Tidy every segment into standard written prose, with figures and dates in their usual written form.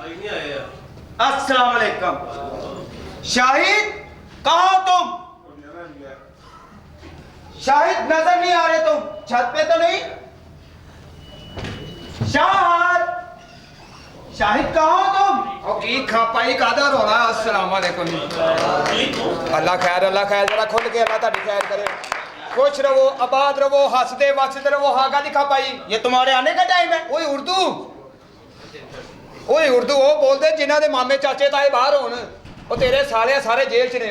अस्सलाम वालेकुम। शाहिद कहाँ हो तुम? शाहिद नजर नहीं आ रहे तुम, छत पे तो नहीं? शाहिद कहाँ हो तुम? की खापाई कादा रोना। अस्सलाम वालेकुम। अल्लाह खैर जरा खुल के अल्लाह ताड़ी खैर करे। खुश रहो, आबाद रहो, हंसते वसते रहो। हाँ गा दिखा पाई ये तुम्हारे आने का टाइम है? ओए उर्दू वो बोलते जिन्हों के मामे चाचे ताए बाहर होन, वो तेरे सारे जेल च ने।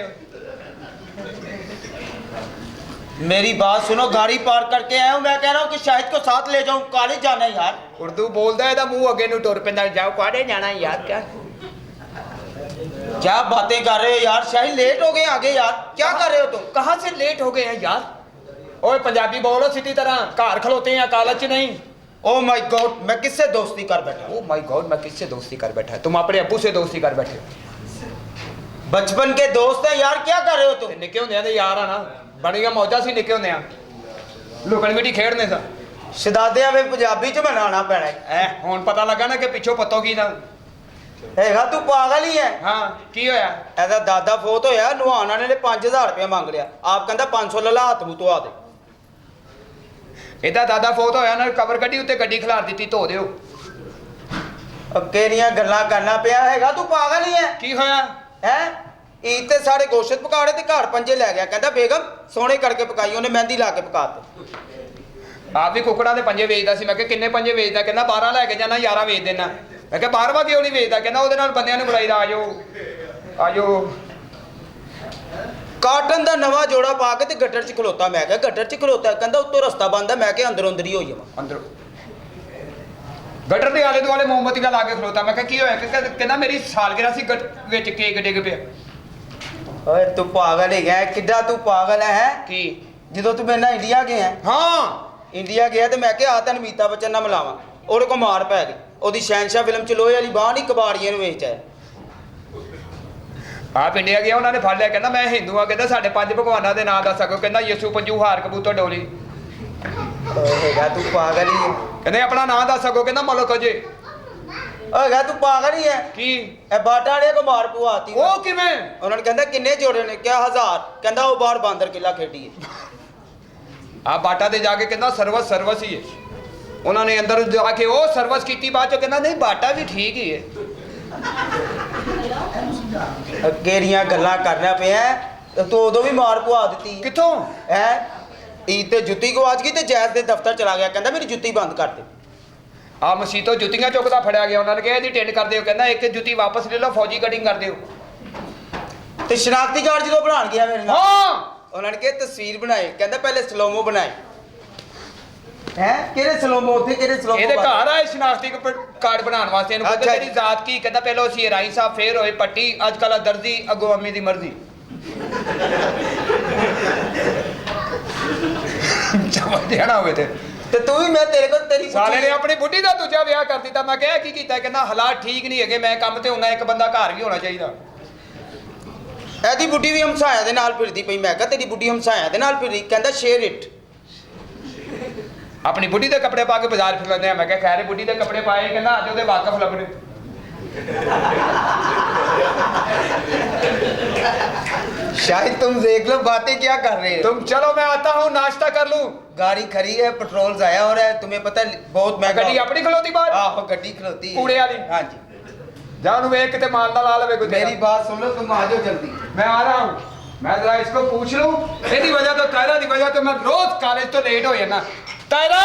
मेरी बात सुनो, गाड़ी पार्क करके आया हूँ। मैं कह रहा हूँ कि शाहिद को साथ ले जाऊँ, कॉलेज जाना है यार। उर्दू बोलता है, मुंह अगे नु टुर पैंदा, जाओ कॉलेज जाना है यार। क्या बातें कर रहे हो यार? शाहिद लेट हो गए आगे यार, क्या कर रहे हो तुम? कहाँ से लेट हो गए हैं यार? ओए पंजाबी बोलो सीधी तरह, घर खलोते हैं कॉलेज च नहीं। ओ माय गॉड, मैं किससे दोस्ती कर बैठा? ओ माय गॉड, मैं किससे दोस्ती कर बैठा? तुम अपने अब्बू से दोस्ती कर बैठे। बचपन के दोस्त हैं यार, क्या कर रहे हो तुम? निके होंदे ते यार आ ना, बड़ियां मौजा सी निके होंदे। लुकन मिट्टी खेडने सा शहजादियां में पंजाबी च बनाना पैना है। हुण पता लगा ना कि पिछों पत्तो की ना ਹੈਗਾ तू पागल ही है। हाँ की होया? ਇਹਦਾ ਦਾਦਾ ਫੋਤ ਹੋਇਆ, ਨਵਾਉਣ ਵਾਲੇ ਨੇ 5000 ਰੁਪਏ ਮੰਗ ਲਿਆ। ਆਪ ਕਹਿੰਦਾ 500 ਲੈ ਲਾ, ਹੱਥ ਮੂੰਹ ਧਵਾ ਦੇ। ਇਹਦਾ ਦਾਦਾ ਫੋਤ ਹੋਇਆ ਨਾ, ਕਵਰ ਕੱਢੀ ਉੱਤੇ ਗੱਡੀ ਖਿਲਾਰ ਦਿੱਤੀ, ਧੋ ਦਿਓ। ਕਿਹੜੀਆਂ ਗੱਲਾਂ ਕਰਨਾ ਪਿਆ? ਹੈਗਾ ਤੂੰ ਪਾਗਲ ਹੀ ਹੈ? ਕੀ ਹੋਇਆ ਹੈ ਈਦ ਤੇ ਸਾਰੇ ਗੋਸ਼ਤ ਪਕਾੜੇ ਤੇ ਘਰ ਪੰਜੇ ਲੈ ਗਿਆ। ਕਹਿੰਦਾ ਬੇਗਮ ਸੋਹਣੇ ਕਰਕੇ ਪਕਾਈ, ਉਹਨੇ ਮਹਿੰਦੀ ਲਾ ਕੇ ਪਕਾਤੇ। ਆਪ ਵੀ ਕੁੱਕੜਾਂ ਦੇ ਪੰਜੇ ਵੇਚਦਾ ਸੀ। ਮੈਂ ਕਿਹਾ ਕਿੰਨੇ ਪੰਜੇ ਵੇਚਦਾ? ਕਹਿੰਦਾ 12 ਲੈ ਕੇ ਜਾਣਾ, 11 ਵੇਚ ਦੇਣਾ। ਮੈਂ ਕਿਹਾ 12ਵਾਂ ਕਿਉਂ ਨਹੀਂ ਵੇਚਦਾ? ਕਹਿੰਦਾ ਉਹਦੇ ਨਾਲ ਬੰਦਿਆਂ ਨੂੰ ਬੁਲਾਈਦਾ, ਆਜੋ। ਕਾਟਨ ਦਾ ਨਵਾਂ ਜੋੜਾ ਪਾ ਕੇ ਤੇ ਗੱਟਰ 'ਚ ਖਲੋਤਾ। ਮੈਂ ਕਿਹਾ ਗੱਟਰ 'ਚ ਖਲੋਤਾ? ਕਹਿੰਦਾ ਉੱਤੋਂ ਰਸਤਾ ਬੰਦ ਹੈ। ਮੈਂ ਕਿਹਾ ਅੰਦਰੋਂ ਅੰਦਰ ਹੀ ਹੋਈ ਜਾਵਾਂ। ਅੰਦਰ ਗਟਰ ਦੇ ਆਲੇ ਦੁਆਲੇ ਮੋਮਬੱਤੀਆਂ ਲਾ ਕੇ ਖਲੋਤਾ। ਮੈਂ ਕਿਹਾ ਕੀ ਹੋਇਆ? ਕਹਿੰਦਾ ਮੇਰੀ ਸਾਲਗਿਰਾ ਸੀ, ਵਿੱਚ ਕੇਕ ਡਿੱਗ ਪਿਆ। ਓਏ ਤੂੰ ਪਾਗਲ ਹੀ ਗਿਆ, ਕਿੱਡਾ ਤੂੰ ਪਾਗਲ ਹੈ? ਕੀ? ਜਦੋਂ ਤੂੰ ਮੇਰੇ ਨਾਲ ਇੰਡੀਆ ਗਿਆ? ਹਾਂ ਇੰਡੀਆ ਗਿਆ ਤੇ ਮੈਂ ਕਿਹਾ ਆ ਤੈਨੂੰ ਅਮਿਤਾਭ ਬੱਚਨ ਨਾਲ ਮਿਲਾਵਾਂ। ਉਹਦੇ ਕੋਲ ਮਾਰ ਪੈ ਗਈ। ਉਹਦੀ ਸ਼ਹਿਨਸ਼ਾਹ ਫਿਲਮ 'ਚ ਲੋਹੇ ਵਾਲੀ ਬਾਂਹ ਨਹੀਂ, ਕਬਾੜੀਏ ਨੂੰ ਵੇਚ ਆਇਆ। ਆਪ ਇੰਡੀਆ ਗਿਆ, ਉਹਨਾਂ ਨੇ ਫੜ ਲਿਆ। ਕਹਿੰਦਾ ਮੈਂ ਹਿੰਦੂ ਆ। ਕਹਿੰਦਾ ਸਾਡੇ 5 ਭਗਵਾਨਾਂ ਦੇ ਨਾਂ ਦੱਸ ਸਕੋ। ਕਹਿੰਦਾ ਯਿਸੂ, ਪੰਜੂ, ਹਾਰ, ਕਬੂਤਰ, ਡੋਲੀ। ਹੈਗਾ ਤੂੰ ਪਾਗਲ ਹੀ ਹੈ। ਕਹਿੰਦੇ ਆਪਣਾ ਨਾਂ ਦੱਸ ਸਕੋ। ਕਹਿੰਦਾ ਮਲਕ ਜੇ। ਹੈਗਾ ਤੂੰ ਪਾਗਲ ਹੀ ਹੈ। ਕੀ? ਇਹ ਬਾਟਾ ਵਾਲਿਆਂ ਕੋ ਮਾਰ ਪਵਾਤੀ। ਉਹ ਕਿਵੇਂ? ਉਹਨਾਂ ਨੇ ਕਹਿੰਦਾ ਕਿੰਨੇ ਜੋੜੇ ਨੇ? ਕਿਹਾ 1000। ਕਹਿੰਦਾ ਉਹ ਬਾਹਰ ਬਾਂਦਰ ਕਿਲਾ ਖੇਡੀ ਹੈ। ਆ ਬਾਟਾ ਤੇ ਜਾ ਕੇ ਕਹਿੰਦਾ ਸਰਵਸ ਹੀ ਹੈ। ਉਹਨਾਂ ਨੇ ਅੰਦਰ ਜਾ ਕੇ ਉਹ ਸਰਵਿਸ ਕੀਤੀ। ਬਾਅਦ ਚੋਂ ਕਹਿੰਦਾ ਨਹੀਂ ਬਾਟਾ ਵੀ ਠੀਕ ਹੀ ਹੈ। ਕਿਹੜੀਆਂ ਗੱਲਾਂ ਕਰਨਾ ਪਿਆ? ਤੂੰ ਉਦੋਂ ਵੀ ਮਾਰ ਪਵਾ ਦਿੱਤੀ। ਕਿੱਥੋਂ? ਹੈ ਈਦ ਤੇ ਜੁੱਤੀ ਗਵਾਚ ਗਈ ਤੇ ਜੈਜ਼ ਦੇ ਦਫ਼ਤਰ ਚਲਾ ਗਿਆ। ਕਹਿੰਦਾ ਮੇਰੀ ਜੁੱਤੀ ਬੰਦ ਕਰ ਦੇ। ਆ ਮਸੀਤੋਂ ਜੁੱਤੀਆਂ ਚੁੱਕਦਾ ਫੜਿਆ ਗਿਆ। ਉਹਨਾਂ ਨੇ ਕਿਹਾ ਇਹਦੀ ਟਿੰਡ ਕਰ ਦਿਓ। ਕਹਿੰਦਾ ਇੱਕ ਜੁੱਤੀ ਵਾਪਸ ਲੈ ਲਓ, ਫੌਜੀ ਕਟਿੰਗ ਕਰ ਦਿਓ। ਤੇ ਸ਼ਨਾਖਤੀ ਕਾਰਡ ਜਦੋਂ ਬਣਾਉਣ ਗਿਆ ਮੇਰੇ ਨਾਲ, ਹਾਂ ਉਹਨਾਂ ਨੇ ਕਿਹਾ ਤਸਵੀਰ ਬਣਾਏ। ਕਹਿੰਦਾ ਪਹਿਲੇ ਸਲੋਮੋ ਬਣਾਏ। ਹੈ ਕਿਹੜੇ ਸਲੋਮੋ? ਉੱਥੇ ਕਿਹੜੇ ਸਲੋਮੋ? ਇਹਦੇ ਘਰ ਆਏ ਸ਼ਨਾਖਤੀ ਕਾਰਡ ਬਣਾਉਣ ਵਾਸਤੇ। ਇਹਨੂੰ ਕਹਿੰਦਾ ਅੱਛਾ ਤੇਰੀ ਜ਼ਾਤ ਕੀ? ਕਹਿੰਦਾ ਪਹਿਲਾਂ ਅਸੀਂ ਰਾਈ ਸਾਹਿਬ, ਫੇਰ ਹੋਏ ਪੱਟੀ, ਅੱਜ ਕੱਲ੍ਹ ਦਰਜੀ, ਅੱਗੋਂ ਅੰਮੀ ਦੀ ਮਰਜ਼ੀ। ਸਮਝਿਆ ਨਾ ਹੋਵੇ ਤੇ ਤੂੰ ਵੀ ਮੈਂ ਤੇਰੇ ਕੋਲ ਤੇਰੀ ਸਾਲੇ ਨੇ ਆਪਣੀ ਬੁੱਢੀ ਦਾ ਦੂਜਾ ਵਿਆਹ ਕਰ ਦਿੱਤਾ। ਮੈਂ ਕਿਹਾ ਕੀ ਕੀਤਾ? ਕਹਿੰਦਾ ਹਾਲਾਤ ਠੀਕ ਨਹੀਂ ਹੈਗੇ, ਮੈਂ ਕੰਮ ਤੇ ਹੁੰਨਾ, ਇੱਕ ਬੰਦਾ ਘਰ ਵੀ ਹੋਣਾ ਚਾਹੀਦਾ। ਇਹਦੀ ਬੁੱਢੀ ਵੀ ਹਮਸਾਇਆ ਦੇ ਨਾਲ ਫਿਰਦੀ ਪਈ। ਮੈਂ ਕਿਹਾ ਤੇਰੀ ਬੁੱਢੀ ਹਮਸਾਇਆ ਦੇ ਨਾਲ ਫਿਰਦੀ? ਕਹਿੰਦਾ ਸ਼ੇਅਰ ਇਟ। ਆਪਣੀ ਬੁੱਢੀ ਦੇ ਕੱਪੜੇ ਪਾ ਕੇ ਬਾਜ਼ਾਰ ਫਿਰ ਲੈਂਦੇ ਆ। ਮੈਂ ਕਿਹਾ ਖੈਰ ਬੁੱਢੀ ਦੇ ਕੱਪੜੇ ਪਾਏ। ਕਹਿੰਦਾ ਅੱਜ ਉਹਦੇ ਵਾਕਫ ਲੱਭਣੇ। शाहिद तुम देख लो बातें क्या कर रहे हो। तुम चलो मैं आता हूँ, नाश्ता कर लूँ। गाड़ी खड़ी है, पेट्रोल जाया हो रहा है, तुम्हें पता है बहुत महंगा। गड्डी अपनी खलोती बाहर? आहो गड्डी खलोती है। कूड़े वाली? हाँ जी। जान वे कितने माल ना ला ले। मेरी बात सुन लो, तुम आ जाओ जल्दी। मैं आ रहा हूँ। मैं जरा इसको पूछ लूँ। इसकी वजह तो तायरा की वजह तो मैं रोज कॉलेज तो लेट हो जाना। तायरा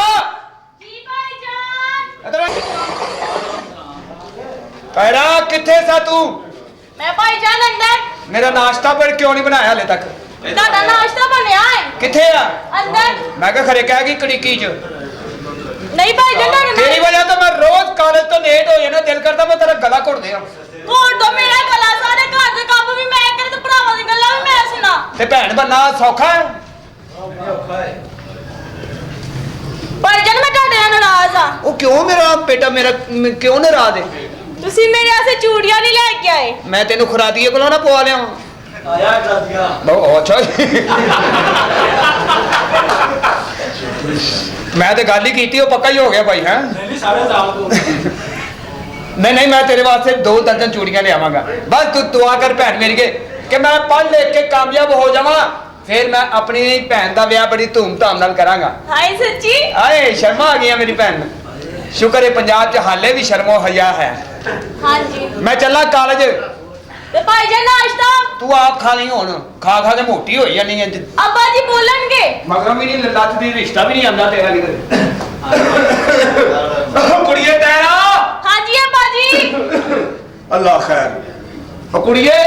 तायरा किथे सा तू? मैं भाईजान अंदर। मेरा नाश्ता पर क्यों नहीं बनाया हाले तक? ਤੁਹਾਡਾ ਨਾਸ਼ਤਾ ਬਣਿਆ ਹੈ किथे आ? अंदर। मैं क्या खरे कह गई कड़ीकी च। नहीं भाईजान ਤੁਹਾਡਾ तेरी वजह तो मैं रोज कॉलेज तो लेट हो जाना। दिल करता मैं तेरा गला घुट दिया। ਕੋੜ ਦੋ ਮੇਰਾ ਗਲਾ। ਸਾਰੇ ਘਰ ਦੇ ਕੰਮ ਵੀ ਮੈਂ ਕਰੇ ਤੇ ਭਰਾਵਾਂ ਦੀ ਗੱਲਾਂ ਵੀ ਮੈਂ ਸੁਣਾ। ते भैन बनना सौखा है? ਭਾਈਜਾਨ ਮੈਂ ਤੁਹਾਡੇ ਨਾਲ ਨਾਰਾਜ਼ ਆ। वो क्यों मेरा बेटा मेरा क्यों नाराज है? ਤੁਸੀਂ ਮੇਰੇ ਵਾਸਤੇ ਚੂੜੀਆਂ ਨਹੀਂ ਲੈ ਕੇ ਆਏ। मैं तेन खुरादिए को ना पवा लिया आया दादिया। अच्छा मैं तो गल ही की, पक्का ही हो गया भाई है। सारे दाल को ਨਹੀਂ ਮੈਂ ਤੇਰੇ ਵਾਸਤੇ 2 ਦਰਜਨ ਚੂੜੀਆਂ ਲਿਆਵਾਂਗਾ ਬਸ ਤੂੰ ਦੁਆ ਕਰ ਭੈਣ ਮੇਰੀ ਕਿ ਮੈਂ ਪੜ੍ਹ ਲਿਖ ਕੇ ਕਾਮਯਾਬ ਹੋ ਜਾਵਾਂ ਫਿਰ ਮੈਂ ਆਪਣੀ ਭੈਣ ਦਾ ਵਿਆਹ ਬੜੀ ਧੂਮ-ਧਾਮ ਨਾਲ ਕਰਾਂਗਾ ਹਾਏ ਸੱਚੀ ਆਏ ਸ਼ਰਮਾ ਆ ਗਈਆਂ ਮੇਰੀ ਭੈਣ ਸ਼ੁਕਰ ਹੈ ਪੰਜਾਬ 'ਚ ਹਾਲੇ ਵੀ ਸ਼ਰਮੋ ਹਯਾ ਹੈ ਹਾਂਜੀ ਮੈਂ ਚੱਲਾਂ ਕਾਲਜ ਤੇ ਭਾਈ ਜੀ ਨਾਸ਼ਤਾ ਤੂੰ ਆਪ ਖਾ ਲਈ ਹੁਣ ਖਾ ਕੇ ਮੋਟੀ ਹੋਈ ਜਾਨੀ ਹੈ ਅੱਬਾ ਜੀ ਬੋਲਣਗੇ ਮਗਰ ਵੀ ਨਹੀਂ ਲੱਤ ਦੀ ਰਿਸ਼ਤਾ ਵੀ ਨਹੀਂ ਆਉਂਦਾ ਤੇਰਾ ਕਿਧਰ ਕੁੜੀਏ ਤੇਰਾ ਹਾਂਜੀ ਅੱਬਾ ਜੀ ਅੱਲਾ ਖੈਰ ਉਹ ਕੁੜੀਏ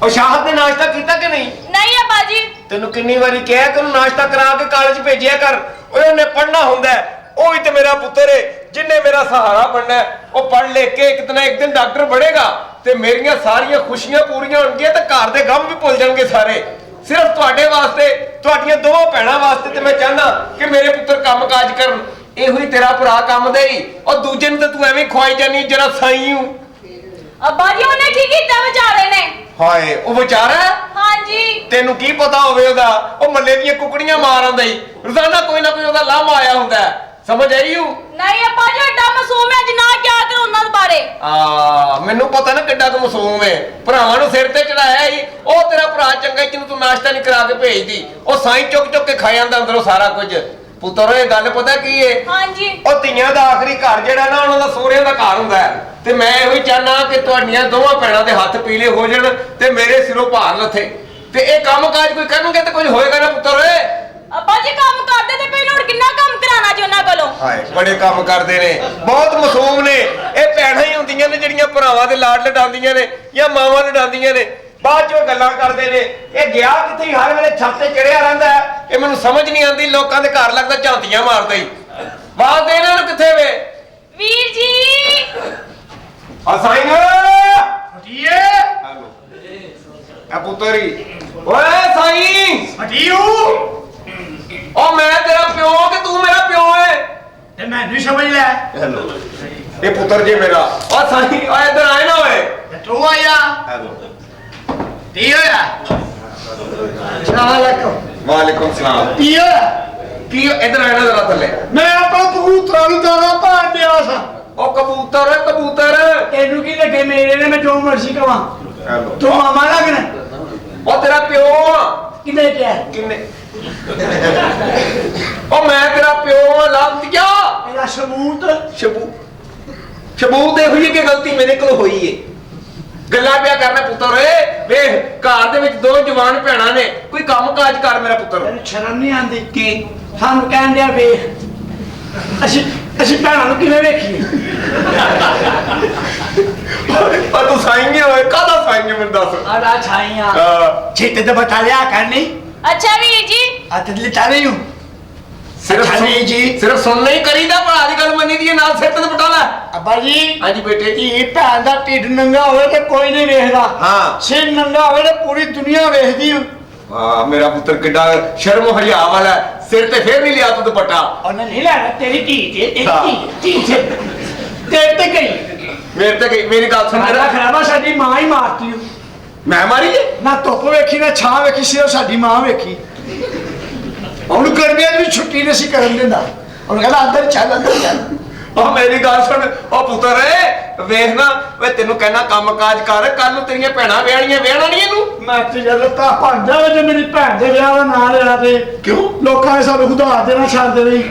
ਉਹ ਸ਼ਾਹਦ ਨੇ ਨਾਸ਼ਤਾ ਕੀਤਾ ਕਿ ਨਹੀਂ ਨਹੀਂ ਅੱਬਾ ਜੀ ਤੈਨੂੰ ਕਿੰਨੀ ਵਾਰੀ ਕਿਹਾ ਕਿ ਉਹਨੂੰ ਨਾਸ਼ਤਾ ਕਰਾ ਕੇ ਕਾਲਜ ਭੇਜਿਆ ਕਰ ਓਏ ਉਹਨੇ ਪੜ੍ਹਨਾ ਹੁੰਦਾ ਉਹ ਵੀ ਤੇ ਮੇਰਾ ਪੁੱਤਰ ਹੈ ਜਿੰਨੇ ਮੇਰਾ ਸਹਾਰਾ ਬਣਨਾ ਉਹ ਪੜ੍ਹ ਲਿਖ ਕੇ ਇੱਕ ਦਿਨ ਡਾਕਟਰ ਬਣੇਗਾ ਤੇ ਮੇਰੀਆਂ ਸਾਰੀਆਂ ਖੁਸ਼ੀਆਂ ਪੂਰੀਆਂ ਹੋਣਗੀਆਂ ਤੇ ਘਰ ਦੇ ਗਮ ਵੀ ਭੁੱਲ ਜਾਣਗੇ ਸਾਰੇ ਸਿਰਫ ਤੁਹਾਡੇ ਵਾਸਤੇ ਤੁਹਾਡੀਆਂ ਦੋਵਾਂ ਭੈਣਾਂ ਵਾਸਤੇ ਤੇ ਮੈਂ ਚਾਹਨਾ ਕਿ ਮੇਰੇ ਪੁੱਤਰ ਕੰਮਕਾਜ ਕਰਨ ਇਹੋ ਹੀ ਤੇਰਾ ਭਰਾ ਕੰਮ ਦੇ ਹੀ ਉਹ ਦੂਜੇ ਨੂੰ ਤੇ ਤੂੰ ਐਵੇਂ ਖਵਾਈ ਜਾਨੀ ਜਰਾ ਸਾਈ ਹੂੰ ਅੱਬਾ ਜੀ ਉਹਨੇ ਕੀ ਕੀਤਾ ਵਿਚਾਰੇ ਨੇ ਹਾਏ ਉਹ ਵਿਚਾਰਾ ਹਾਂਜੀ ਤੈਨੂੰ ਕੀ ਪਤਾ ਹੋਵੇ ਉਹਦਾ ਉਹ ਮੱਲੇ ਦੀਆਂ ਕੁਕੜੀਆਂ ਮਾਰ ਆਉਂਦਾ ਹੀ ਰੋਜ਼ਾਨਾ ਕੋਈ ਨਾ ਕੋਈ ਉਹਦਾ ਲਾਮਾ ਆਇਆ ਹੁੰਦਾ ਸਮਝ ਆਈ ਹੂੰ ਨਹੀਂ ਅੱਬਾ ਜੀ ਏਡਾ ਮਾਸੂਮ ਹੈ ਜਿਨਾ ਕਿਆ ਕਰ ਉਹਨਾਂ ਦੇ ਬਾਰੇ ਮੈਨੂੰ ਪਤਾ ਨਾ ਕਿੱਡਾ ਕੁ ਮਾਸੂਮ ਹੈ ਭਰਾਵਾਂ ਨੂੰ ਸਿਰ ਤੇ ਚੜਾਇਆ ਹੀ ਉਹ ਤੇਰਾ ਭਰਾ ਚੰਗਾ ਜਿਹਨੂੰ ਤੂੰ ਨਾਸ਼ਤਾ ਨਹੀਂ ਕਰਾ ਕੇ ਭੇਜਦੀ ਉਹ ਸਾਈਂ ਚੁੱਕ ਕੇ ਖਾ ਜਾਂਦਾ ਅੰਦਰੋਂ ਸਾਰਾ ਕੁਝ ਪੁੱਤਰ ਇਹ ਗੱਲ ਪਤਾ ਕੀ ਹੈ ਹਾਂਜੀ ਉਹ ਧੀਆਂ ਦਾ ਆਖਰੀ ਘਰ ਜਿਹੜਾ ਨਾ ਉਹਨਾਂ ਦਾ ਸਹੁਰਿਆਂ ਦਾ ਘਰ ਹੁੰਦਾ ਤੇ ਮੈਂ ਇਹੋ ਹੀ ਚਾਹਨਾ ਕਿ ਤੁਹਾਡੀਆਂ ਦੋਵਾਂ ਭੈਣਾਂ ਦੇ ਹੱਥ ਪੀਲੇ ਹੋ ਜਾਣ ਤੇ ਮੇਰੇ ਸਿਰੋਂ ਭਾਰ ਲੱਥੇ ਤੇ ਇਹ ਕੰਮ ਕਾਜ ਕੋਈ ਕਰਨਗੇ ਤੇ ਕੁਝ ਹੋਏਗਾ ਨਾ ਪੁੱਤਰ ਓਏ ਅੱਬਾ ਜੀ ਕੰਮ ਕਰਦੇ ਤੇ ਪਹਿਲਾਂ ਹੁਣ ਕਿੰਨਾ ਕੰਮ ਕਰਾਣਾ ਜੀ ਉਹਨਾਂ ਕੋਲੋਂ ਹਾਏ ਬੜੇ ਕੰਮ ਕਰਦੇ ਨੇ ਬਹੁਤ ਮਾਸੂਮ ਨੇ ਇਹ ਭੈਣਾਂ ਹੀ ਹੁੰਦੀਆਂ ਨੇ ਜਿਹੜੀਆਂ ਭਰਾਵਾਂ ਦੇ ਲਾਡ ਲਡਾਉਂਦੀਆਂ ਨੇ ਜਾਂ ਮਾਵਾਂ ਲਡਾਉਂਦੀਆਂ ਨੇ ਬਾਅਦ ਚੋਂ ਗੱਲਾਂ ਕਰਦੇ ਨੇ ਇਹ ਗਿਆ ਕਿੱਥੇ ਹਰ ਵੇਲੇ ਛੱਤ ਤੇ ਚੜਿਆ ਰਹਿੰਦਾ ਇਹ ਮੈਨੂੰ ਸਮਝ ਨਹੀਂ ਆਉਂਦੀ ਲੋਕਾਂ ਦੇ ਘਰ ਲੱਗਦਾ ਝਾਂਤੀਆਂ ਮਾਰਦਾ ਹੀ ਬਾਤ ਦੇ ਇਹਨਾਂ ਨੂੰ ਕਿੱਥੇ ਵੇ ਵੀਰ ਜੀ ਸਾਈਂ ਹਟੀਏ ਹੈਲੋ ਆ ਪੁੱਤਰੀ ਓਏ ਸਾਈਂ ਹਟੀਓ ਉਹ ਮੈਂ ਤੇਰਾ ਪਿਓ ਕਿ ਤੂੰ ਮੇਰਾ ਪਿਓ ਹੈ ਤੇ ਮੈਨੂੰ ਹੀ ਸਮਝ ਲੈ ਹੈਲੋ ਇਹ ਪੁੱਤਰ ਜੀ ਮੇਰਾ ਓ ਸਾਈਂ ਓਏ ਇੱਧਰ ਆਏ ਨਾ ਓਏ ਤੇ ਤੂੰ ਆਇਆ ਹੈਲੋ ਕੀ ਹੋਇਆ ਸਲਾਮ ਅਲੈਕੁਮ ਵਾਲੇਕੁਮ ਸਲਾਮ ਕੀ ਹੋਇਆ ਕੀ ਇੱਧਰ ਆਏ ਨਾ ਜ਼ਰਾ ਥੱਲੇ ਮੈਂ ਆਪਣਾ ਕਬੂਤਰਾਂ ਨੂੰ ਦਾਣਾ ਪਾਣ ਦਿਆ ਸਾਂ ਉਹ ਕਬੂਤਰ ਤੈਨੂੰ ਕੀ ਲੱਗੇ ਮੇਰੇ ਨੇ ਮੈਂ ਜੋ ਮਰਜ਼ੀ ਕਵਾਂ ਹੈਲੋ ਤੂੰ ਮਾਮਾ ਲੱਗਣਾ ਉਹ ਤੇਰਾ ਪਿਓ ਆ ਕਿਨੇ ਕਿਹਾ ਕਿੰਨੇ ਉਹ ਮੈਂ ਤੇਰਾ ਪਿਓ ਲੰਦਿਆ ਇਹਦਾ ਸਬੂਤ ਸ਼ਬੂਤ ਇਹੋ ਜਿਹੀ ਕਿ ਗਲਤੀ ਮੇਰੇ ਕੋਲ ਹੋਈ ਏ ਗੱਲਾਂ ਪਿਆ ਕਰਨਾ ਪੁੱਤਰ ਏ ਵੇਖ ਘਰ ਦੇ ਵਿੱਚ 2 ਜਵਾਨ ਭੈਣਾਂ ਨੇ ਕੋਈ ਕੰਮ ਕਾਜ ਕਰ ਮੇਰਾ ਪੁੱਤਰ ਤੈਨੂੰ ਸ਼ਰਮ ਨਹੀਂ ਆਉਂਦੀ ਕੀ ਸਾਨੂੰ ਕਹਿਣ ਦਿਆ ਵੇਖ ਅਸੀਂ ਭੈਣਾਂ ਨੂੰ ਕਿਵੇਂ ਵੇਖੀਏ ਆ ਤੂੰ ਸਾਈਂਗੇ ਓਏ ਕਾਹਦਾ ਸਾਈਂਗੇ ਮੈਨੂੰ ਦੱਸ ਆੜਾ ਛਾਈਆਂ ਛੇਤੇ ਤੇ ਬਤਾ ਲਿਆ ਕਰਨੀ ਅੱਛਾ ਵੀਰ ਜੀ ਅੱਜ ਲਿਟਾ ਰਹੀ ਹੂੰ ਸਿਰਫ ਸੁਣਨਾ ਹੀ ਕਰੀਦਾ ਭਰਾ ਦੀ ਗੱਲ ਮੰਨੀ ਦੀ ਨਾਲ ਸਿਰ ਤੇ ਪਟਾ ਲੈ ਅੱਬਾ ਜੀ ਹਾਂਜੀ ਬੇਟੇ ਜੀ ਇਹ ਭੈਣ ਦਾ ਢਿੱਡ ਨੰਗਾ ਹੋਵੇ ਤੇ ਕੋਈ ਨਹੀਂ ਵੇਖਦਾ ਹਾਂ ਸਿਰ ਨੰਗਾ ਹੋਵੇ ਤੇ ਪੂਰੀ ਦੁਨੀਆ ਵੇਖਦੀ ਵਾਹ ਮੇਰਾ ਪੁੱਤਰ ਕਿੱਡਾ ਸ਼ਰਮ ਹਯਾ ਵਾਲਾ ਸਿਰ ਤੇ ਫੇਰ ਨਹੀਂ ਲਿਆ ਤੂੰ ਦੁਪੱਟਾ ਉਹਨੇ ਨਹੀਂ ਲੈਣਾ ਤੇਰੀ ਧੀ ਤੇ ਧੀ ਤੇ ਤੇ ਗਈ ਮੇਰੇ ਤੇ ਗਈ ਮੇਰੀ ਗੱਲ ਸੁਣ ਮੇਰਾ ਖਰਾਬਾ ਸਾਡੀ ਮਾਂ ਹੀ ਮਾਰਤੀ ਮੈਂ ਮਾਰੀ ਜੇ ਨਾ ਧੁੱਪ ਵੇਖੀ ਨਾ ਛਾਂ ਵੇਖੀ ਸਿਰਫ ਸਾਡੀ ਮਾਂ ਵੇਖੀ ਉਹਨੂੰ ਗਰਮੀਆਂ ਦੀ ਛੁੱਟੀ ਨਹੀਂ ਸੀ ਕਰਨ ਦਿੰਦਾ ਉਹਨੂੰ ਕਹਿੰਦਾ ਅੰਦਰ ਚੱਲ ਉਹ ਮੇਰੀ ਗੱਲ ਸੁਣ ਉਹ ਪੁੱਤਰ ਏ ਵੇਖ ਨਾ ਵੇ ਤੈਨੂੰ ਕਹਿਣਾ ਕੰਮ ਕਾਜ ਕਰ ਕੱਲ ਨੂੰ ਤੇਰੀਆਂ ਭੈਣਾਂ ਵਿਆਹਣੀਆਂ ਨਹੀਂ ਇਹਨੂੰ ਮੈਂ ਤੇ ਜਦੋਂ ਤਾਂ ਭਾਂਦਾ ਵੇ ਜੇ ਮੇਰੀ ਭੈਣ ਦੇ ਵਿਆਹ ਦਾ ਨਾਂ ਲੈਣਾ ਤੇ ਕਿਉਂ ਲੋਕਾਂ ਨੇ ਸਾਨੂੰ ਖੁਦਾ ਦੇਣਾ ਛੱਡ ਦੇਣੀ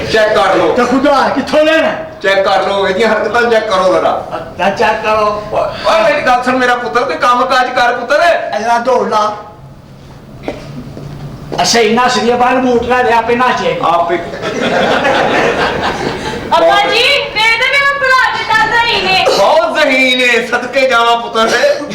ਚੈੱਕ ਕਰ ਲਓ ਤੇ ਖੁਦਾ ਕਿੱਥੋਂ ਲੈਣਾ ਚੈੱਕ ਕਰ ਲਓ ਇਹਦੀਆਂ ਹਰਕਤਾਂ ਚੈੱਕ ਕਰੋ ਜ਼ਰਾ ਤਾਂ ਚੈੱਕ ਕਰੋ ਓਏ ਮੇਰੀ ਗੱਲ ਸੁਣ ਮੇਰਾ ਪੁੱਤਰ ਤੇ ਕੰਮ ਕਾਜ ਕਰ ਪੁੱਤਰ ਅਜਾ ਦੌੜ ਲਾ ਅੱਛਾ ਇਨਾ ਸਰੀਆ ਬਾਹਰ ਮੂਟਰਾ ਦੇ ਆਪੇ ਨਾਚੇ ਆਪੇ ਅੱਬਾ ਜੀ ਵੇਖਦੇ ਵੀ ਮੈਂ ਭਰਾ ਦੇ ਦਾਦਾ ਹੀ ਨੇ ਬਹੁਤ ਜ਼ਹੀਨ ਏ ਸਦਕੇ ਜਾਵਾਂ ਪੁੱਤਰ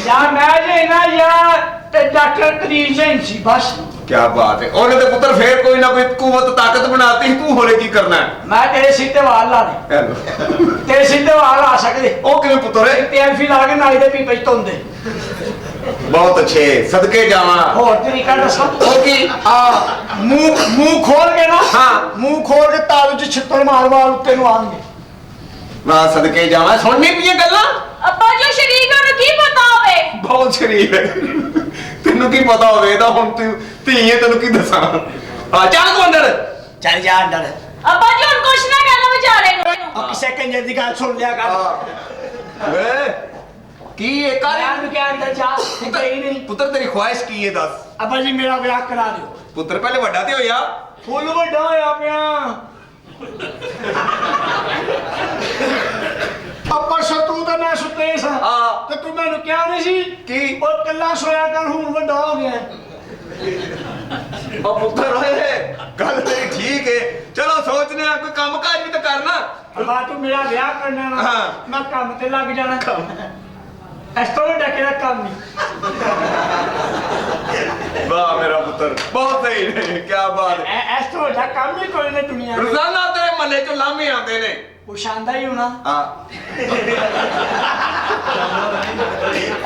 ਜਾਂ ਮੈਂ ਜੇ ਨਾ ਯਾਰ ਤੇ ਡਾਕਟਰ ਕਰੀਮ ਸਿੰਘ ਸੀ ਬਸ ਕੀ ਬਾਤ ਹੈ ਉਹਨੇ ਤੇ ਪੁੱਤਰ ਫੇਰ ਕੋਈ ਨਾ ਕੋਈ ਕੂਵਤ ਤਾਕਤ ਬਣਾਤੀ ਤੂੰ ਹੋਰੇ ਕੀ ਕਰਨਾ ਹੈ ਮੈਂ ਤੇਰੇ ਸਿਰ ਤੇ ਵਾਲ ਲਾ ਦੇ ਹੈਲੋ ਤੇਰੇ ਸਿਰ ਤੇ ਵਾਲ ਆ ਸਕਦੇ ਉਹ ਕਿਵੇਂ ਪੁੱਤਰ ਏ ਤੇਲ ਵੀ ਲਾ ਕੇ ਨਾਈ ਦੇ ਪੀਪੇ ਚ ਧੋਂਦੇ ਬਹੁਤ ਅੱਛੇ ਸਦਕੇ ਜਾਵਾਂ ਹੋਰ ਤਰੀਕਾ ਦੱਸਾਂ ਉਹ ਕੀ ਮੂੰਹ ਖੋਲ ਕੇ ਨਾ ਹਾਂ। ਮੂੰਹ ਖੋਲ ਕੇ ਤਾਲੂ ਚ ਛਿੱਤਰ ਮਾਰ ਉੱਤੇ ਨੂੰ ਆਣਗੇ ਮੈਂ ਸਦਕੇ ਜਾਵਾਂ ਸੁਣਨੀ ਪਈਆਂ ਗੱਲਾਂ ਅੱਬਾ ਜੀ ਸ਼ਰੀਕ ਨੂੰ ਕੀ ਪਤਾ ਹੋਵੇ ਬਹੁਤ ਸ਼ਰੀਫ ਹੈ ਤੈਨੂੰ ਕੀ ਪਤਾ ਹੋਵੇ ਇਹਦਾ ਹੁਣ ਤੂੰ ਧੀ ਹੈ ਤੈਨੂੰ ਕੀ ਦੱਸਾਂ ਆ ਚੱਲ ਤੂੰ ਅੰਦਰ ਚੱਲ ਜਾ ਅੰਦਰ ਅੱਬਾ ਜੀ ਹੁਣ ਕੁਛ ਨਾ ਕਹਿਣਾ ਵਿਚਾਰੇ ਨੂੰ ਉਹ ਕਿਸੇ ਕੰਜਰ ਦੀ ਗੱਲ ਸੁਣ ਲਿਆ ਕਰ ਓਏ ਕੀ ਇਹ ਕਰ ਮੈਂ ਨੂੰ ਕਿਹਾ ਅੰਦਰ ਜਾ ਗਈ ਨਹੀਂ ਪੁੱਤਰ ਤੇਰੀ ਖੁਆਇਸ਼ ਕੀ ਹੈ ਦੱਸ ਅੱਬਾ ਜੀ ਮੇਰਾ ਵਿਆਹ ਕਰਾ ਦਿਓ ਪੁੱਤਰ ਪਹਿਲੇ ਵੱਡਾ ਤੇ ਹੋਇਆ ਫੁੱਲ ਵੱਡਾ ਹੋਇਆ ਪਿਆ ਅੱਬਾ ਤੂੰ ਤਾਂ ਮੈਂ ਸੁੱਤੇ ਸਾਂ ਹਾਂ। ਤੇ ਤੂੰ ਮੈਨੂੰ ਕਿਹਾ ਨਹੀਂ ਸੀ ਕੀ ਉਹ ਕੱਲਾ ਸੋਇਆ ਕਰ ਹੁਣ ਵੱਡਾ ਹੋ ਗਿਆ ਉਹ ਪੁੱਤਰ ਓਏ ਗੱਲ ਤੇਰੀ ਠੀਕ ਹੈ ਚਲੋ ਸੋਚਨੇ ਆ ਕੋਈ ਕੰਮ ਕਾਜ ਵੀ ਤਾਂ ਕਰਨਾ ਅੱਬਾ ਤੂੰ ਮੇਰਾ ਵਿਆਹ ਕਰਨਾ ਨਾ ਹਾਂ। ਮੈਂ ਕੰਮ ਤੇ ਲੱਗ ਜਾਣਾ ਇਸ ਤੋਂ ਵੱਡਾ ਕਿਹੜਾ ਕੰਮ ਨਹੀਂ ਵਾਹ ਮੇਰਾ ਪੁੱਤਰ ਬਹੁਤ ਸਹੀ ਨੇ ਕੀ ਬਾਤ ਹੈ ਇਸ ਤੋਂ ਵੱਡਾ ਕੰਮ ਹੀ ਕੋਈ ਨਹੀਂ ਦੁਨੀਆ ਵਿੱਚ ਰੋਜ਼ਾਨਾ ਤੇਰੇ ਮੱਲੇ ਚੋਂ ਲਾਮੇ ਆਉਂਦੇ ਨੇ ਉਹ ਸ਼ਾਨਦਾ ਹੀ ਹੋਣਾ ਹਾਂ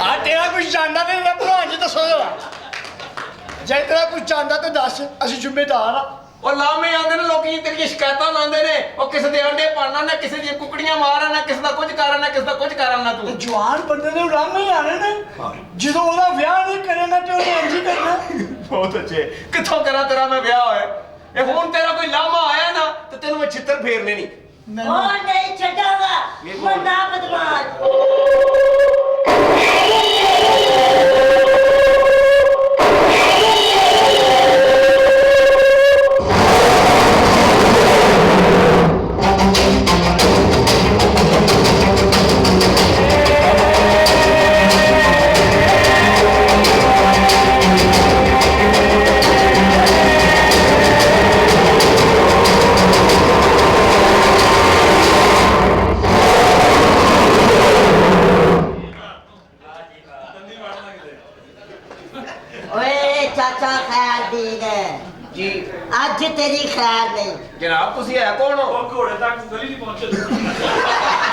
ਆ ਤੇਰਾ ਕੁਝ ਜਾਣਦਾ ਤੇ ਮੈਂ ਭਰਾ ਜੀ ਦੱਸੋ ਜੇ ਤੇਰਾ ਕੁਝ ਜਾਣਦਾ ਤੇ ਦੱਸ ਅਸੀਂ ਜ਼ਿੰਮੇਦਾਰ ਆ ਉਹ ਲਾਮੇ ਆਉਂਦੇ ਨੇ ਲੋਕੀ ਤੇਰੀਆਂ ਸ਼ਿਕਾਇਤਾਂ ਲਾਉਂਦੇ ਨੇ ਉਹ ਕਿਸੇ ਦੇ ਅੰਡੇ ਪਾਣਾ ਨਾ ਕਿਸੇ ਦੀਆਂ ਕੁਕੜੀਆਂ ਮਾਰਨ ਨਾ ਕਿਸੇ ਦਾ ਕੁਝ ਕਰਨ ਨਾ ਕਿਸੇ ਦਾ ਕੁਝ ਕਰਨ ਨਾ ਤੇ ਤੂੰ ਜਵਾਨ ਬੰਦੇ ਦੇ ਉਡਾਮ ਹੀ ਆਣੇ ਨੇ ਜਦੋਂ ਉਹਦਾ ਵਿਆਹ ਨਹੀਂ ਕਰੇਗਾ ਤੇ ਉਹਨੇ ਇੰਜ ਹੀ ਕਰਨਾ ਬਹੁਤ ਅੱਛੇ ਕਿੱਥੋਂ ਕਰਾਂ ਤੇਰਾ ਮੈਂ ਵਿਆਹ ਹੋਇਆ ਇਹ ਹੁਣ ਤੇਰਾ ਕੋਈ ਲਾਮਾ ਆਇਆ ਨਾ ਤੇ ਤੈਨੂੰ ਮੈਂ ਛਿੱਤਰ ਫੇਰਨੇ ਨਹੀਂ ਉਹ ਨਹੀਂ ਛੱਡਾਂਗਾ ਮੰਦਾ ਬਦਮਾਸ਼ ਓਏ ਚਾਚਾ ਖੈਰ ਦੀ ਨੇ ਜੀ ਅੱਜ ਤੇਰੀ ਖੈਰ ਨਹੀਂ ਜਨਾਬ ਤੁਸੀਂ ਹੈ ਕੌਣ ਹੋ ਉਹ ਘੋੜੇ ਤੱਕ ਗਲੀ ਨਹੀਂ ਪਹੁੰਚੇ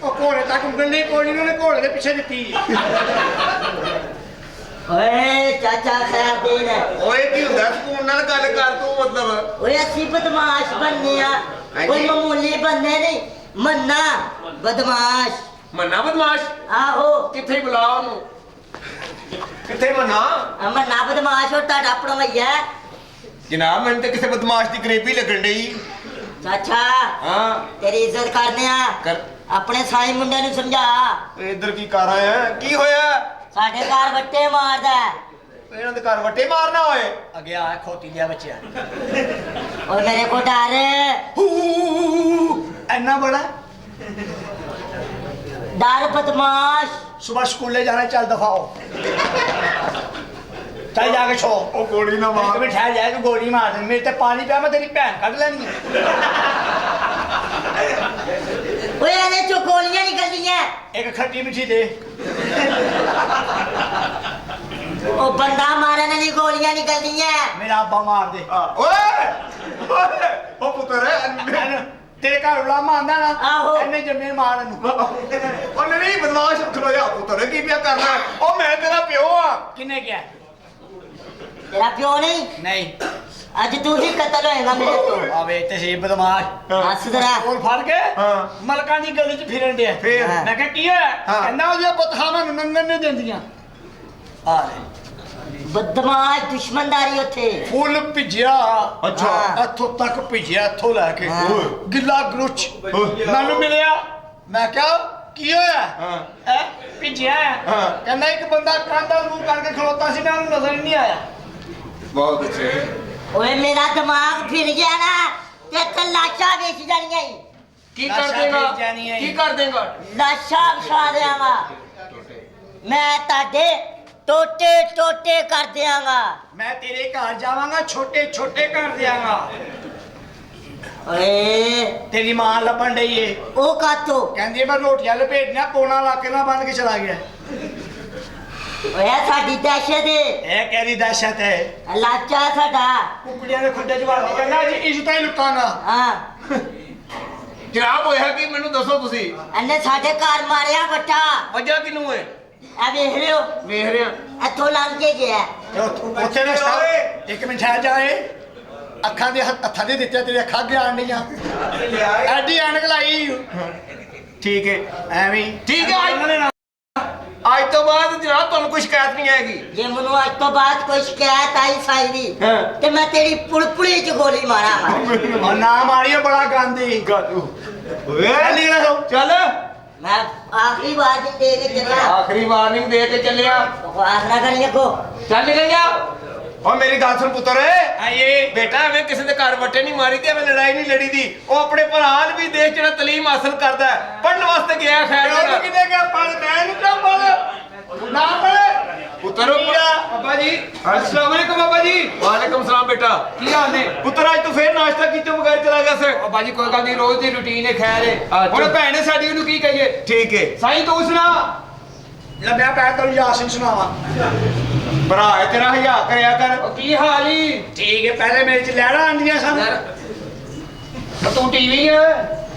ਉਹ ਘੋੜੇ ਤੱਕ ਗੰਨੇ ਕੋਣੀ ਉਹਨੇ ਘੋੜੇ ਦੇ ਪਿੱਛੇ ਦਿੱਤੀ ਓਏ ਚਾਚਾ ਖੈਰ ਦੀ ਨੇ ਓਏ ਕੀ ਹੁੰਦਾ ਸਕੂਨ ਨਾਲ ਗੱਲ ਕਰ ਤੂੰ ਮਤਲਬ ਓਏ ਅਸੀਂ ਬਦਮਾਸ਼ ਬੰਨੇ ਆ ਕੋਈ ਮਾਮੂਲੀ ਬੰਦੇ ਨਹੀਂ ਮੰਨਾ ਬਦਮਾਸ਼ ਮੰਨਾ ਬਦਮਾਸ਼ ਆਹੋ ਕਿੱਥੇ ਬੁਲਾ ਉਹਨੂੰ ਕਿੱਥੇ ਮੰਨਾ ਮੰਨਾ ਬਦਮਾਸ਼ ਉਹ ਤੁਹਾਡਾ ਆਪਣਾ ਭਈਆ ਜਨਾਬ ਮੈਨੂੰ ਤੇ ਕਿਸੇ ਬਦਮਾਸ਼ ਦੀ ਗਰੇਬੀ ਲੱਗਣ ਡਈ ਚਾਚਾ ਹਾਂ ਤੇਰੀ ਇੱਜ਼ਤ ਕਰਨੇ ਆ ਕਰ ਆਪਣੇ ਸਾਈ ਮੁੰਡੇ ਨੂੰ ਸਮਝਾ ਇੱਧਰ ਕੀ ਕਰ ਆਇਆ ਕੀ ਹੋਇਆ ਸਾਡੇ ਘਰ ਵੱਟੇ ਮਾਰਦਾ ਹੈ। ਇਹਨਾਂ ਦੇ ਘਰ ਵੱਟੇ ਮਾਰਨਾ ਹੋਏ ਅੱਗੇ ਆ ਖੋਤੀ ਲਿਆ ਬੱਚਿਆ ਓਏ ਮੇਰੇ ਕੋ ਡਰ ਇੰਨਾ ਬੜਾ ਡਰ ਬਦਮਾਸ਼ ਸਵੇਰ ਸਕੂਲੇ ਜਾਣਾ ਚੱਲ ਦਫਾਓ ਚੱਲ ਜਾ ਕੇ ਛੋ ਉਹ ਗੋਲੀ ਨਾ ਇੱਕ ਮਿੰਟ ਠਹਿਰ ਜਾ ਤੂੰ ਗੋਲੀ ਮਾਰ ਦੇ ਮੇਰੇ ਤੇ ਪਾਣੀ ਪਿਆ ਮੈਂ ਤੇਰੀ ਭੈਣ ਕੱਢ ਲੈਣੀ ਹੈ ਓਏ ਇਹਦੇ ਚੋਂ ਗੋਲੀਆਂ ਨਿਕਲਦੀਆਂ ਇੱਕ ਖੱਟੀ ਮਿੱਠੀ ਦੇ ਉਹ ਬੰਦਾ ਮਾਰਨ ਵਾਲੀ ਗੋਲੀਆਂ ਨਿਕਲਦੀਆਂ ਮੇਰਾ ਅੱਬਾ ਮਾਰ ਦੇ ਓਏ ਓਏ ਉਹ ਪੁੱਤਰ ਤੇਰੇ ਘਰ ਉਲਾਮਾ ਆਂਦਾ ਨਾ ਆਹੋ। ਇਹਨੇ ਜੰਮੇ ਮਾਰਨ ਨੂੰ ਉਹ ਨਹੀਂ ਬਦਮਾਸ਼ ਖਲੋ ਜਾ ਪੁੱਤਰ ਕੀ ਪਿਆ ਕਰਨਾ ਉਹ ਮੈਂ ਤੇਰਾ ਪਿਓ ਆ ਕਿੰਨੇ ਕਿਹਾ ਤੇਰਾ ਪਿਓ ਨਹੀਂ ਨਹੀਂ ਅੱਜ ਤੂੰ ਵੀ ਕਤਲ ਹੋਏਗਾ ਮੇਰੇ ਤੋਂ ਆਵੇ ਤੇ ਸੀ ਬਦਮਾਸ਼ ਹੱਸ ਜਰਾ ਹੋਰ ਫੜ ਕੇ ਹਾਂ। ਮਲਕਾਂ ਦੀ ਗਲੀ 'ਚ ਫਿਰਨ ਡਿਆ ਫੇਰ? ਮੈਂ ਕਿਹਾ ਕੀ ਹੋਇਆ ਹਾਂ। ਕਹਿੰਦਾ ਉਹਦੀਆਂ ਬਤਹਾਵਾਂ ਨੂੰ ਨੰਗਣ ਨਹੀਂ ਦਿੰਦੀਆਂ ਆ ਲੈ ਬਦਮਾਸ਼ ਦੁਸ਼ਮਣਦਾਰੀ ਉੱਥੇ ਫੁੱਲ ਭਿੱਜਿਆ ਅੱਛਾ। ਹਾਂ। ਇੱਥੋਂ ਤੱਕ ਭਿੱਜਿਆ ਇੱਥੋਂ ਲੈ ਕੇ ਹਾਂ। ਗਿੱਲਾ ਗਰੁੱਚ ਮੈਨੂੰ ਮਿਲਿਆ ਮੈਂ ਕਿਹਾ ਕੀ ਹੋਇਆ ਹਾਂ। ਹੈ ਭਿੱਜਿਆ ਹਾਂ। ਕਹਿੰਦਾ ਇੱਕ ਬੰਦਾ ਕਾਂਦਾ ਮੂੰਹ ਕਰਕੇ ਖਲੋਤਾ ਸੀ ਮੈਂ ਉਹਨੂੰ ਨਜ਼ਰ ਹੀ ਨਹੀਂ ਆਇਆ ਬਹੁਤ ਅੱਛੇ ਓਏ ਮੇਰਾ ਦਿਮਾਗ ਫਿਰ ਗਿਆ ਨਾ ਤੇ ਤਲਾਸ਼ਾਂ ਵੇਚ ਜਾਣੀਆਂ ਈ ਕੀ ਲਾਸ਼ਾਂ ਕਰ ਦੇਗਾ ਭੇਜ ਜਾਣੀ ਹੈ। ਕੀ ਕਰ ਦੇਗਾ ਲਾਸ਼ਾਂ ਵਿਛਾ ਦਿਆਂਗਾ ਮੈਂ ਤੁਹਾਡੇ ਟੋਟੇ ਟੋਟੇ ਕਰ ਦਿਆਂਗਾ ਮੈਂ ਤੇਰੇ ਘਰ ਜਾਵਾਂਗਾ ਛੋਟੇ ਛੋਟੇ ਕਰ ਦਿਆਂਗਾ ਓਏ ਤੇਰੀ ਮਾਂ ਲੱਭਣ ਡਈ ਏ ਉਹ ਕਾਤੋਂ ਕਹਿੰਦੀ ਮੈਂ ਰੋਟੀਆਂ ਲਪੇਟਣਾ ਪੋਣਾ ਲਾ ਕੇ ਨਾ ਬੰਨ ਕੇ ਚਲਾ ਗਿਆ ਓਏ ਸਾਡੀ ਦਹਿਸ਼ਤ ਏ ਇਹ ਕਹਿਰੀ ਦਹਿਸ਼ਤ ਹੈ ਲਾਚਾ ਸਾਡਾ ਕੁਕੜੀਆਂ ਦੇ ਖੁੱਡੇ ਚ ਵੜ ਕੇ ਕਹਿੰਦਾ ਜੀ ਇੱਜ਼ਤਾਂ ਹੀ ਲੁੱਟਾਂਗਾ ਹਾਂ ਜਨਾਬ ਹੋਇਆ ਕੀ ਮੈਨੂੰ ਦੱਸੋ ਤੁਸੀਂ ਇਹਨੇ ਸਾਡੇ ਘਰ ਮਾਰਿਆ ਵੱਟਾ ਵਜ੍ਹਾ ਕਿਨੂੰ ਹੈ ਆ ਵੇਖ ਲਿਓ ਵੇਖ ਰਿਹਾ ਇੱਥੋਂ ਲੰਘ ਕੇ ਗਿਆ ਤੇ ਉੱਥੇ ਨੇ ਸਟਾਪ ਇੱਕ ਮਿੰਟ ਠਹਿਰ ਜਾਏ ਅੱਖਾਂ ਦੇ ਹੱਥਾਂ ਦੇ ਦਿੱਤੇ ਤੇਰੇ ਅੱਖਾਂ ਗਿਆਨ ਡੀਆਂ ਐਡੀ ਐਨਕ ਲਾਈ ਠੀਕ ਹੈ ਐਵੇਂ ਠੀਕ ਹੈ, ਉਹਨਾਂ ਨੇ ਨਾ ਅੱਜ ਤੋਂ ਬਾਅਦ ਜਨਾਬ ਤੁਹਾਨੂੰ ਕੋਈ ਸ਼ਿਕਾਇਤ ਨਹੀਂ ਆਏਗੀ। ਜੇ ਮੈਨੂੰ ਅੱਜ ਤੋਂ ਬਾਅਦ ਕੋਈ ਸ਼ਿਕਾਇਤ ਆਈ ਸਾਈ ਦੀ ਹਾਂ। ਤੇ ਮੈਂ ਤੇਰੀ ਪੁੜਪੁੜੀ 'ਚ ਗੋਲੀ ਮਾਰਾਂਗਾ। ਉਹ ਨਾ ਮਾਰੀਓ ਬੜਾ ਗਾਂਦੀ ਓਏ ਚੱਲ ਮੈਂ ਆਖਰੀ ਵਾਰ ਦੇ ਕੇ ਚੱਲਾਂ। ਆਖਰੀ ਵਾਰਨਿੰਗ ਦੇ ਕੇ ਚੱਲਿਆ। ਬਕਵਾਸ ਨਾ ਕਰੀ ਅੱਗੋ। ਚੱਲ ਨਿਕਲ ਜਾ। ਓ ਮੇਰੀ ਗੱਲ ਸੁਣ ਪੁੱਤਰ ਇਹ ਬੇਟਾ ਐਵੇਂ ਕਿਸੇ ਦੇ ਘਰ ਵੱਟੇ ਨਹੀਂ ਮਾਰੀ ਤੇ ਐਵੇਂ ਲੜਾਈ ਨਹੀਂ ਲੜੀ ਦੀ। ਉਹ ਆਪਣੇ ਭਰਾ ਨੂੰ ਵੀ ਦੇਖ ਜਿਹੜਾ ਤਾਲੀਮ ਹਾਸਲ ਕਰਦਾ ਪੜਨ ਵਾਸਤੇ ਗਿਆ ਖੈਰ ਉਹ ਕਿਤੇ ਗਿਆ ਪੜ ਮੈਂ ਨਹੀਂ ਤਾਂ ਪੜ ਨਾ ਪੜ ਪੁੱਤਰ ਬਾਬਾ ਜੀ ਅਸਲਾਮ ਅਲੈਕੁਮ ਬਾਬਾ ਜੀ। ਵਾਲੇਕੁਮ ਸਲਾਮ ਬੇਟਾ ਕੀ ਹਾਲ ਨੇ ਪੁੱਤਰ ਅੱਜ ਤੂੰ ਫੇਰ ਨਾਸ਼ਤਾ ਕੀਤੇ ਬਗੈਰ ਚਲਾ ਗਿਆ ਸੀ। ਬਾਬਾ ਜੀ ਕੋਈ ਗੱਲ ਨਹੀਂ ਰੋਜ਼ ਦੀ ਰੁਟੀਨ ਹੈ ਖੈਰ ਹੈ। ਹੁਣ ਭੈਣ ਨੇ ਸਾਡੀ ਉਹਨੂੰ ਕੀ ਕਹੀਏ। ਠੀਕ ਹੈ ਸਾਈਂ ਤੂੰ ਸੁਣਾ ਮੈਂ ਪੈ ਤੈਨੂੰ ਯਾਸੀਨ ਸੁਣਾਵਾਂ ਭਰਾ ਹੈ ਤੇਰਾ ਹਯਾ ਕਰਿਆ ਕਰ। ਉਹ ਕੀ ਹਾਲ ਹੀ ਠੀਕ ਹੈ ਪਹਿਲੇ ਮੇਰੇ ਚ ਲੈਣਾ ਆਂਦੀਆਂ ਸਨ ਤੂੰ ਟੀਵੀ ਹੈ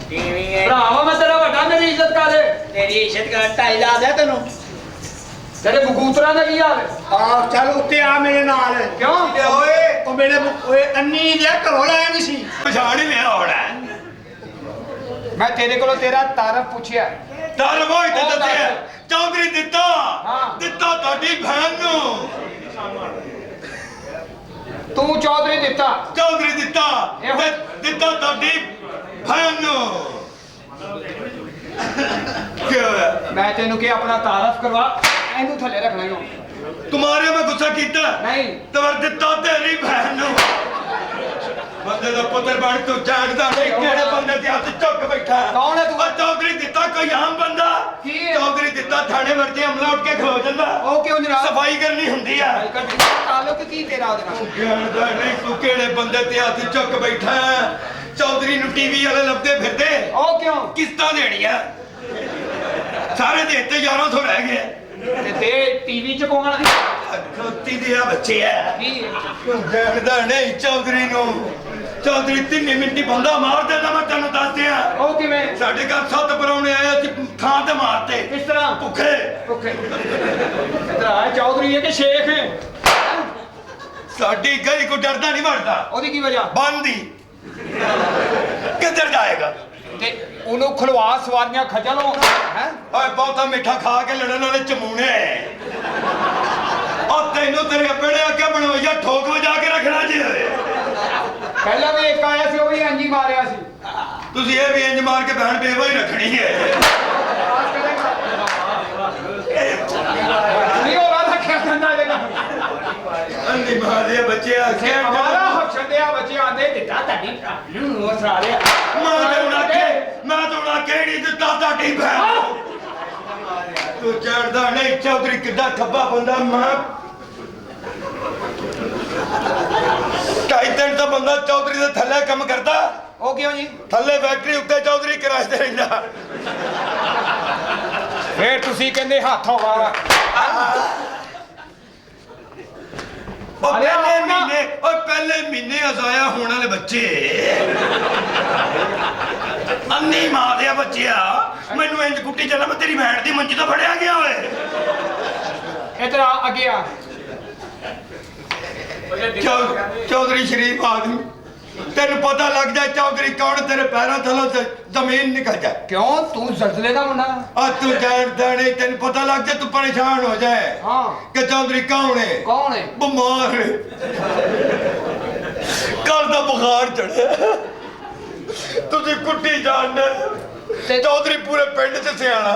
ਭਰਾਵਾ ਮੈਂ ਤੇਰਾ ਵੱਡਾ ਮੇਰੀ ਇੱਜ਼ਤ ਕਰ ਤੇਰੀ ਇੱਜ਼ਤ ਕਰ ਢਾਈ ਲਾ ਦੇ ਤੈਨੂੰ ਤੇਰੇ ਬਗੂਤਰਾਂ ਦਾ ਕੀ ਹਾਲ ਹੈ। ਆ ਚੱਲ ਉੱਤੇ ਆ ਮੇਰੇ ਨਾਲ ਕਿਉਂ ਓਏ ਉਹ ਮੇਰੇ ਓਏ ਅੰਨੀ ਦੇ ਘਰੋਂ ਲਾਇਆ ਨਹੀਂ ਸੀ ਪਛਾਣ ਹੀ ਲਿਆ ਹੋਣਾ ਮੈਂ ਤੇਰੇ ਕੋਲੋਂ ਤੇਰਾ ਤਾਰਫ ਪੁੱਛਿਆ ਤਰ ਮੋਈ ਤੇ ਦੱਸਿਆ ਚੌਧਰੀ ਦਿੱਤਾ ਹਾਂ। ਦਿੱਤਾ ਤੁਹਾਡੀ ਭੈਣ ਨੂੰ ਤੂੰ ਚੌਧਰੀ ਦਿੱਤਾ ਚੌਧਰੀ ਦਿੱਤਾ ਇਹੋ- ਤੇ ਦਿੱਤਾ ਤੁਹਾਡੀ ਭੈਣ ਨੂੰ ਕੀ ਹੋਇਆ ਮੈਂ ਤੈਨੂੰ ਕਿ ਆਪਣਾ ਤਾਰਫ ਕਰਵਾ ਇਹਨੂੰ ਥੱਲੇ ਰੱਖਣਾ ਹੀ तुम्हारे में गुस्सा कीता नहीं तवर दिता तेरी बहन नु बंदे दा पुत्र बन तू जानदा नहीं केड़े बंदे ते हत्थ चुक बैठा कौन है तू? और चौधरी दिता कोई आम बंदा की है? चौधरी दिता थाने वर्जे हमला उठ के खलो जंदा ਉਹ ਕਿਉਂ ਜਨਾਬ सफाई करनी हुंदी है ਤਾਲੁਕ ਕੀ ਤੇਰਾ ਉਹਦੇ ਨਾਲ जानदा नहीं तू केड़े बंदे ते हत्थ चुक बैठा चौधरी नु टीवी वाले लभदे फिरदे ਉਹ ਕਿਉਂ किस्तां देणियां सारे देते 1100 रह गए ਤੇ ਟੀਵੀ ਚ ਕੋਣ ਖੋਤੀ ਦੇ ਆ ਬੱਚੇ ਆ ਕੀ ਜਾਣਦਾ ਨਹੀਂ ਚੌਧਰੀ ਨੂੰ ਚੌਧਰੀ 3 ਮਿੰਟੀ ਬੰਦਾ ਮਾਰ ਦੇਦਾ ਮੈਂ ਤੈਨੂੰ ਦੱਸ ਦਿਆਂ ਉਹ ਕਿਵੇਂ ਸਾਡੇ ਘਰ 7 ਪਰੌਣੇ ਆਏ ਅਸੀਂ ਥਾਂ ਤੇ ਮਾਰਤੇ ਕਿਸ ਤਰ੍ਹਾਂ ਭੁੱਖੇ ਓਕੇ ਇਧਰ ਆ ਚੌਧਰੀ ਹੈ ਕਿ ਸ਼ੇਖ ਹੈ ਸਾਡੀ ਗਲੀ ਕੋ ਡਰਦਾ ਨਹੀਂ ਵੜਦਾ ਉਹਦੀ ਕੀ ਵਜ੍ਹਾ ਬੰਦੀ ਕਿੱਧਰ ਜਾਏਗਾ ਤੇ ਉਹਨੂੰ ਖਲਵਾ ਸਵਾਰੀਆਂ ਖਜਲ ਹੋ ਹੈ ਓਏ ਬਹੁਤਾ ਮਿੱਠਾ ਖਾ ਕੇ ਲੜਨ ਵਾਲੇ ਚਮੂਣੇ ਉਹ ਤੈਨੂੰ ਤੇਰੇ ਆਪਣੇ ਅੱਗੇ ਬਣਵਾਈਆ ਠੋਕ ਵਜਾ ਕੇ ਰੱਖਣਾ ਜੀ ਪਹਿਲਾਂ ਵੀ ਇੱਕ ਆਇਆ ਸੀ ਉਹ ਵੀ ਇੰਜੀ ਮਾਰਿਆ ਸੀ ਤੁਸੀਂ ਇਹ ਵੀ ਇੰਜ ਮਾਰ ਕੇ ਭੈਣ ਬੇਵਾ ਹੀ ਰੱਖਣੀ ਹੈ ਨਹੀਂ ਉਹ ਰਾਧਾ ਕਿਆ ਕਹਿੰਦਾ ਇਹਦਾ ਅੰਨੀ ਮਾਰੇ ਬੱਚੇ ਆ ਹਮਾਰਾ ਹੱਕ ਛੱਡਿਆ ਬੱਚੇ ਆਂਦੇ ਦਿੱਤਾ ਤੁਹਾਡੀ ਨੂੰ ਉਸਰਾ ਰਿਹਾ ਮੈਂ ਤਾਂ ਕਿਹੜੀ ਦਿੱਤਾ ਤੁਹਾਡੀ ਭੈਣ ਤੂੰ ਜਾਣਦਾ ਨਹੀਂ ਚੌਧਰੀ ਕਿੱਡਾ ਖੱਬਾ ਬੰਦਾ ਮੈਂ ਢਾਈ ਦਿਨ ਦਾ ਬੰਦਾ ਚੌਧਰੀ ਦੇ ਥੱਲੇ ਕੰਮ ਕਰਦਾ ਉਹ ਕਿਉਂ ਜੀ ਥੱਲੇ ਫੈਕਟਰੀ ਉੱਤੇ ਚੌਧਰੀ ਕਿਰਾਏ ਤੇ ਰਹਿੰਦਾ ਫੇਰ ਤੁਸੀਂ ਕਹਿੰਦੇ ਹੱਥ ਹੋਵਾ ਉਹ ਪਹਿਲੇ ਮਹੀਨੇ ਅਜ਼ਾਇਆ ਹੋਣ ਵਾਲੇ ਬੱਚੇ ਅੰਨੀ ਮਾਂ ਦੇ ਬੱਚਿਆ ਮੈਨੂੰ ਇੰਜ ਕੁੱਟੀ ਚੱਲਾ ਮੈਂ ਤੇਰੀ ਭੈਣ ਦੀ ਮੰਜੀ ਤੋਂ ਫੜਿਆ ਗਿਆ ਓਏ ਇਧਰ ਆ ਅੱਗੇ ਆ ਚੌਧਰੀ ਸ਼ਰੀਫ ਆਦਮੀ ਤੈਨੂੰ ਪਤਾ ਲੱਗ ਜਾ ਚੌਧਰੀ ਕੌਣ ਤੇਰੇ ਪੈਰਾਂ ਥੱਲੋਂ ਜ਼ਮੀਨ ਨਿਕਲ ਜਾ ਕਿਉਂ ਤੂੰ ਜ਼ਲਜ਼ਲੇ ਦਾ ਮੁੰਡਾ ਆ ਤੂੰ ਜਾਣਦਾ ਨਹੀਂ ਤੈਨੂੰ ਪਤਾ ਲੱਗ ਜਾ ਤੂੰ ਪਰੇਸ਼ਾਨ ਹੋ ਜਾਏ ਹਾਂ ਕਿ ਚੌਧਰੀ ਕੌਣ ਹੈ ਕੌਣ ਹੈ ਬਿਮਾਰ ਹੈ ਕੱਲ ਦਾ ਬੁਖਾਰ ਚੜਿਆ ਤੁਸੀਂ ਕੁੱਟੀ ਜਾਣਦੇ ਤੇ ਚੌਧਰੀ ਪੂਰੇ ਪਿੰਡ 'ਚ ਸਿਆਣਾ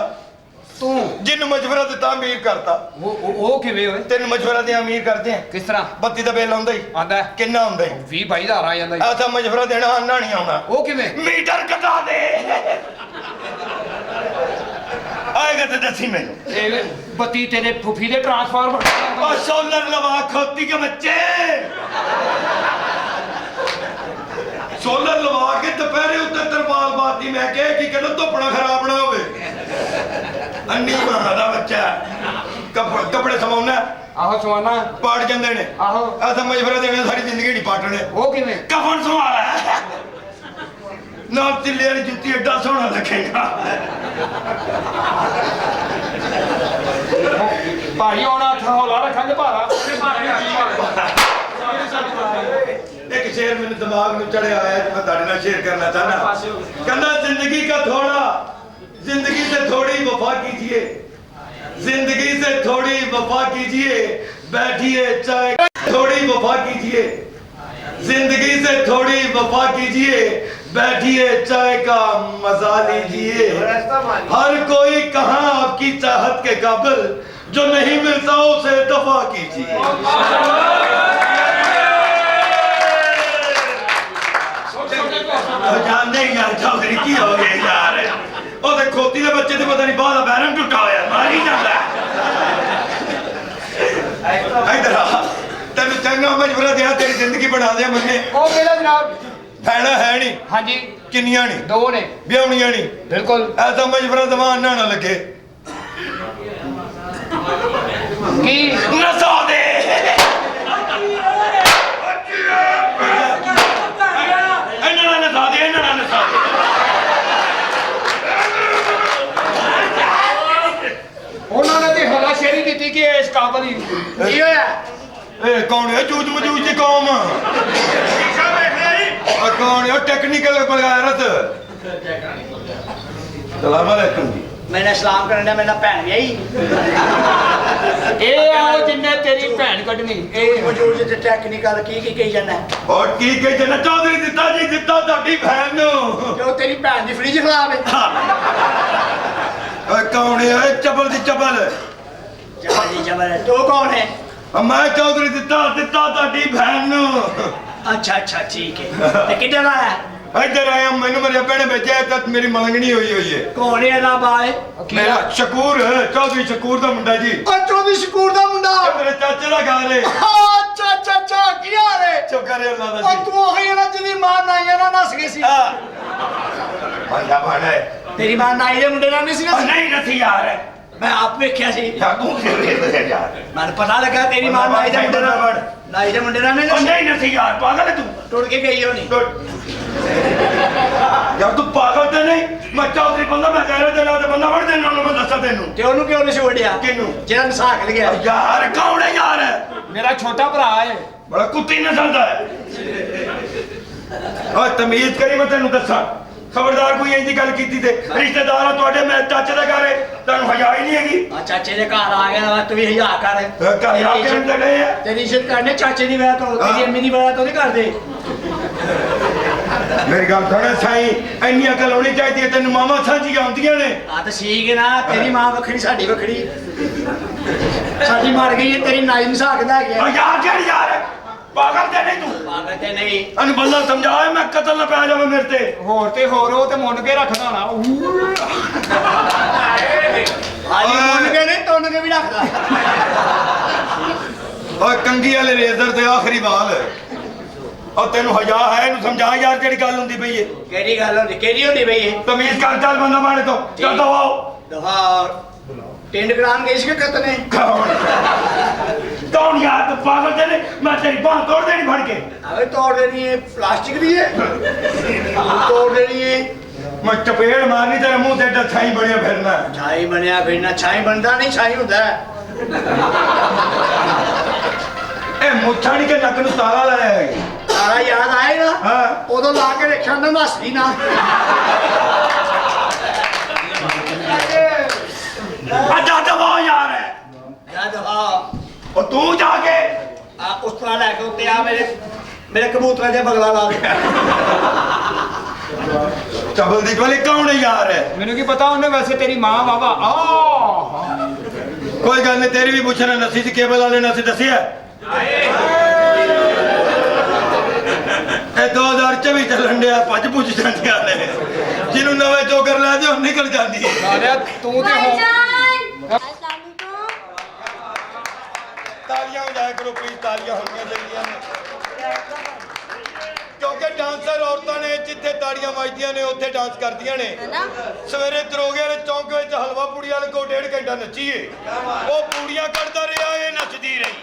ਤੂੰ ਜਿਹਨੂੰ ਮਸ਼ਵਰਾ ਦਿੱਤਾ ਅਮੀਰ ਕਰਤਾ ਉਹ ਕਿਵੇਂ ਹੋਏ ਤੈਨੂੰ ਮਸ਼ਵਰਾ ਦੇ ਅਮੀਰ ਕਰਦੇ ਆ ਕਿਸ ਤਰ੍ਹਾਂ ਬੱਤੀ ਦਾ ਬਿੱਲ ਆਉਂਦਾ ਹੀ ਆਂਦਾ ਕਿੰਨਾ ਆਉਂਦਾ ਹੀ 20-22,000 ਆ ਜਾਂਦਾ ਐਸਾ ਮਸ਼ਵਰਾ ਦੇਣਾ ਆਨਾ ਨਹੀਂ ਆਉਣਾ ਉਹ ਕਿਵੇਂ ਮੀਟਰ ਕਟਾ ਦੇ ਆਏਗਾ ਤੇ ਦੱਸੀ ਮੈਨੂੰ ਇਹ ਬੱਤੀ ਤੇਰੇ ਫੁੱਫੀ ਦੇ ਟਰਾਂਸਫਾਰਮਰ ਉਹ ਸੋਲਰ ਲਵਾ ਖੋਤੀ ਕੇ ਬੱਚੇ ਸੋਲਰ ਲਵਾ ਕੇ ਦੁਪਹਿਰੇ ਉੱਤੇ ਤਰਪਾਲ ਬਾਤੀ ਮੈਂ ਕਿਹਾ ਕੀ ਕਹਿੰਦਾ ਧੁੱਪਣਾ ਖਰਾਬ ਨਾ ਹੋਵੇ ਅੰਨੀ ਮਾਂ ਦਾ ਬੱਚਾ ਕੱਪੜੇ ਸਮਾਉਣਾ ਆਹੋ ਸਵਾਨਾ ਪਾੜ ਜਾਂਦੇ ਨੇ ਆਹੋ ਐਸਾ ਮਸ਼ਵਰਾ ਦੇਣਾ ਸਾਰੀ ਜ਼ਿੰਦਗੀ ਨਹੀਂ ਪਾਟਣੇ ਉਹ ਕਿਵੇਂ ਕਫਨ ਸਵਾਲਾ ਨਾਲ ਤਿੱਲੇ ਵਾਲੀ ਜੁੱਤੀ ਐਡਾ ਸੋਹਣਾ ਲੱਗੇਗਾ ਭਾਈ ਆਉਣਾ ਹੌਲਾ ਰੱਖਾਂਗੇ ਭਾਰਾ ਇੱਕ ਸ਼ੇਰ ਮੈਨੂੰ ਦਿਮਾਗ ਨੂੰ ਚੜਿਆ ਆਇਆ ਮੈਂ ਤੁਹਾਡੇ ਨਾਲ ਸ਼ੇਅਰ ਕਰਨਾ ਚਾਹਨਾ ਕਹਿੰਦਾ ਜ਼ਿੰਦਗੀ का थोड़ा जिंदगी से थोड़ी वफा कीजिए जिंदगी से थोड़ी वफा कीजिए, बैठिए चाय थोड़ी वफा कीजिए, जिंदगी से थोड़ी वफा कीजिए, बैठिए चाय का मजा लीजिए। हर कोई कहाँ आपकी चाहत के काबिल, जो नहीं मिलता उसे दफा कीजिए। नहीं यार चौधरी की हो गए यार, ਉਹ ਤੇ ਖੋਤੀ ਦੇ ਬੱਚੇ ਤੇ ਪਤਾ ਨਹੀਂ ਬਾਹਰ ਦਾ ਬੈਰਨ ਟੁੱਟਾ ਹੋਇਆ ਮਾਰੀ ਜਾਂਦਾ ਇਧਰ ਆ ਤੈਨੂੰ ਚੰਗਾ ਮਜਬੂਰਾ ਦਿਆ ਤੇਰੀ ਜ਼ਿੰਦਗੀ ਬਣਾ ਦਿਆ ਮੰਨੇ ਉਹ ਕਿਹੜਾ ਜਨਾਬ ਭੈਣਾ ਹੈ ਨਹੀਂ ਹਾਂਜੀ ਕਿੰਨੀਆਂ ਨਹੀਂ 2 ਨੇ ਵਿਆਹਣੀਆਂ ਨਹੀਂ ਬਿਲਕੁਲ ਐਸਾ ਮਜਬੂਰਾ ਦਵਾਨ ਨਾ ਲੱਗੇ ਕੀ ਨਸਾ ਦੇ ਇਹਨਾਂ ਨੇ ਨਸਾ ਦੇ ਇਹਨਾਂ ਨੇ ਨਸਾ ਦੇ ਉਹਨਾਂ ਨੇ ਤੇ ਹਲਾ ਸ਼ੇਰੀ ਦਿੱਤੀ ਕਿ ਇਸ ਕਾਬਲ ਹੀ ਕੀ ਹੋਇਆ ਇਹ ਕੌਣ ਹੈ ਚੂਚ ਮਚੂਚ ਦੀ ਕੌਮ ਕੌਣ ਹੈ ਟੈਕਨੀਕਲ ਬਲਗਾਰਤ ਸਲਾਮ ਅਲੈਕੁਮ ਜੀ मैंने सलाम करने मेरा भैन भी आई ਇਹ ਆਓ ਜਿੰਨੇ ਤੇਰੀ ਭੈਣ ਕੱਢਣੀ ਇਹ ਮੌਜੂਦ ਜਿੱਥੇ ਟੈਕਨੀਕਲ ਕੀ ਕਹੀ ਜਾਂਦਾ ਔਰ ਕੀ ਕਹੀ ਜਨਾ ਚੌਧਰੀ ਦਿੱਤਾ ਜੀ ਦਿੱਤਾ ਤੁਹਾਡੀ ਭੈਣ ਨੂੰ ਜੋ ਤੇਰੀ ਭੈਣ ਦੀ ਫ੍ਰਿਜ ਖਰਾਬ ਹੈ ਕੌਣ ਹੈ ਚਬਲ ਦੀ ਚਬਲ ਜੀ ਜਬਰ ਤੂੰ ਕੌਣ ਹੈ ਮੈਂ ਚੌਧਰੀ ਦਿੱਤਾ ਤੁਹਾਡੀ ਭੈਣ ਨੂੰ ਅੱਛਾ ਠੀਕ ਹੈ ਤੇ ਕਿੱਥੇ ਦਾ ਹੈ ਇੱਧਰ ਆਇਆ ਮੈਨੂੰ ਮੇਰੇ ਭੈਣੇ ਭੇਜਿਆ ਤਾਂ ਮੇਰੀ ਮਲੰਗਣੀ ਹੋਈ ਹੈ ਕੌਣ ਹੈ ਨਾ ਬਾਏ ਮੇਰਾ ਸ਼ਕੂਰ ਚੌਧਰੀ ਸ਼ਕੂਰ ਦਾ ਮੁੰਡਾ ਜੀ ਉਹ ਚੌਧਰੀ ਸ਼ਕੂਰ ਦਾ ਮੁੰਡਾ ਇਹ ਮੇਰੇ ਚਾਚੇ ਦਾ ਘਰ ਹੈ ਅੱਛਾ ਕੀ ਹਾਲ ਹੈ ਚੁੱਪ ਕਰੇ ਅੱਲਾ ਦਾ ਉਹ ਤੂੰ ਉਹੀ ਨਾ ਜਿਹਦੀ ਮਾਂ ਨਾਈਆਂ ਨਾਲ ਨਸ ਗਈ ਸੀ ਭਾਇਆ ਭਾਣਾ ਤੇਰੀ ਮਾਂ ਨਾਈ ਦੇ ਮੁੰਡੇ ਨਾਲ ਨਹੀਂ ਸੀ ਨਹੀਂ ਨਥੀ ਯਾਰ ਮੈਂ ਆਪ ਵੇਖਿਆ ਸੀ ਯਾ ਤੂੰ ਕਿਵੇਂ ਯਾਰ ਮੈਨੂੰ ਪਤਾ ਲੱਗਾ ਤੇਰੀ ਮਾਂ ਨਾਈ ਦੇ ਮੁੰਡੇ ਨਾਲ ਨਹੀਂ ਨਥੀ ਯਾਰ ਪਾਗਲ ਹੈ ਤੂੰ ਟੁੱਟ ਕੇ ਗਈ ਹੋਣੀ ਯਾਰ ਤੂੰ ਪਾਗਲ ਤੇ ਨਹੀਂ ਮੈਂ ਚੌਧਰੀ ਬੰਦਾ ਮੈਂ ਕਹਿ ਰਿਹਾ ਤੇ ਨਾ ਤੇ ਬੰਦਾ ਵੜ ਦੇਣਾ ਉਹਨੂੰ ਮੈਂ ਦੱਸਾਂ ਤੈਨੂੰ ਤੇ ਉਹਨੂੰ ਕਿਉਂ ਨਹੀਂ ਛੋੜਿਆ ਕਿਹਨੂੰ ਜਿਹੜਾ ਨਸਾਕ ਗਿਆ ਯਾਰ ਕੌਣ ਹੈ ਯਾਰ ਮੇਰਾ ਛੋਟਾ ਭਰਾ ਹੈ ਬੜਾ ਕੁੱਤੀ ਨਸਲ ਦਾ ਹੈ ਓਏ ਤਮੀਜ਼ ਕਰੀ ਮੈਂ ਤੈਨੂੰ ਦੱਸਾਂ ਖਬਰਦਾਰ ਕੋਈ ਇੰਜ ਦੀ ਗੱਲ ਕੀਤੀ ਤੇ ਰਿਸ਼ਤੇਦਾਰ ਆ ਤੁਹਾਡੇ ਮੈਂ ਚਾਚੇ ਦਾ ਘਰ ਹੈ ਤੁਹਾਨੂੰ ਹਯਾ ਹੀ ਨਹੀਂ ਹੈਗੀ ਆ ਚਾਚੇ ਦੇ ਘਰ ਆ ਗਿਆ ਵਾ ਤੂੰ ਵੀ ਹਯਾ ਕਰ ਘਰ ਆ ਕੇ ਤੇ ਗਏ ਆ ਤੇਰੀ ਇੱਜ਼ਤ ਕਰਨੇ ਚਾਚੇ ਦੀ ਵਿਆਹ ਤੋਂ ਤੇਰੀ ਅੰਮੀ ਦੀ ਵਿਆਹ ਤੋਂ ਨਹੀਂ ਕਰਦੇ ਮੇਰੀ ਗੱਲ ਥੋੜਾ ਸਾਈ ਇੰਨੀ ਅਕਲ ਹੋਣੀ ਚਾਹੀਦੀ ਹੈ ਤੈਨੂੰ ਮਾਮਾ ਸਾਂਝੀਆਂ ਹੁੰਦੀਆਂ ਨੇ ਆ ਤਾਂ ਠੀਕ ਹੈ ਨਾ ਤੇਰੀ ਮਾਂ ਵੱਖਰੀ ਸਾਡੀ ਵੱਖਰੀ ਸਾਡੀ ਮਰ ਗਈ ਹੈ ਤੇਰੀ ਨਾਈ ਨੂੰ ਸਾਖਦਾ ਗਿਆ ਓ ਯਾਰ ਕਿਹੜੀ ਯਾਰ ਪਾਗਲ ਤੇ ਨਹੀਂ ਤੂੰ ਪਾਗਲ ਤੇ ਨਹੀਂ ਅਨ ਬੰਦਾ ਸਮਝਾਏ ਮੈਂ ਕਤਲ ਨਾ ਪੈ ਜਾਵੇ ਮੇਰੇ ਤੇ ਹੋਰ ਤੇ ਹੋਰ ਉਹ ਤੇ ਮੁੰਨ ਕੇ ਰੱਖਦਾ ਹੋਣਾ ਹਾਲੀ ਮੁੰਨ ਕੇ ਨਹੀਂ ਤੁੰਨ ਕੇ ਵੀ ਰੱਖਦਾ ਓਏ ਕੰਗੀ ਵਾਲੇ ਰੇਜ਼ਰ ਤੇ ਆਖਰੀ ਵਾਲ ਔਰ ਤੈਨੂੰ ਹਯਾ ਹੈ ਇਹਨੂੰ ਸਮਝਾ ਯਾਰ ਜਿਹੜੀ ਗੱਲ ਹੁੰਦੀ ਪਈ ਏ ਕਿਹੜੀ ਗੱਲ ਹੁੰਦੀ ਬਈ ਇਹ ਤਮੀਜ਼ ਕਰ ਚੱਲ ਬੰਦਾ ਮਾੜੇ ਤੋਂ ਚੱਲ ਦਵਾਓ ਦਫਾ ਟਿੰਡ ਗ੍ਰਾਮ ਗਈ ਸੀ ਕਿ ਕਤਨੇ ਕੌਣ ਯਾਰ ਤੂੰ ਪਾਗਲ ਤੇ ਨਹੀਂ ਮੈਂ ਤੇਰੀ ਬਾਂਹ ਤੋੜ ਦੇਣੀ ਫੜ ਕੇ ਆਵੇ ਤੋੜ ਦੇਣੀ ਹੈ ਪਲਾਸਟਿਕ ਦੀ ਹੈ ਤੋੜ ਦੇਣੀ ਹੈ ਮੈਂ ਚਪੇੜ ਮਾਰਨੀ ਤੇਰੇ ਮੂੰਹ ਤੇ ਏਡਾ ਛਾਈ ਬਣਿਆ ਫਿਰਨਾ ਛਾਈ ਬਣਿਆ ਫਿਰਨਾ ਛਾਈ ਬਣਦਾ ਨਹੀਂ ਛਾਈ ਹੁੰਦਾ ਇਹ ਮੁੱਛਾਂ ਨਹੀਂ ਕਿ ਨੱਕ ਨੂੰ ਤਾਲਾ ਲਾਇਆ ਹੈ ਸਾਰਾ ਯਾਦ ਆਏਗਾ ਹਾਂ ਉਦੋਂ ਲਾ ਕੇ ਦੇਖਿਆ ਨਾ ਨਸਦੀ ਨਾ ਅੱਜਾ ਦਵਾ ਯਾਰ ਜਦ ਉਹ ਤੂੰ ਜਾ ਕੇ ਆ ਉਸ ਤਰ੍ਹਾਂ ਲੈ ਕੇ ਉੱਤੇ ਆ ਮੇਰੇ ਕਬੂਤਰਾਂ ਦੇ ਬਗਲਾ ਲਾ ਦੇ ਚਬਲ ਦੀ ਕੋਲੇ ਕੌਣ ਹੈ ਯਾਰ ਮੈਨੂੰ ਕੀ ਪਤਾ ਉਹਨੇ ਵੈਸੇ ਤੇਰੀ ਮਾਂ ਬਾਬਾ ਕੋਈ ਗੱਲ ਨਹੀਂ ਤੇਰੀ ਵੀ ਪੁੱਛਣਾ ਨਸੀ ਸੀ ਕੇਬਲ ਵਾਲੇ ਨੇ ਅਸੀਂ ਦੱਸਿਆ ਇਹ 2024 ਚੱਲਣ ਡਿਆ ਭੱਜ ਭੁੱਜ ਜਾਂਦੀਆਂ ਨੇ ਜਿਹਨੂੰ ਨਵੇਂ ਚੋਕਰ ਲੈ ਦਿਓ ਨਿਕਲ ਜਾਂਦੀ ਹੈ ਸਾਲਿਆ ਤੂੰ ਤੇ ਹੋ ਤਾਲੀਆਂ ਵਜਾਇਆ ਕਰੋ ਪਲੀਜ਼ ਤਾਲੀਆਂ ਹੋਣੀਆਂ ਚਾਹੀਦੀਆਂ ਨੇ ਕਿਉਂਕਿ ਡਾਂਸਰ ਔਰਤਾਂ ਨੇ ਜਿੱਥੇ ਤਾੜੀਆਂ ਵੱਜਦੀਆਂ ਨੇ ਉੱਥੇ ਡਾਂਸ ਕਰਦੀਆਂ ਨੇ ਸਵੇਰੇ ਦਰੋਗੇ ਵਾਲੇ ਚੌਂਕ ਵਿੱਚ ਹਲਵਾ ਪੂੜੀ ਵਾਲੇ ਕੋ 1.5 ਘੰਟਾ ਨੱਚੀਏ ਉਹ ਪੂੜੀਆਂ ਕੱਢਦਾ ਰਿਹਾ ਇਹ ਨੱਚਦੀ ਰਹੀ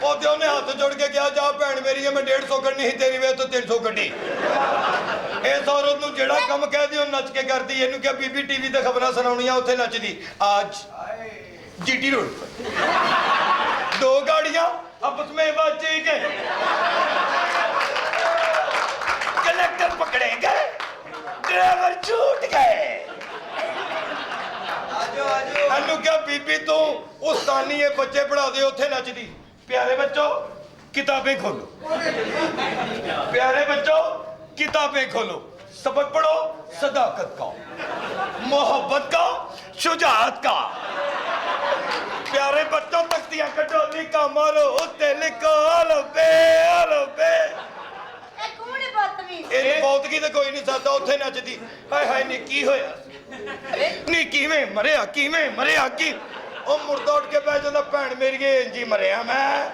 ਉਹਦੇ ਉਹਨੇ ਹੱਥ ਜੋੜ ਕੇ ਕਿਹਾ ਜਾ ਭੈਣ ਮੇਰੀ ਮੈਂ 150 ਕੱਢਣੀ ਸੀ ਤੇਰੀ ਵੇ ਤੋਂ 300 ਕੱਢੀ ਇਸ ਔਰਤ ਨੂੰ ਜਿਹੜਾ ਕੰਮ ਕਹਿਦੀ ਉਹ ਨੱਚ ਕੇ ਕਰਦੀ ਇਹਨੂੰ ਕਿਹਾ ਬੀਬੀ ਟੀਵੀ ਤੇ ਖਬਰਾਂ ਸੁਣਾਉਣੀਆਂ ਉੱਥੇ ਨੱਚਦੀ ਅੱਜ जीटी रोड 2 गाड़ियां आपस में बच गए कलेक्टर पकड़े गए ड्राइवर छूट गए ਇਹਨੂੰ ਕਿਹਾ ਬੀਬੀ ਤੂੰ ਉਸਤਾਨੀ ਇਹ ਬੱਚੇ ਪੜ੍ਹਾ ਦੇ ਉੱਥੇ ਨੱਚਦੀ। ਪਿਆਰੇ ਬੱਚੋ किताबें खोलो, प्यारे बच्चों किताबें खोलो, सबक पढ़ो सदाकत का, मोहब्बत का, शुजाअत का। प्यारे बच्चों तख्तियां कटोली का मारो उत्ते लिखो अलबे अलबे। ਇਹ ਬੌਦਗੀ ਤੇ ਕੋਈ ਨਹੀਂ ਸਕਦਾ ਉੱਥੇ ਨੱਚਦੀ। ਹਾਏ ਹਾਏ ਨੀ ਕੀ ਹੋਇਆ ਨੀ ਕਿਵੇਂ ਮਰਿਆ ਕੀ ਉਹ ਮੁਰਦਾ ਉੱਠ ਕੇ ਬਹਿ ਜਾਂਦਾ ਭੈਣ ਮੇਰੀ ਇੰਜੀ ਮਰਿਆ ਮੈਂ।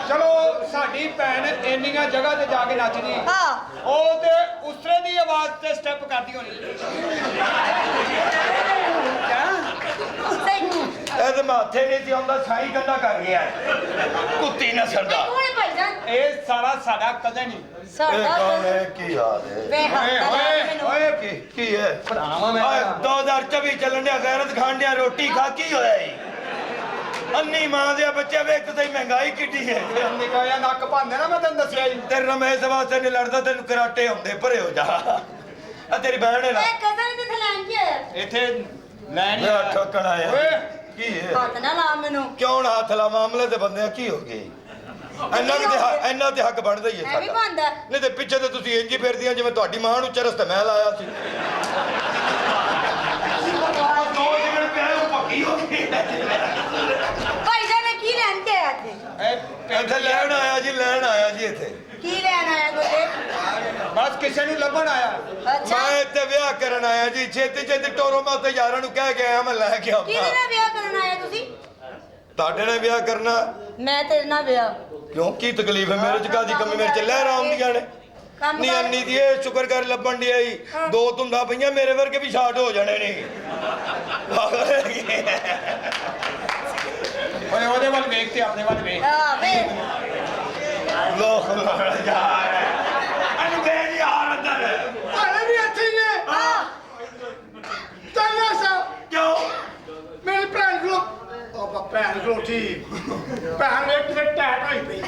ਚਲੋ ਸਾਡੀ ਭੈਣ ਇੰਨੀਆਂ ਜਗ੍ਹਾ ਤੇ ਜਾ ਕੇ ਨੱਚਦੀ ਹਾਂ ਉਹ ਤੇ ਉਸਰੇ ਦੀ ਆਵਾਜ਼ ਤੇ ਸਟੈਪ ਕਰਦੀ ਹੋਣੀ ਇਹ ਤੇ ਮਾਥੇ ਨਹੀਂ ਤੇ ਆਉਂਦਾ ਸਾਈ ਕੰਦਾ ਕਰ ਗਿਆ ਕੁੱਤੀ ਨਸਲ ਦਾ। ਇਹ ਸਾਰਾ ਸਾਡਾ ਕਦੇ ਨਹੀਂ ਕੀ ਹਾਲ ਹੈ ਓਏ ਕੀ ਹੈ ਭਰਾਵਾ ਮੈਂ 2024 ਚੱਲਣ ਡਿਆ ਗੈਰਤ ਖਾਣ ਡਿਆ ਰੋਟੀ ਖਾ ਕੀ ਹੋਇਆ ਈ ਅੰਨੀ ਮਾਂ ਦੇ ਬੱਚੇ ਵੇਖ ਤੇ ਮਹਿੰਗਾਈ ਕਿੱਡੀ ਹੈ। ਨਿਕਾਇਆ ਨੱਕ ਭੰਦੇ ਨਾ ਮੈਂ ਤੈਨੂੰ ਦੱਸਿਆ ਜੀ ਤੇਰੇ ਨਾਲ ਮੈਂ ਇਸ ਵਾਸਤੇ ਨਹੀਂ ਲੜਦਾ ਤੈਨੂੰ ਕਰਾਟੇ ਹੁੰਦੇ ਭਰੇ ਹੋ ਜਾ ਆ ਤੇਰੀ ਭੈਣ ਹੈ ਨਾ ਇੱਥੇ ਲੈਣ ਮੈਂ ਠੋਕਣ ਆਇਆ ਓਏ ਕੀ ਹੈ ਹੱਥ ਨਾ ਲਾ ਮੈਨੂੰ ਕਿਉਂ ਨਾ ਹੱਥ ਲਾ ਮਾਮਲੇ ਤੇ ਬੰਦਿਆਂ ਕੀ ਹੋ ਗਏ ਇੰਨਾ ਤੇ ਹੱਕ ਬਣਦਾ ਹੀ ਹੈ ਐਵੇਂ ਬਣਦਾ ਨਹੀਂ ਤੇ ਪਿੱਛੇ ਤੇ ਤੁਸੀਂ ਇੰਜ ਹੀ ਫਿਰਦੀਆਂ ਜਿਵੇਂ ਤੁਹਾਡੀ ਮਾਂ ਨੂੰ ਚਰਸ ਤੇ ਮੈਂ ਲਾਇਆ ਸੀ। ਦੋ ਜਿਵੇਂ ਪਿਆਰੇ ਉਹ ਪੱਕੀ ਹੋ ਗਈ ਭਾਈ ਜਾਨ ਕੀ ਲੈਣ ਕੇ ਆਇਆ ਇੱਥੇ ਇੱਥੇ ਲੈਣ ਆਇਆ ਜੀ ਇੱਥੇ ਕੀ ਲੈਣ ਆਇਆ ਗੋਲੇ ਬਸ ਕਿਸੇ ਨੂੰ ਲੱਭਣ ਆਇਆ ਅੱਛਾ ਮੈਂ ਇੱਥੇ ਵਿਆਹ ਕਰਨ ਆਇਆ ਜੀ ਛੇਤੀ ਟੋਰੋ ਮੈਂ ਤੇ ਯਾਰਾਂ ਨੂੰ ਕਹਿ ਕੇ ਆਇਆ ਮੈਂ ਲੈ ਕੇ ਆਉਂਦਾ। ਕਿਹਦੇ ਨਾਲ ਵਿਆਹ ਕਰਨ ਆਇਆ ਤੁਸੀਂ ਤੁਹਾਡੇ ਨਾਲ ਵਿਆਹ ਕਰਨਾ ਮੈਂ ਤੇਰੇ ਨਾਲ ਵਿਆਹ ਕਿਉਂ ਕੀ ਤਕਲੀਫ ਹੈ ਮੇਰੇ ਚ ਕਾਦੀ ਕਮੀ ਮੇਰੇ ਚ ਲਹਿਰਾਂ ਆਉਂਦੀਆਂ ਨੇ ਕੰਮ ਨੀ ਕਰ। ਅੰਨੀ ਦੀ ਇਹ ਸ਼ੁਕਰ ਕਰ ਲੱਭਣ ਦੀ ਆਈ ਦੋ ਧੁੰਦਾ ਪਈਆਂ ਮੇਰੇ ਵਰਗੇ ਵੀ ਸ਼ਾਰਟ ਹੋ ਜਾਣੇ ਨੇ। ਓਏ ਉਹਦੇ ਵੱਲ ਵੇਖ ਤੇ ਆਪਣੇ ਵੱਲ ਵੇਖ ਹਾਂ ਵੇ ਲੋਕ ਯਾਰ ਅਨੂ ਬੇਜ ਯਾਰ ਅੰਦਰ ਅਰੇ ਵੀ ਇੱਥੇ ਹੀ ਨੇ ਹਾਂ ਚੱਲ ਸਾ ਕਿਉਂ ਮੇਰੀ ਭੈਣ ਕੋਲ ਉਹ ਭੈਣ ਕੋਲ ਠੀਕ ਭੈਣ ਇੱਕ ਤੇ ਟੈਟ ਹੋਈ ਪਈ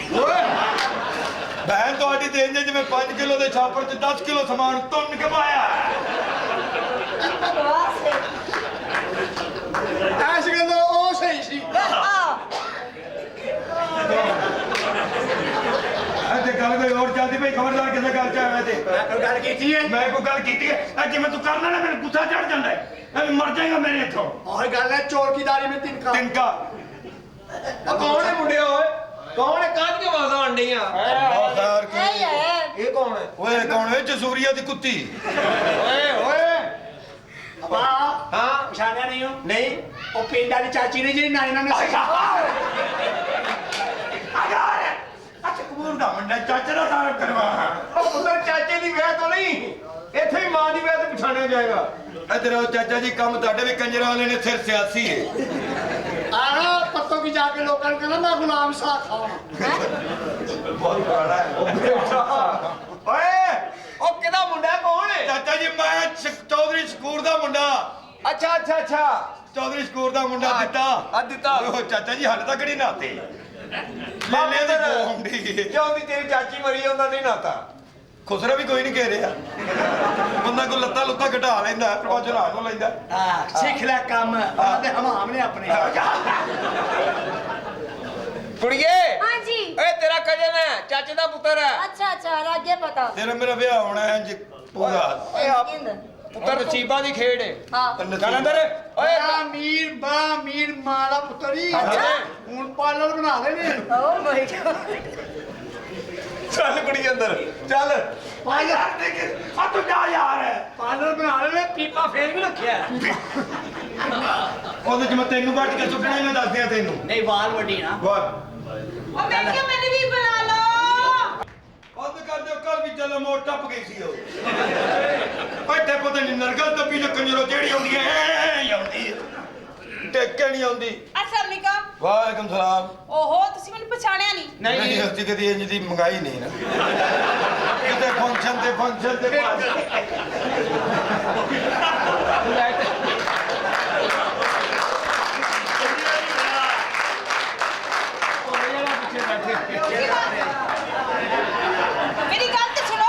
ਭੈਣ ਤੁਹਾਡੀ ਤੇ ਇੰਜ ਜਿਵੇਂ 5 ਕਿਲੋ ਦੇ ਛਾਪਰ ਚ 10 ਕਿਲੋ ਸਮਾਨ ਤੁੰਨ ਕੇ ਪਾਇਆ ਐਸ ਗੱਲ ਉਹ ਸਹੀ ਸੀ ਤੇ ਗੱਲ ਕੋਈ ਹੋਰ ਚੱਲਦੀ ਪਈ ਖਬਰਦਾਰ ਕਿਸੇ ਗੱਲ ਚ ਆਇਆ ਤੇ ਮੈਂ ਕੋਈ ਗੱਲ ਕੀਤੀ ਹੈ ਮੈਂ ਕੋਈ ਗੱਲ ਕੀਤੀ ਹੈ ਜਿਵੇਂ ਤੂੰ ਕਰਨਾ ਨਾ ਮੈਨੂੰ ਗੁੱਸਾ ਚੜ ਜਾਂਦਾ ਹੈ ਮਰ ਜਾਏਗਾ ਮੇਰੇ ਇੱਥੋਂ ਉਹ ਗੱਲ ਹੈ ਚੋਰ ਕੀ ਦਾੜੀ ਮੇਂ ਤਿਨਕਾ ਤਿੰਕਾ ਕੌਣ ਹੈ ਮੁੰਡਿਆ ਓਏ ਕੌਣ ਹੈ ਕਾਹਦੀਆਂ ਆਵਾਜ਼ਾਂ ਆਣ ਡਈਆਂ ਖੈਰ ਇਹ ਹੈ ਇਹ ਕੌਣ ਹੈ ਓਏ ਕੌਣ ਹੈ ਜਸੂਰੀਆ ਦੀ ਕੁੱਤੀ ਓਏ ਓਏ ਅਬਾ ਹਾਂ ਪਛਾਣਿਆ ਨਹੀਂ ਹੋ ਨਹੀਂ ਉਹ ਪਿੰਡ ਵਾਲੀ ਚਾਚੀ ਨੇ ਜਿਹੜੀ ਨਾਨੀ ਨਾਲ ਅੱਛਾ ਕਬੂਰ ਦਾ ਮੁੰਡਾ ਚਾਚਾ ਦਾ ਤਾਰਫ ਕਰਵਾ ਉਹ ਪੁੱਤਰ ਚਾਚੇ ਦੀ ਵਿਆਹ ਤੋਂ ਨਹੀਂ ਇੱਥੇ ਹੀ ਮਾਂ ਦੀ ਵਿਆਹ ਤੇ ਪਛਾਣਿਆ ਜਾਏਗਾ ਇਧਰ ਆਓ ਚਾਚਾ ਜੀ ਕੰਮ ਤੁਹਾਡੇ ਵੀ ਕੰਜਰਾਂ ਵਾਲੇ ਨੇ ਸਿਰ ਸਿਆਸੀ ਹੈ ਆਹ ਪੱਤੋਂ ਕੀ ਜਾ ਕੇ ਲੋਕਾਂ ਨੂੰ ਕਹਿੰਦਾ ਮੈਂ ਗੁਲਾਮ ਸ਼ਾਹ ਖਾਂ ਬਹੁਤ ਬੜਾ ਹੈ ਓਏ ਉਹ ਕਿਹਦਾ ਮੁੰਡਾ ਕੌਣ ਹੈ ਚਾਚਾ ਜੀ ਮੈਂ ਚੌਧਰੀ ਸਕੂਰ ਦਾ ਮੁੰਡਾ ਅੱਛਾ ਚੌਧਰੀ ਸਕੂਰ ਦਾ ਮੁੰਡਾ ਦਿੱਤਾ ਆ ਦਿੱਤਾ ਉਹ ਚਾਚਾ ਜੀ ਹਾਲੇ ਤੱਕ ਨਹੀਂ ਨਾਤੇ ਲੈਲੇ ਦੀ ਕੋ ਹੁੰਦੀ ਕਿਉਂ ਵੀ ਤੇਰੀ ਚਾਚੀ ਮਰੀ ਉਹਨਾਂ ਨਹੀਂ ਨਾਤਾ ਖੁਸਰਾ ਵੀ ਕੋਈ ਨਹੀਂ ਕਹਿ ਰਿਹਾ ਬੰਦਾ ਕੋ ਲੱਤਾਂ ਲੁੱਤਾਂ ਘਟਾ ਲੈਂਦਾ ਪ੍ਰਵਾਜ ਰਾਤ ਨੂੰ ਲੈਂਦਾ ਸਿੱਖ ਲੈ ਕੰਮ ਉਹਨਾਂ ਦੇ ਹਮਾਮ ਨੇ ਆਪਣੇ ਕੁੜੀਏ ਹਾਂਜੀ ਓਏ ਤੇਰਾ ਕਜਨ ਹੈ ਚਾਚੇ ਦਾ ਪੁੱਤਰ ਹੈ ਅੱਛਾ ਅੱਛਾ ਲੱਗੇ ਪਤਾ ਤੇਰਾ ਮੇਰਾ ਵਿਆਹ ਹੋਣਾ ਹੈ ਜੀ ਪੂਰਾ ਪੁੱਤਰ ਨਸੀਬਾਂ ਦੀ ਖੇਡ ਹੈ ਹਾਂ ਚੱਲ ਅੰਦਰ ਓਏ ਬਾ ਮੀਰ ਮਾਂ ਦਾ ਪੁੱਤਰ ਹੀ ਹੁਣ ਪਾਰਲਰ ਬਣਾ ਦੇ ਨੇ ਓ ਮਾਈ ਗॉड ਚੱਲ ਕੁੜੀ ਅੰਦਰ ਚੱਲ ਆ ਤੂੰ ਜਾ ਯਾਰ ਪਾਰਲਰ ਬਣਾ ਲੈ ਪੀਪਾ ਫੇਰ ਵੀ ਰੱਖਿਆ ਉਹਦੇ ਚ ਮੈਂ ਤੈਨੂੰ ਵੱਟ ਕੇ ਸੁੱਟਣਾ ਹੀ ਮੈਂ ਦੱਸ ਦਿਆਂ ਤੈਨੂੰ ਨਹੀਂ ਵਾਲ ਵੱਡੀ ਨਾ ਵਾਹ ਮੈਂ ਕਿਹਾ ਮੈਨੂੰ ਵੀ ਬਣਾ ਲਓ ਬੰਦ ਕਰ ਦਿਓ ਕੱਲ ਵੀ ਚੱਲ ਮੋੜ ਟੱਪ ਗਈ ਸੀ ਉਹ ਇੱਥੇ ਪਤਾ ਨਹੀਂ ਨਰਗਲ ਦੱਬੀ ਜੋ ਕੰਜਰੋ ਜਿਹੜੀ ਆਉਂਦੀ ਐ ਆਉਂਦੀ ਟੇਕੇ ਨਹੀਂ ਆਉਂਦੀ अस्सलाम वालेकुम। ਵਾਲੇਕਮ ਸਲਾਮ ओहो तुसी मैंने पहचानिया नहीं। ਨਹੀਂ ਅਸੀਂ ਕਦੀ ਇੰਜ ਦੀ ਮੰਗਾਈ ਨਹੀਂ ਨਾ ਕਿਤੇ ਫੰਕਸ਼ਨ ਤੇ मेरी गल तो सुनो।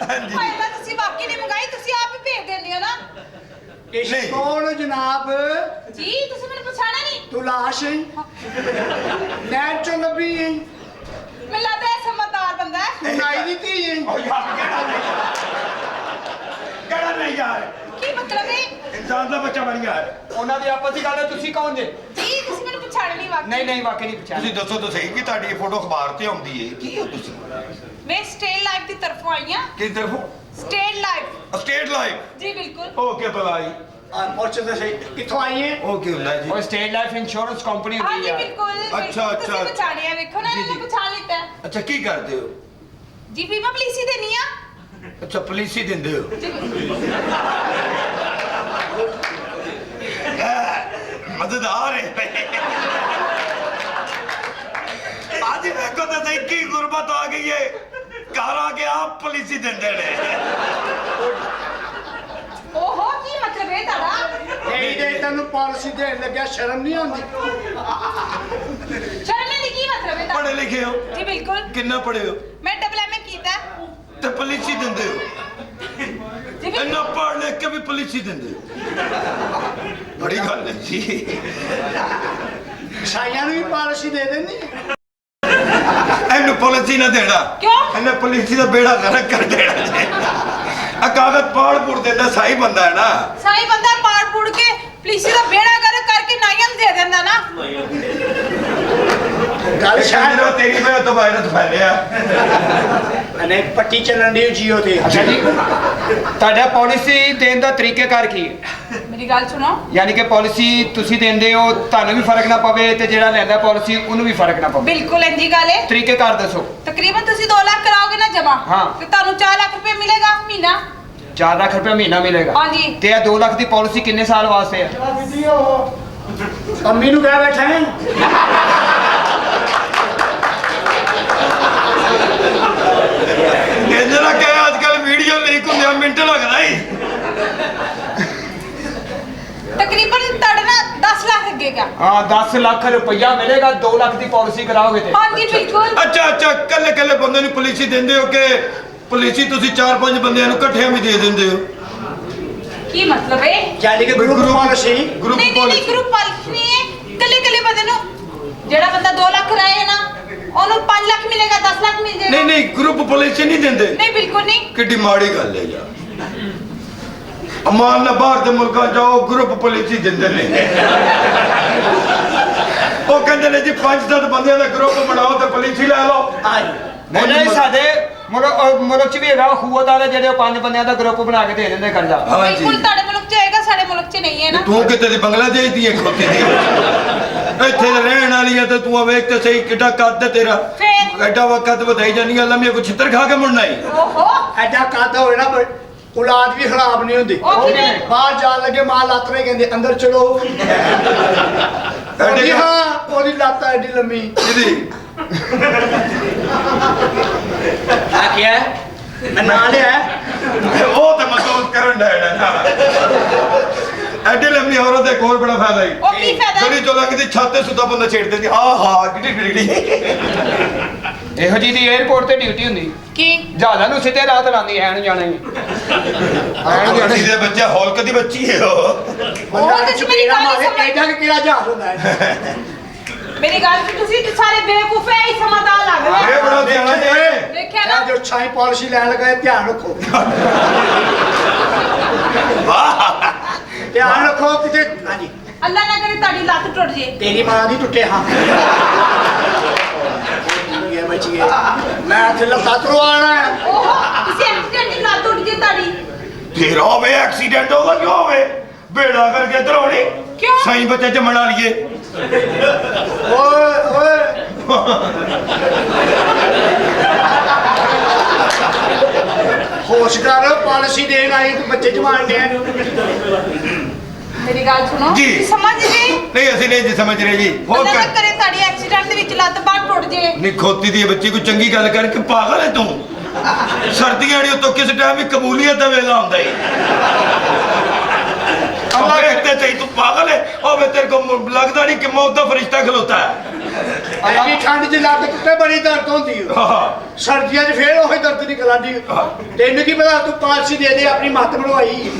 हाँ जी। पहला तुसी वाकई नहीं मंगाई तुसी आप ही भेज देनी हो ना। नहीं। कौन जनाब ਜੀ ਤੁਸੀਂ ਮੈਨੂੰ ਪਛਾਣਿਆ ਨਹੀਂ तू लाश है नैन चो नबी है ਮੈਨੂੰ ਲੱਗਦਾ ਇਹ ਸਮਝਦਾਰ ਬੰਦਾ ਹੈ तू नाई दी थी है ਓ ਯਾਰ ਕਿਹੜਾ ਨਹੀਂ ਯਾਰ ਕੀ ਮਤਲਬ ਹੈ ਇਨਸਾਨ ਦਾ ਬੱਚਾ ਬਣ ਯਾਰ ਉਹਨਾਂ ਦੀ ਆਪਸ ਦੀ ਗੱਲ ਹੈ, ਤੁਸੀਂ ਕੌਣ ਜੇ? ਜੀ ਤੁਸੀਂ ਮੈਨੂੰ ਪਛਾਣਿਆ ਨਹੀਂ ਵਾਕਈ ਨਹੀਂ ਵਾਕਈ ਨਹੀਂ ਪਛਾਣਿਆ। ਤੁਸੀਂ ਦੱਸੋ ਤਾਂ ਸਹੀ ਕਿ ਤੁਹਾਡੀ ਇਹ ਫੋਟੋ ਅਖਬਾਰ ਤੇ ਆਉਂਦੀ ਹੈ ਕੀ ਹੋ ਤੁਸੀਂ ਮੈਂ ਸਟੇਟ ਲਾਈਫ ਦੀ ਤਰਫੋਂ ਆਈ ਹਾਂ ਕਿਸ ਤਰਫੋਂ ਸਟੇਟ ਲਾਈਫ ਸਟੇਟ ਲਾਈਫ ਜੀ ਬਿਲਕੁਲ ਓਕੇ ਬਲਾਈ पहुंचे तो सही कितों आई है ਓਕੇ ਹੁੰਦਾ ਜੀ ਉਹ ਸਟੇਟ ਲਾਈਫ ਇੰਸ਼ੋਰੈਂਸ ਕੰਪਨੀ ਹਾਂ ਹੁੰਦੀ ਜੀ ਹੈ। ਬਿਲਕੁਲ ਅੱਛਾ, ਤੁਸੀਂ ਅੱਛਾ। ਪਛਾਣਿਆ ਵੇਖੋ ਨਾ ਇਹਨੇ ਪਛਾਣ ਲਿੱਤਾ ਹੈ। ਅੱਛਾ ਕੀ ਕਰਦੇ ਹੋ ਜੀ ਬੀਮਾ ਪਲੀਸੀ ਦੇਣੀ ਆ ਅੱਛਾ ਪੁਲਿਸ ਹੀ ਦਿੰਦੇ ਹੋ ਜੀ ਬਿਲਕੁਲ। ਮਦਦਗਾਰ ਹੈ ਅੱਜ ਵੇਖੋ ਤਾਂ ਸਹੀ ਕੀ ਗੁਰਬਤ ਆ ਗਈ ਹੈ ਘਰ ਆ ਕੇ ਆਪ ਪੁਲਿਸ ਹੀ ਦਿੰਦੇ ਨੇ ਓਹੋ ਕੀ ਮਤਲਬ ਹੈ ਤੁਹਾਡਾ नहीं दे तेन पॉलिसी देन लग्या शर्म नहीं आती ਚੜਨੇ ਦੀ ਕੀ ਮਤਲਬ ਹੈ ਪੜ੍ਹੇ ਤੁਹਾਡਾ ਲਿਖੇ ਹੋ ਜੀ ਬਿਲਕੁਲ ਕਿੰਨਾ ਪੜ੍ਹੇ ਹੋ ਮੈਂ ਡਬਲ ਐਮਏ ਕੀਤਾ ਹੈ। ਤੇ ਪੁਲਿਸ ਹੀ ਦਿੰਦੇ ਹੋ ਜੀ ਬਿਲਕੁਲ ਇੰਨਾ ਪੜ੍ਹ ਲਿਖ ਕੇ ਵੀ ਪੁਲਿਸ ਹੀ ਦਿੰਦੇ ਹੋ ਬੜੀ ਗੱਲ ਹੈ ਜੀ ईसाइयां भी पॉलिसी दे देनी ਇਹਨੂੰ ਪੁਲਿਸ ਹੀ ਨਾ ਦੇਣਾ ਕਿਉਂ? ਇਹਨੇ ਪੁਲਿਸ ਦਾ ਬੇੜਾ ਗਰਕ ਕਰ ਦੇਣਾ ਜੀ ਆ ਕਾਗਜ਼ ਪਾੜ ਪੁੜ ਦਿੰਦਾ ਸਹੀ ਬੰਦਾ ਹੈ ਨਾ ਸਾਈ ਬੰਦਾ ਪਾੜ ਪੁੜ ਕੇ ਪੁਲਿਸ ਦਾ ਬੇੜਾ ਕਰ ਕਰਕੇ ਨਾਈਆਂ ਨੂੰ ਦੇ ਦਿੰਦਾ ਨਾ गल शायद ਸ਼ਾਇਦ ਤੇਰੀ ਵਜ੍ਹਾ ਤੋਂ ਵਾਇਰਸ ਫੈਲਿਆ अने पट्टी चलन दी जियो ते ਅੱਛਾ ਜੀ, ਤੁਹਾਡਾ ਪਾਲਿਸੀ ਦੇਣ ਦਾ ਤਰੀਕੇਕਾਰ ਕੀ ਹੈ? ਮੇਰੀ ਗੱਲ ਸੁਣੋ ਯਾਨੀ ਕਿ ਪਾਲਿਸੀ ਤੁਸੀਂ ਦਿੰਦੇ ਹੋ ਤੁਹਾਨੂੰ ਵੀ ਫਰਕ ਨਾ ਪਵੇ ਤੇ ਜਿਹੜਾ ਲੈਂਦਾ ਪਾਲਿਸੀ ਉਹਨੂੰ ਵੀ ਫਰਕ ਨਾ ਪਵੇ। ਬਿਲਕੁਲ ਇੰਜੀ ਗੱਲ ਹੈ ਤਰੀਕੇਕਾਰ ਦੱਸੋ। ਤਕਰੀਬਨ ਤੁਸੀਂ 2 ਲੱਖ ਕਰਾਓਗੇ ਨਾ ਜਮਾ ਹਾਂ। ਤੇ ਤੁਹਾਨੂੰ 4 ਲੱਖ ਰੁਪਏ ਮਿਲੇਗਾ ਮਹੀਨਾ 4 ਲੱਖ ਰੁਪਏ ਮਹੀਨਾ ਮਿਲੇਗਾ। ਹਾਂਜੀ। ਤੇ ਇਹ 2 ਲੱਖ ਦੀ ਪਾਲਿਸੀ ਕਿੰਨੇ ਸਾਲ ਵਾਸਤੇ ਹੈ? अम्मी नु कह बैठा है ਕਹਿੰਦੇ ਨਾ ਕਿ ਅੱਜ ਕੱਲ ਵੀਡੀਓ ਲੀਕ ਹੁੰਦਿਆਂ ਮਿੰਟ ਲੱਗਦਾ ਹੀ ਤਕਰੀਬਨ ਤੁਹਾਡਾ ਨਾ 10 ਲੱਖ ਲੱਗੇਗਾ ਹਾਂ 10 ਲੱਖ ਰੁਪਈਆ ਮਿਲੇਗਾ 2 ਲੱਖ ਦੀ ਪਾਲਿਸੀ ਕਰਾਓਗੇ ਤੇ। ਹਾਂਜੀ ਬਿਲਕੁਲ ਅੱਛਾ ਅੱਛਾ ਕੱਲੇ ਕੱਲੇ ਬੰਦੇ ਨੂੰ ਪੁਲਿਸ ਹੀ ਦਿੰਦੇ ਹੋ ਕਿ ਪੁਲਿਸ ਹੀ ਤੁਸੀਂ 4-5 ਬੰਦਿਆਂ ਨੂੰ ਇਕੱਠਿਆਂ ਵੀ ਦੇ ਦਿੰਦੇ ਹੋ ਕੀ ਮਤਲਬ ਹੈ यानी कि ग्रुप पॉलिसी ਗਰੁੱਪ ਨਹੀਂ ਨਹੀਂ policy। ਗਰੁੱਪ ਪਾਲਿਸੀ ਨਹੀਂ ਹੈ ਕੱਲੇ ਕੱਲੇ ਬੰਦੇ ਨੂੰ ਜਿਹੜਾ ਬੰਦਾ 2 ਲੱਖ ਰਾਏ ਨਾ ਉਹਨੂੰ 5 ਲੱਖ ਮਿਲੇਗਾ 10 ਲੱਖ ਮਿਲ ਜਾਏਗਾ ਨਹੀਂ ਨਹੀਂ ਗਰੁੱਪ ਪੁਲਿਸ ਨਹੀਂ ਦਿੰਦੇ ਨਹੀਂ ਬਿਲਕੁਲ ਨਹੀਂ ਕਿੱਡੀ ਮਾੜੀ ਗੱਲ ਹੈ ਯਾਰ ਅਮਾਨ ਨਾ ਬਾਹਰ ਦੇ ਮੁਲਕਾਂ ਜਾਓ ਗਰੁੱਪ ਪੁਲਿਸ ਹੀ ਦਿੰਦੇ ਨੇ ਉਹ ਕਹਿੰਦੇ ਨੇ ਜੀ 5-7 ਬੰਦਿਆਂ ਦਾ ਗਰੁੱਪ ਬਣਾਓ ਤੇ ਪੁਲਿਸ ਹੀ ਲੈ ਲਓ ਉਹਨੇ ਸਾਡੇ ਮੁਲਕ ਚ ਵੀ ਹੈਗਾ ਖੂਹਦਾਰ ਜਿਹੜੇ 5 ਬੰਦਿਆਂ ਦਾ ਗਰੁੱਪ ਬਣਾ ਕੇ ਦੇ ਦਿੰਦੇ ਕਰਜ਼ਾ। ਹਾਂ ਜੀ ਬਿਲਕੁਲ ਤੁਹਾਡੇ ਮੁਲਕ 'ਚ ਹੋਏਗਾ ਸਾਡੇ ਮੁਲਕ 'ਚ ਨਹੀਂ ਹੈ ਨਾ ਤੂੰ ਕਿਤੇ ਦੀ ਬੰਗਲਾਦੇਸ਼ ਦੀ ਇੱਕ ਖੋਤੀ ਦੀ ਇੱਥੇ ਰਹਿਣ ਵਾਲੀ ਆ ਤੇ ਤੂੰ ਆ ਵੇਖ ਤੇ ਸਹੀ ਕਿੱਡਾ ਕੱਦ ਹੈ ਤੇਰਾ ਫੇਰ? ਐਡਾ ਵਕਤ ਵਧਾਈ ਜਾਨੀ ਅੱਲਾ ਮੇ ਕੋ ਛਿੱਤਰ ਖਾ ਕੇ ਮੁੜਨਾ ਹੀ ਓਹੋ ਐਡਾ ਕੱਦ ਹੋਵੇ ਨਾ ਔਲਾਦ ਵੀ ਖਰਾਬ ਨਹੀਂ ਹੁੰਦੀ ਉਹ ਕਿਵੇਂ ਬਾਹਰ ਜਾਣ ਲੱਗੇ ਮਾਂ ਲੱਤ ਰਹੇ ਕਹਿੰਦੇ ਅੰਦਰ ਚਲੋ ਐਡੇ ਹਾਂ ਉਹਦੀ ਲੱਤ ਐਡੀ ਲੰਮੀ ਇਹਦੀ ਆ ਕੀ ਹੈ ਮੈਂ ਨਾਲ ਲਿਆ ਉਹ ਤੇ ਮਸੂਦ ਕਰਨ ਡੈਣਾ ਨਾ ਐਡੇ ਲੰਮੀ ਔਰਤ ਦੇ ਕੋਲ ਬੜਾ ਫਾਇਦਾ ਹੀ ਉਹ ਕੀ ਫਾਇਦਾ ਜਿਹੜੀ ਚੋ ਲੱਗਦੀ ਛੱਤ ਤੇ ਸੁੱਤਾ ਬੰਦਾ ਛੇੜ ਦਿੰਦੀ ਆਹਾ ਕਿੱਡੀ ਕਿੱਡੀ ਇਹੋ ਜੀ ਦੀ 에어ਪੋਰਟ ਤੇ ਡਿਊਟੀ ਹੁੰਦੀ ਕੀ ਜਹਾਜ਼ਾਂ ਨੂੰ ਸਿੱਧੇ ਰਾਤ ਲਾਉਂਦੀ ਐ ਨੂੰ ਜਾਣਾ ਹੀ ਆਹ ਦੇ ਬੱਚੇ ਹੌਲਕ ਦੀ ਬੱਚੀ ਹੈ ਉਹ ਬੰਦਾ ਤੇ ਚੁਪੇੜਾ ਮੇਰੀ ਗੱਲ ਮਾਰੇ ਸਮਝ- ਐਡਾ ਕਿ ਕਿਹੜਾ ਜਹਾਜ਼ ਹੁੰਦਾ ਹੈ ਮੇਰੀ ਗੱਲ ਸੁਣ, ਤੁਸੀਂ ਤੇ ਸਾਰੇ ਬੇਵਕੂਫ ਐ ਹੀ ਸਮਝਦਾਰ ਲੱਗ ਰਹੇ ਇਹ ਬੜਾ ਧਿਆਨ ਦੇ ਦੇਖਿਆ ਨਾ ਜੋ ਛਾਈ ਪਾਲਿਸੀ ਲੈਣ ਲਗਾ ਧਿਆਨ ਰੱਖੋ ਵਾਹ ਧਿਆਨ ਰੱਖੋ ਕਿਤੇ ਹਾਂਜੀ ਅੱਲਾ ਨਾ ਕਰੇ ਤੁਹਾਡੀ ਲੱਤ ਟੁੱਟ ਜੇ ਤੇਰੀ ਮਾਂ ਦੀ ਟੁੱਟੇ ਹਾਂ ਇਹ ਬਚੀ ਹੈ ਮੈਂ ਤੇ ਲੱਤਾਂ ਤਰਵਾਣਾ ਹੈ ਓਹੋ ਤੁਸੀਂ ਐਕਸੀਡੈਂਟ ਦੀ ਲੱਤ ਟੁੱਟ ਜੇ ਤੁਹਾਡੀ ਤੇਰਾ ਹੋਵੇ ਐਕਸੀਡੈਂਟ ਹੋਗਾ ਕਿਉਂ ਹੋਵੇ ਬੇੜਾ ਕਰਕੇ ਇੱਧਰ ਹੋਣੀ ਕਿਉਂ? ਸਾਈ ਬੱਚੇ ਚ ਮਨਾ ਲਈਏ ਓਏ ਓਏ ਹੋਸ਼ ਕਰ ਪਾਲਿਸੀ ਦੇਣ ਆਈ ਤੂੰ ਬੱਚੇ ਜਮਾਨ ਦੇ ਮੇਰੀ ਗੱਲ ਸੁਣੋ ਜੀ। ਤੁਸੀਂ ਸਮਝ ਗਏ ਨਹੀਂ ਅਸੀਂ ਨਹੀਂ ਜੀ ਸਮਝ ਰਹੇ ਜੀ ਹੋਰ ਅੱਲਾ ਨਾ ਕਰ ਕਰੇ ਤੁਹਾਡੀ ਐਕਸੀਡੈਂਟ ਦੇ ਵਿੱਚ ਲੱਤ ਬਾਹਰ ਟੁੱਟ ਜੇ ਨਹੀਂ ਖੋਤੀ ਦੀ ਬੱਚੀ ਕੋਈ ਚੰਗੀ ਗੱਲ ਕਰਕੇ ਪਾਗਲ ਹੈ ਤੂੰ ਸਰਦੀਆਂ ਨਹੀਂ ਉਤੋਂ ਕਿਸ ਟਾਈਮ ਵੀ ਕਬੂਲੀਅਤ ਦਾ ਵੇਲਾ ਹੁੰਦਾ ਹੀ ਅੱਲਾ ਕਹਿੰਦੇ ਤੇ ਤੂੰ ਪਾਗਲ ਹੈ ਉਹ ਵੇ ਤੇਰੇ ਕੋ ਲੱਗਦਾ ਨਹੀਂ ਕਿ ਮੌਤ ਦਾ ਫਰਿਸ਼ਤਾ ਖਲੋਤਾ ਹੈ ਅੱਗੀ ਠੰਡ 'ਚ ਲੱਤ ਟੁੱਟੇ ਬੜੀ ਦਰਦ ਹੁੰਦੀ ਹੈ ਸਰਦੀਆਂ 'ਚ ਫੇਰ ਉਹੀ ਦਰਦ ਨਿਕਲ ਆਂਦੀ ਤੈਨੂੰ ਕੀ ਪਤਾ ਤੂੰ ਪਾਲਸੀ ਦੇ ਦੇ ਆਪਣੀ ਮੱਤ ਬਣਵਾਈ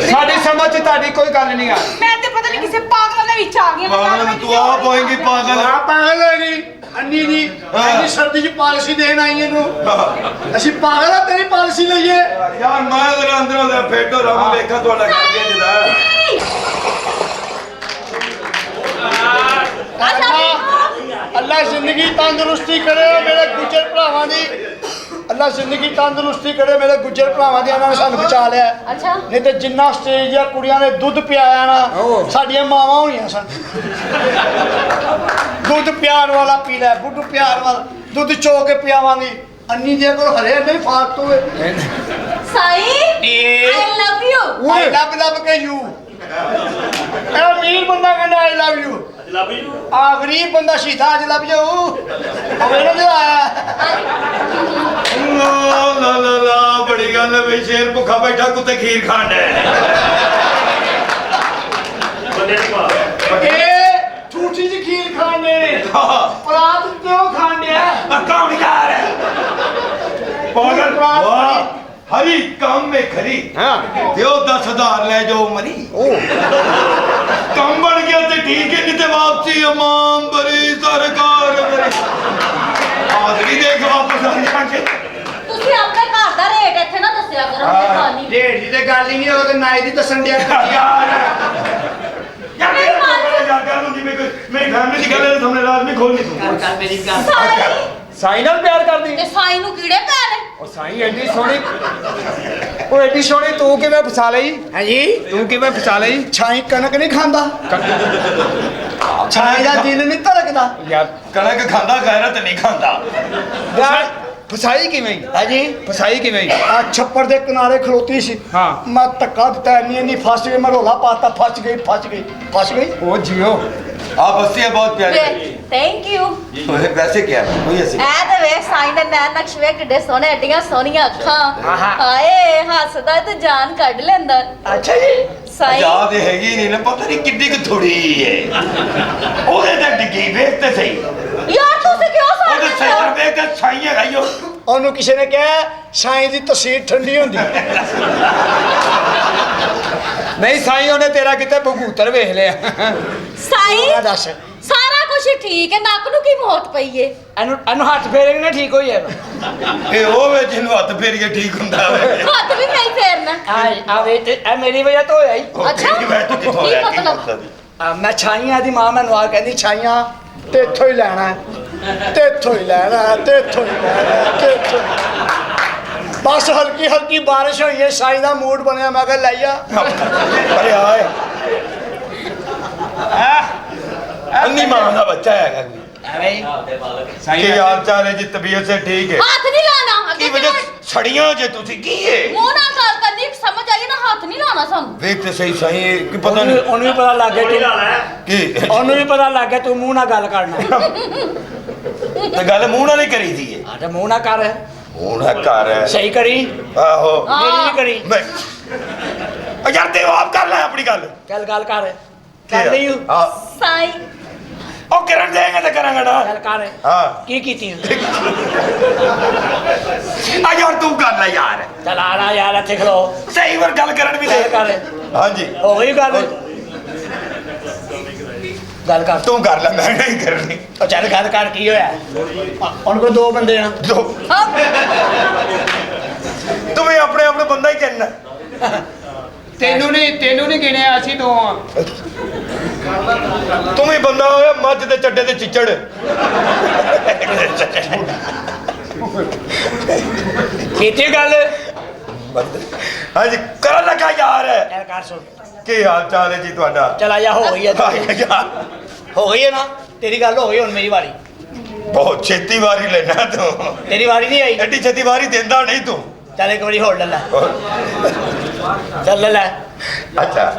ਸਾਡੀ ਸਮਝ 'ਚ ਤੁਹਾਡੀ ਕੋਈ ਗੱਲ ਨਹੀਂ ਆ ਮੈਂ ਤੇ ਪਤਾ ਨਹੀਂ ਕਿਸੇ ਪਾਗਲ ਦੇ ਵਿੱਚ ਆ ਗਈ ਮੈਂ ਪਾਗਲ ਤੂੰ ਆਪ ਹੋਏਂਗੀ ਪਾਗਲ ਆ ਪਾਗਲ ਹੋ ਗਈ ਅੰਨੀ ਦੀ ਇੰਨੀ ਸਰਦੀ 'ਚ ਪਾਲਸੀ ਦੇਣ ਆਈ ਇਹਨੂੰ ਅਸੀਂ ਪਾਗਲ ਆ ਤੇਰੀ ਪਾਲਸੀ ਲਈਏ ਯਾਰ ਮੈਂ ਤੇਰੇ ਅੰਦਰੋਂ ਲੈ ਫੇਟੋ ਰਾਮ ਵੇਖਾਂ ਤੁਹਾਡਾ ਕਰਕੇ ਜਦਾ ਅੱਲਾ ਜ਼ਿੰਦਗੀ ਤੰਦਰੁਸਤੀ ਕਰੇ ਮੇਰੇ ਗੁੱਜਰ ਭਰਾਵਾਂ ਦੀ ਅੱਲਾ ਜ਼ਿੰਦਗੀ ਤੰਦਰੁਸਤੀ ਕਰੇ ਮੇਰੇ ਗੁੱਜਰ ਭਰਾਵਾਂ ਦੀ ਇਹਨਾਂ ਨੇ ਸਾਨੂੰ ਬਚਾ ਲਿਆ ਅੱਛਾ ਨਹੀਂ ਤੇ ਜਿੰਨਾ ਸਟੇਜ ਦੀਆਂ ਕੁੜੀਆਂ ਨੇ ਦੁੱਧ ਪਿਆਇਆ ਨਾ ਸਾਡੀਆਂ ਮਾਵਾਂ ਹੋਣੀਆਂ ਸਨ ਦੁੱਧ ਪਿਆਰ ਵਾਲਾ ਪੀ ਲੈ ਬੁੱਢੂ ਪਿਆਰ ਵਾਲਾ ਦੁੱਧ ਚੋ ਕੇ ਪਿਆਵਾਂਗੀ ਅੰਨੀ ਦੇ ਕੋਲ ਹਰੇ ਨਹੀਂ ਫਾਲਤੂ ਹੈ ਸਾਈ ਆਈ love you I love K you ਇਹ ਅਮੀਰ ਬੰਦਾ ਕਹਿੰਦਾ ਆਈ ਲਵ ਯੂ ਆ ਗਰੀਬ ਬੰਦਾ ਸ਼ੀਥਾ ਅੱਜ ਲੱਭ ਜਾਊ ਮੇਰੇ ਨਾਲ ਆਇਆ ਲਾ ਲਾ ਲਾ ਬੜੀ ਗੱਲ ਹੈ ਵੀ ਸ਼ੇਰ ਭੁੱਖਾ ਬੈਠਾ ਕੁੱਤੇ ਖੀਰ ਖਾਣ ਡੈ ਇਹ ਝੂਠੀ ਜੀ ਖੀਰ ਖਾਣੇ ਪਰਾਤ ਕਿਉਂ ਖਾਂਡਿਆ ਕੌਣ ਯਾਰ ਪਾਗਲ ਵਾਹ ਹਰੀ ਕੰਮ ਮੇ ਖਰੀ ਦਿਓ 10,000 ਲੈ ਜਾਓ ਮਰੀ ਕੰਮ ਬਣ ਗਿਆ ਤੇ ਠੀਕ ਹੈ ਨਹੀਂ ਤੇ ਵਾਪਸੀ ਇਮਾਮ ਬਰੀ ਸਰਕਾਰ ਬਰੀ ਆਦਰੀ ਦੇਖ ਵਾਪਸ ਆ ਜਾਣਗੇ ਤੁਸੀਂ ਆਪਣੇ ਘਰ ਦਾ ਰੇਟ ਇੱਥੇ ਨਾ ਦੱਸਿਆ ਕਰੋ ਖਾਣੀ ਢੇਰ ਦੀ ਤੇ ਗੱਲ ਹੀ ਨਹੀਂ ਉਹ ਤੇ ਨਾਈ ਦੀ ਦੱਸਣ ਡਿਆ ਯਾਰ ਯਾਰ ਗੱਲ ਹੁੰਦੀ ਮੇਰੀ ਫੈਮਿਲੀ ਦੀ ਗੱਲ ਹੈ ਸਾਹਮਣੇ ਲਾਜ਼ਮੀ ਖੋਲਣੀ ਤੂੰ ਗੱਲ ਮੇਰੀ ਗੱਲ ਸਾਈ ਸਾਈ ਨਾਲ ਪਿਆਰ ਕਰਦੀ ਤੇ ਸਾਈ ਨੂੰ ਕੀੜੇ ਪੈ ਨੇ ਉਹ ਸਾਈ ਐਡੀ ਸੋਹਣੀ ਉਹ ਐਡੀ ਸੋਹਣੀ ਤੂੰ ਕਿਵੇਂ ਫਸਾ ਲਈ ਹਾਂਜੀ ਤੂੰ ਕਿਵੇਂ ਫਸਾ ਲਈ ਛਾਈ ਕਣਕ ਨਹੀਂ ਖਾਂਦਾ ਛਾਈ ਦਾ ਦਿਲ ਨਹੀਂ ਧੜਕਦਾ ਯਾਰ ਕਣਕ ਖਾਂਦਾ ਗੈਰਤ ਨਹੀਂ ਖਾਂਦਾ ਯਾਰ ਫਸਾਈ ਕਿਵੇਂ ਹਾਂਜੀ ਫਸਾਈ ਕਿਵੇਂ ਆ ਛੱਪੜ ਦੇ ਕਿਨਾਰੇ ਖਲੋਤੀ ਸੀ ਹਾਂ। ਮੈਂ ਧੱਕਾ ਦਿੱਤਾ ਇੰਨੀ ਫਸ ਗਈ ਮੈਂ ਰੋਲਾ ਪਾਤਾ ਫਸ ਗਈ ਉਹ ਜਿਓ आप हंसी है बहुत प्यारी ਥੈਂਕ ਯੂ वैसे क्या है कोई हंसी ਐ ਤੇ ਵੇਖ ਸਾਈ ਦੇ ਨੈਣ ਨਕਸ਼ ਵੇਖ ਕਿੱਡੇ ਸੋਹਣੇ ਐਡੀਆਂ ਸੋਹਣੀਆਂ ਅੱਖਾਂ ਹਾਏ ਹੱਸਦਾ ਤੇ ਜਾਨ ਕੱਢ ਲੈਂਦਾ ਅੱਛਾ ਜੀ ਸਾਈ ਯਾਦ ਹੈਗੀ ਨਹੀਂ ਨਾ ਪਤਾ ਨਹੀਂ ਕਿੰਨੀ ਕੁ ਥੋੜੀ ਹੈ ਉਹਦੇ ਤੇ ਡਿੱਗੀ ਵੇਖ ਤੇ ਸਹੀ ਯਾਰ ਤੁਸੀਂ ਕਿਉਂ ਉਹਦੇ ਸਾਈ ਸੈਂਟਰ ਵੇਖ ਤੇ ਸਾਈ ਹੈਗਾ ਈ ਉਹ ਉਹਨੂੰ ਕਿਸੇ ਨੇ ਕਿਹਾ ਛਾਈ ਦੀ ਤਸੀਰ ਠੰਡੀ ਹੁੰਦੀ ਨਹੀਂ ਸਾਈ ਉਹਨੇ ਤੇਰਾ ਕਿਤੇ ਭਗੂਤਰ ਵੇਖ ਲਿਆ ਸਾਈ ਆ ਦੱਸ ਸਾਰਾ ਕੁਝ ਠੀਕ ਹੈ ਨੱਕ ਨੂੰ ਕੀ ਮੋਟ ਪਈ ਏ ਇਹਨੂੰ ਹੱਥ ਫੇਰੇ ਨਾ ਠੀਕ ਹੋ ਜਾਏਗਾ ਇਹ ਉਹ ਵੇ ਜਿਹਨੂੰ ਹੱਥ ਫੇਰ ਕੇ ਠੀਕ ਹੁੰਦਾ ਵੇ ਹੱਥ ਵੀ ਨਹੀਂ ਫੇਰਨਾ ਆ ਵੇ ਤੇ ਇਹ ਮੇਰੀ ਵਜ੍ਹਾ ਤੋਂ ਹੋਇਆ ਹੀ ਅੱਛਾ ਮੈਂ ਤੂੰ ਕਿੱਥੋਂ ਕੀ ਆਇਆ ਮਤਲਬ ਮੈਂ ਛਾਈਆਂ ਦੀ ਮਾਂ ਮੈਨੂੰ ਆ ਕਹਿੰਦੀ ਛਾਈਆਂ ਤੇ ਇੱਥੋਂ ਹੀ ਲੈਣਾ ਹੈ, ਤੇ ਇੱਥੋਂ ਹੀ ਲੈਣਾ ਹੈ, ਤੇ ਇੱਥੋਂ ਹੀ ਲੈਣਾ ਹੈ, ਤੇ ਇੱਥੋਂ ਹੀ। ਬਸ ਹਲਕੀ ਹਲਕੀ ਬਾਰਿਸ਼ ਹੋਈ ਹੈ ਛਾਈ ਦਾ ਮੂਡ ਬਣਿਆ ਮੈਂ ਕਿਹਾ ਲੈ ਜਾ ਅਰੇ ਆਏ ਅੰਨੀ ਮਾਂ ਦਾ ਬੱਚਾ ਹੈਗਾ ਕੀ ਹਾਲ ਚਾਲ ਹੈ ਜੀ ਤਬੀਅਤ ਸੇ ਠੀਕ ਹੈ ਹੱਥ ਨਹੀਂ ਲਾਣਾ ਕੀ ਅੱਗੇ ਵਜ੍ਹਾ ਛੜੀਆਂ ਜੇ ਤੁਸੀਂ ਕੀ ਹੈ ਮੂੰਹ ਨਾਲ ਗੱਲ ਕਰਨੀ ਸਮਝ ਆਈ ਨਾ ਹੱਥ ਨਹੀਂ ਲਾਣਾ ਸਾਨੂੰ ਵੇਖ ਤੇ ਸਹੀ ਸਹੀ ਕੀ ਪਤਾ ਨਹੀਂ ਉਹਨੂੰ ਵੀ ਪਤਾ ਲੱਗ ਗਿਆ ਕੀ ਉਹਨੂੰ ਵੀ ਪਤਾ ਲੱਗ ਗਿਆ ਤੂੰ ਮੂੰਹ ਨਾਲ ਗੱਲ ਕਰਨਾ ਤੇ ਗੱਲ ਮੂੰਹ ਨਾਲ ਹੀ ਕਰੀ ਦੀ ਹੈ ਆ ਤੇ ਮੂੰਹ ਨਾਲ ਕਰ ਮੂੰਹ ਨਾਲ ਕਰ ਸਹੀ ਕਰੀ ਆਹੋ ਮੇਰੀ ਵੀ ਕਰੀ ਮੈਂ ਯਾਰ ਤੇ ਆਪ ਕਰ ਲੈ ਆਪਣੀ ਗੱਲ ਗੱਲ ਕਰ ਕਰ ਲਈ ਹਾਂ ਸਾਈ ਉਹ ਕਰਨ ਦੇਗਾ ਤੇ ਕਰਾਂਗਾ ਨਾ ਗੱਲ ਕਰ ਹਾਂ ਕੀ ਕੀਤੀ ਆ ਯਾਰ ਤੂੰ ਕਰ ਲੈ ਯਾਰ ਚਲ ਆ ਨਾ ਯਾਰ ਇੱਥੇ ਖਲੋ ਸਹੀ ਵਾਰ ਗੱਲ ਕਰਨ ਵੀ ਗੱਲ ਦੇ ਕਰ ਹਾਂਜੀ ਹੋ ਗਈ ਗੱਲ ਗੱਲ ਕਰ ਤੂੰ ਕਰ ਲੈ ਮੈਂ ਨਹੀਂ ਕਰਨੀ ਉਹ ਚੱਲ ਗੱਲ ਕਰ ਕੀ ਹੋਇਆ ਹੁਣ ਕੋ ਦੋ ਬੰਦੇ ਆ ਦੋ ਤੂੰ ਵੀ ਆਪਣੇ ਆਪ ਨੂੰ ਬੰਦਾ ਹੀ ਕਹਿਣਾ ਤੈਨੂੰ ਨਹੀਂ ਗਿਣਿਆ ਅਸੀਂ ਦੋ ਆ ਤੂੰ ਵੀ ਬੰਦਾ ਹੋਇਆ ਮੱਝ ਦੇ ਚੱਡੇ ਤੇ ਚਿੱਚੜ ਕੀਤੀ ਗੱਲ ਹਾਂਜੀ ਕਰਨ ਲੱਗਾ ਯਾਰ ਚੱਲ ਕਰ ਸੁਣ ਕੀ ਹਾਲ ਚਾਲ ਹੈ ਜੀ ਤੁਹਾਡਾ ਚਲ ਆ ਜਾ ਹੋ ਗਈ ਹੈ ਯਾਰ ਹੋ ਗਈ ਹੈ ਨਾ ਤੇਰੀ ਗੱਲ ਹੋ ਗਈ ਹੁਣ ਮੇਰੀ ਵਾਰੀ ਬਹੁਤ ਛੇਤੀ ਵਾਰੀ ਲੈਣਾ ਤੂੰ ਤੇਰੀ ਵਾਰੀ ਨਹੀਂ ਆਈ ਐਡੀ ਛੇਤੀ ਵਾਰੀ ਦਿੰਦਾ ਨਹੀਂ ਤੂੰ ਚੱਲ ਇੱਕ ਵਾਰੀ ਹੋਰ ਲੈ ਲੈ ਚੱਲ ਲੈ ਲੈ ਅੱਛਾ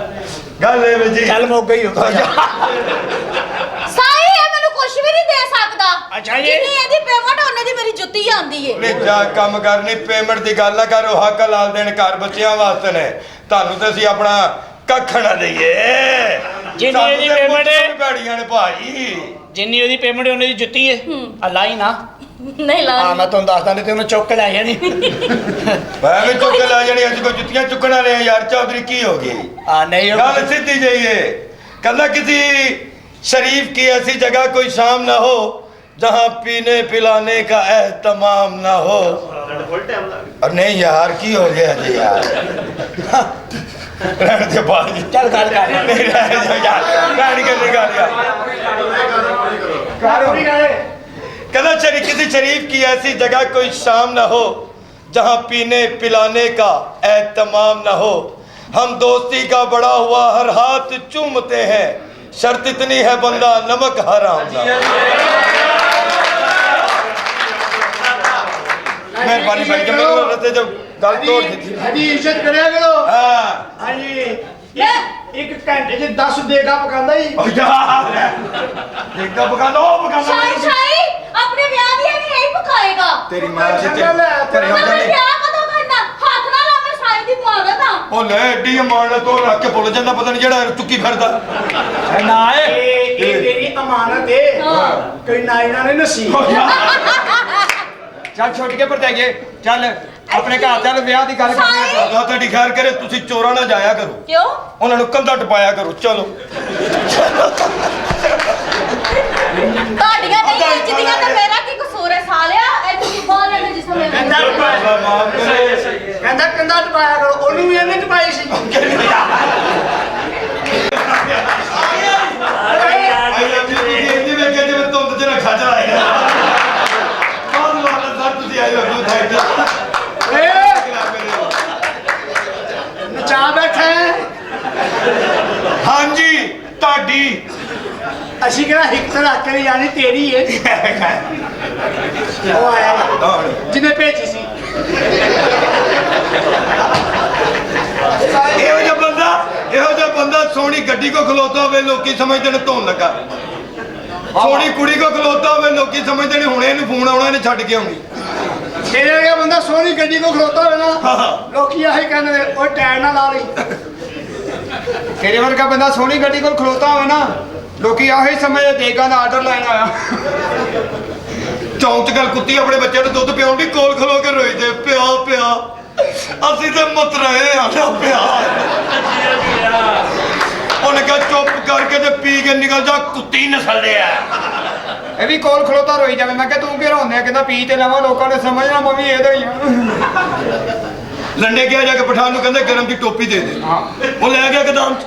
ਗੱਲ ਇਹ ਜੀ ਚੱਲ ਮੁੱਕ ਗਈ ਹੋ ਸਾਈ ਇਹ ਮੈਨੂੰ ਕੁਝ ਵੀ ਨਹੀਂ ਦੇ ਸਕਦਾ ਅੱਛਾ ਜੀ। ਜਿੰਨੀ ਇਹਦੀ ਪੇਮੈਂਟ ਉਹਨੇ ਦੀ ਮੇਰੀ ਜੁੱਤੀ ਆਂਦੀ ਏ ਨੇ ਜਾ ਕੰਮ ਕਰਨੀ ਪੇਮੈਂਟ ਦੀ ਗੱਲ ਨਾ ਕਰੋ ਹੱਕ ਲਾਲ ਦੇਣ ਘਰ ਬੱਚਿਆਂ ਵਾਸਤੇ ਨੇ ਤੁਹਾਨੂੰ ਤੇ ਅਸੀਂ ਆਪਣਾ ਕੱਖ ਨਾ ਦਈਏ ਜਿੰਨੀ ਸਾਨੂੰ ਇਹਦੀ ਤੇ payment ਹੈ। ਮੁੱਛਾਂ ਵੀ ਭੈੜੀਆਂ ਨੇ ਭਾਜੀ ਜਿੰਨੀ ਉਹਦੀ ਪੇਮੈਂਟ ਉਹਨੇ ਦੀ ਜੁੱਤੀ ਹੈ ਆ ਲਾਈ ਨਾ ਨਹੀਂ ਲਾ ਹਾਂ ਮੈਂ ਤੁਹਾਨੂੰ ਦੱਸਦਾ ਨਹੀਂ ਤੇ ਉਹਨੂੰ ਚੁੱਕ ਕੇ ਲੈ ਜਾਣੀ ਮੈਂ ਵੀ ਚੁੱਕ ਕੇ ਲੈ ਜਾਣੀ ਅੱਜ ਕੋਈ ਜੁੱਤੀਆਂ ਚੁੱਕਣ ਵਾਲੇ ਆ ਯਾਰ ਚੌਧਰੀ ਕੀ ਹੋ ਗਈ ਆ ਨਹੀਂ ਗੱਲ ਸਿੱਧੀ ਜਾइए कहना किसी शरीफ की ऐसी जगह कोई शाम ना हो जहां पीने पिलाने का एहतमाम ना हो और नहीं यार की हो गया जी यार रहने दे बाजी ਚੱਲ ਗੱਲ ਕਰ नहीं रहने दो यार गाड़ी के निकाल यार कहना किसी शरीफ की ऐसी जगह कोई शाम ना हो जहां पीने पिलाने का एहतमाम ना हो हम दोस्ती का बड़ा हुआ हर हाथ चूमते हैं शर्त इतनी है बंदा नमक हराम ना मेहरबानी भाई जब मेरे रहते जब गल तोड़ दी थी ਸਾਡੀ ਇੱਜ਼ਤ ਕਰਿਆ ਕਰੋ हाँ ਹਾਂਜੀ ਇੱਕ ਘੰਟੇ 'ਚ 10 ਦੇਗਾ ਪਕਾਉਂਦਾ ਹੀ ओ यार देखा पका लो ਸ਼ਾਹੀ ਸ਼ਾਹੀ ਆਪਣੇ ਵਿਆਹ ਦੀ ਵੀ ਇਹੀ ਪਕਾਏਗਾ तेरी मां से चंगा ले, तेरे ਮੈਂ हम ਵਿਆਹ ਕਦੋਂ ਕਰਨਾ ਹੱਥ ਨਾ ਲਾ ਮੈਂ ਸ਼ਾਹੀ ਦੀ ਮੁਆਵਤ ਆ ਉਹ ਲੈ ਏਡੀ ਮਾਰਨ ਤੋਂ ਰੱਖ ਕੇ ਭੁੱਲ ਜਾਂਦਾ ਪਤਾ ਨਹੀਂ ਜਿਹੜਾ ਚੁੱਕੀ ਫਿਰਦਾ ਨਾ ਇਹ ਮੇਰੀ ਅਮਾਨਤ ਹੈ ਕੋਈ ਨਾਇਨਾ ਨੇ ਨਸੀਬ ਚੱਲ ਛੁੱਟ ਕੇ ਪਰਜਾਈਏ ਚੱਲ ਆਪਣੇ ਘਰ ਚੱਲ ਵਿਆਹ ਦੀ ਗੱਲ ਕਰਨੀ ਆ Allah ਤੁਹਾਡੀ ਖੈਰ ਕਰੇ ਤੁਸੀਂ ਚੋਰਾਂ ਨਾਲ ਜਾਇਆ ਕਰੋ ਕਿਉਂ ਉਹਨਾਂ ਨੂੰ ਕੰਧਾ ਟਪਾਇਆ ਕਰੋ ਚਲੋ ਤੁਹਾਡੀਆਂ ਨਹੀਂ ਇੱਜ਼ਤੀਆਂ ਤੇ ਮੇਰਾ ਕੀ ਕਸੂਰ ਹੈ ਸਾਲਿਆ ਇਹ ਤੁਸੀਂ ਬੋਲ ਰਹੇ ਜਿਸ ਸਮੇਂ ਕਹਿੰਦਾ ਅੱਲਾ ਮਾਫ ਕਰੇ ਕਹਿੰਦਾ ਕੰਦਾ ਟਪਾਇਆ ਕਰੋ ਉਹਨੂੰ ਵੀ ਇਹਨੇ ਟਪਾਈ ਸੀ ਆਈ ਲਵ ਯੂ ਤੁਸੀਂ ਇੰਨੀ ਵੇਖੇ ਜਿਵੇਂ ਧੁੰਦ ਚ ਰੱਖਾ ਚਲਾਇਆ ਬਹੁਤ ਵਾਲਾ ਸਰ ਤੁਸੀਂ ਆਈ ਲਵ ਯੂ ਥੈਂਕ ਯੂ ਨਚਾ ਬੈਠਾ ਹੈ ਹਾਂਜੀ ਤੁਹਾਡੀ ਅਸੀਂ ਕਿਹੜਾ ਹਿੱਕ ਰੱਖ ਕੇ ਜਾਣੀ ਤੇਰੀ ਹੈ ਉਹ ਆਇਆ ਜਿਹਨੇ ਭੇਜੀ ਸੀ ਇਹੋ ਜਿਹਾ ਬੰਦਾ ਸੋਹਣੀ ਗੱਡੀ ਕੋ ਖਲੋਤਾ ਹੋਵੇ ਲੋਕੀ ਸਮਝਦੇ ਨੇ ਧੋਣ ਲੱਗਾ ਸੋਹਣੀ ਕੁੜੀ ਕੋ ਖਲੋਤਾ ਹੋਵੇ ਲੋਕੀ ਸਮਝਦੇ ਨੇ ਹੁਣੇ ਇਹਨੂੰ ਫੋਨ ਆਉਣਾ ਇਹਨੇ ਛੱਡ ਕੇ ਆਉਣੀ ਤੇਰੇ ਵਰਗਾ ਬੰਦਾ ਸੋਹਣੀ ਗੱਡੀ ਕੋ ਖਲੋਤਾ ਹੋਵੇ ਨਾ ਲੋਕੀ ਆਹੀ ਕਹਿੰਦੇ ਨੇ ਉਹ ਟਾਇਰ ਨਾ ਲਾ ਲਈ ਤੇਰੇ ਵਰਗਾ ਬੰਦਾ ਸੋਹਣੀ ਗੱਡੀ ਕੋਲ ਖਲੋਤਾ ਹੋਵੇ ਨਾ ਲੋਕੀ ਆਹੀ ਸਮਝਦੇ ਦੇਗਾ ਦਾ ਆਰਡਰ ਲੈਣ ਆਇਆ ਚੌਂਕ ਚ ਗੱਲ ਕੁੱਤੀ ਆਪਣੇ ਬੱਚੇ ਨੂੰ ਦੁੱਧ ਪਿਆਉਣ ਦੀ ਕੋਲ ਖਲੋ ਕੇ ਰੋਈ ਜੇ ਪਿਆ ਪਿਆ ਅਸੀਂ ਤੇ ਮਤ ਰਹੇ ਆ ਨਾ ਪਿਆ ਉਹਨੇ ਕਿਹਾ ਚੁੱਪ ਕਰਕੇ ਤੇ ਪੀ ਕੇ ਨਿਕਲ ਜਾ ਕੁੱਤੀ ਨਸਲ ਦੇ ਆ ਇਹ ਵੀ ਕੋਲ ਖਲੋਤਾ ਰੋਈ ਜਾਵੇ ਮੈਂ ਕਿਹਾ ਤੂੰ ਕਿਉਂ ਰੋਂਦੇ ਆ ਕਹਿੰਦਾ ਪੀ ਤੇ ਲਵਾਂ ਲੋਕਾਂ ਨੇ ਸਮਝਣਾ ਮੈਂ ਵੀ ਇਹਦਾ ਹੀ ਆ ਲੰਡੇ ਗਿਆ ਜਾ ਕੇ ਪਠਾਨ ਨੂੰ ਕਹਿੰਦੇ ਗਰਮ ਦੀ ਟੋਪੀ ਦੇ ਦੇ ਉਹ ਲੈ ਗਿਆ ਗਦਾਮ ਚ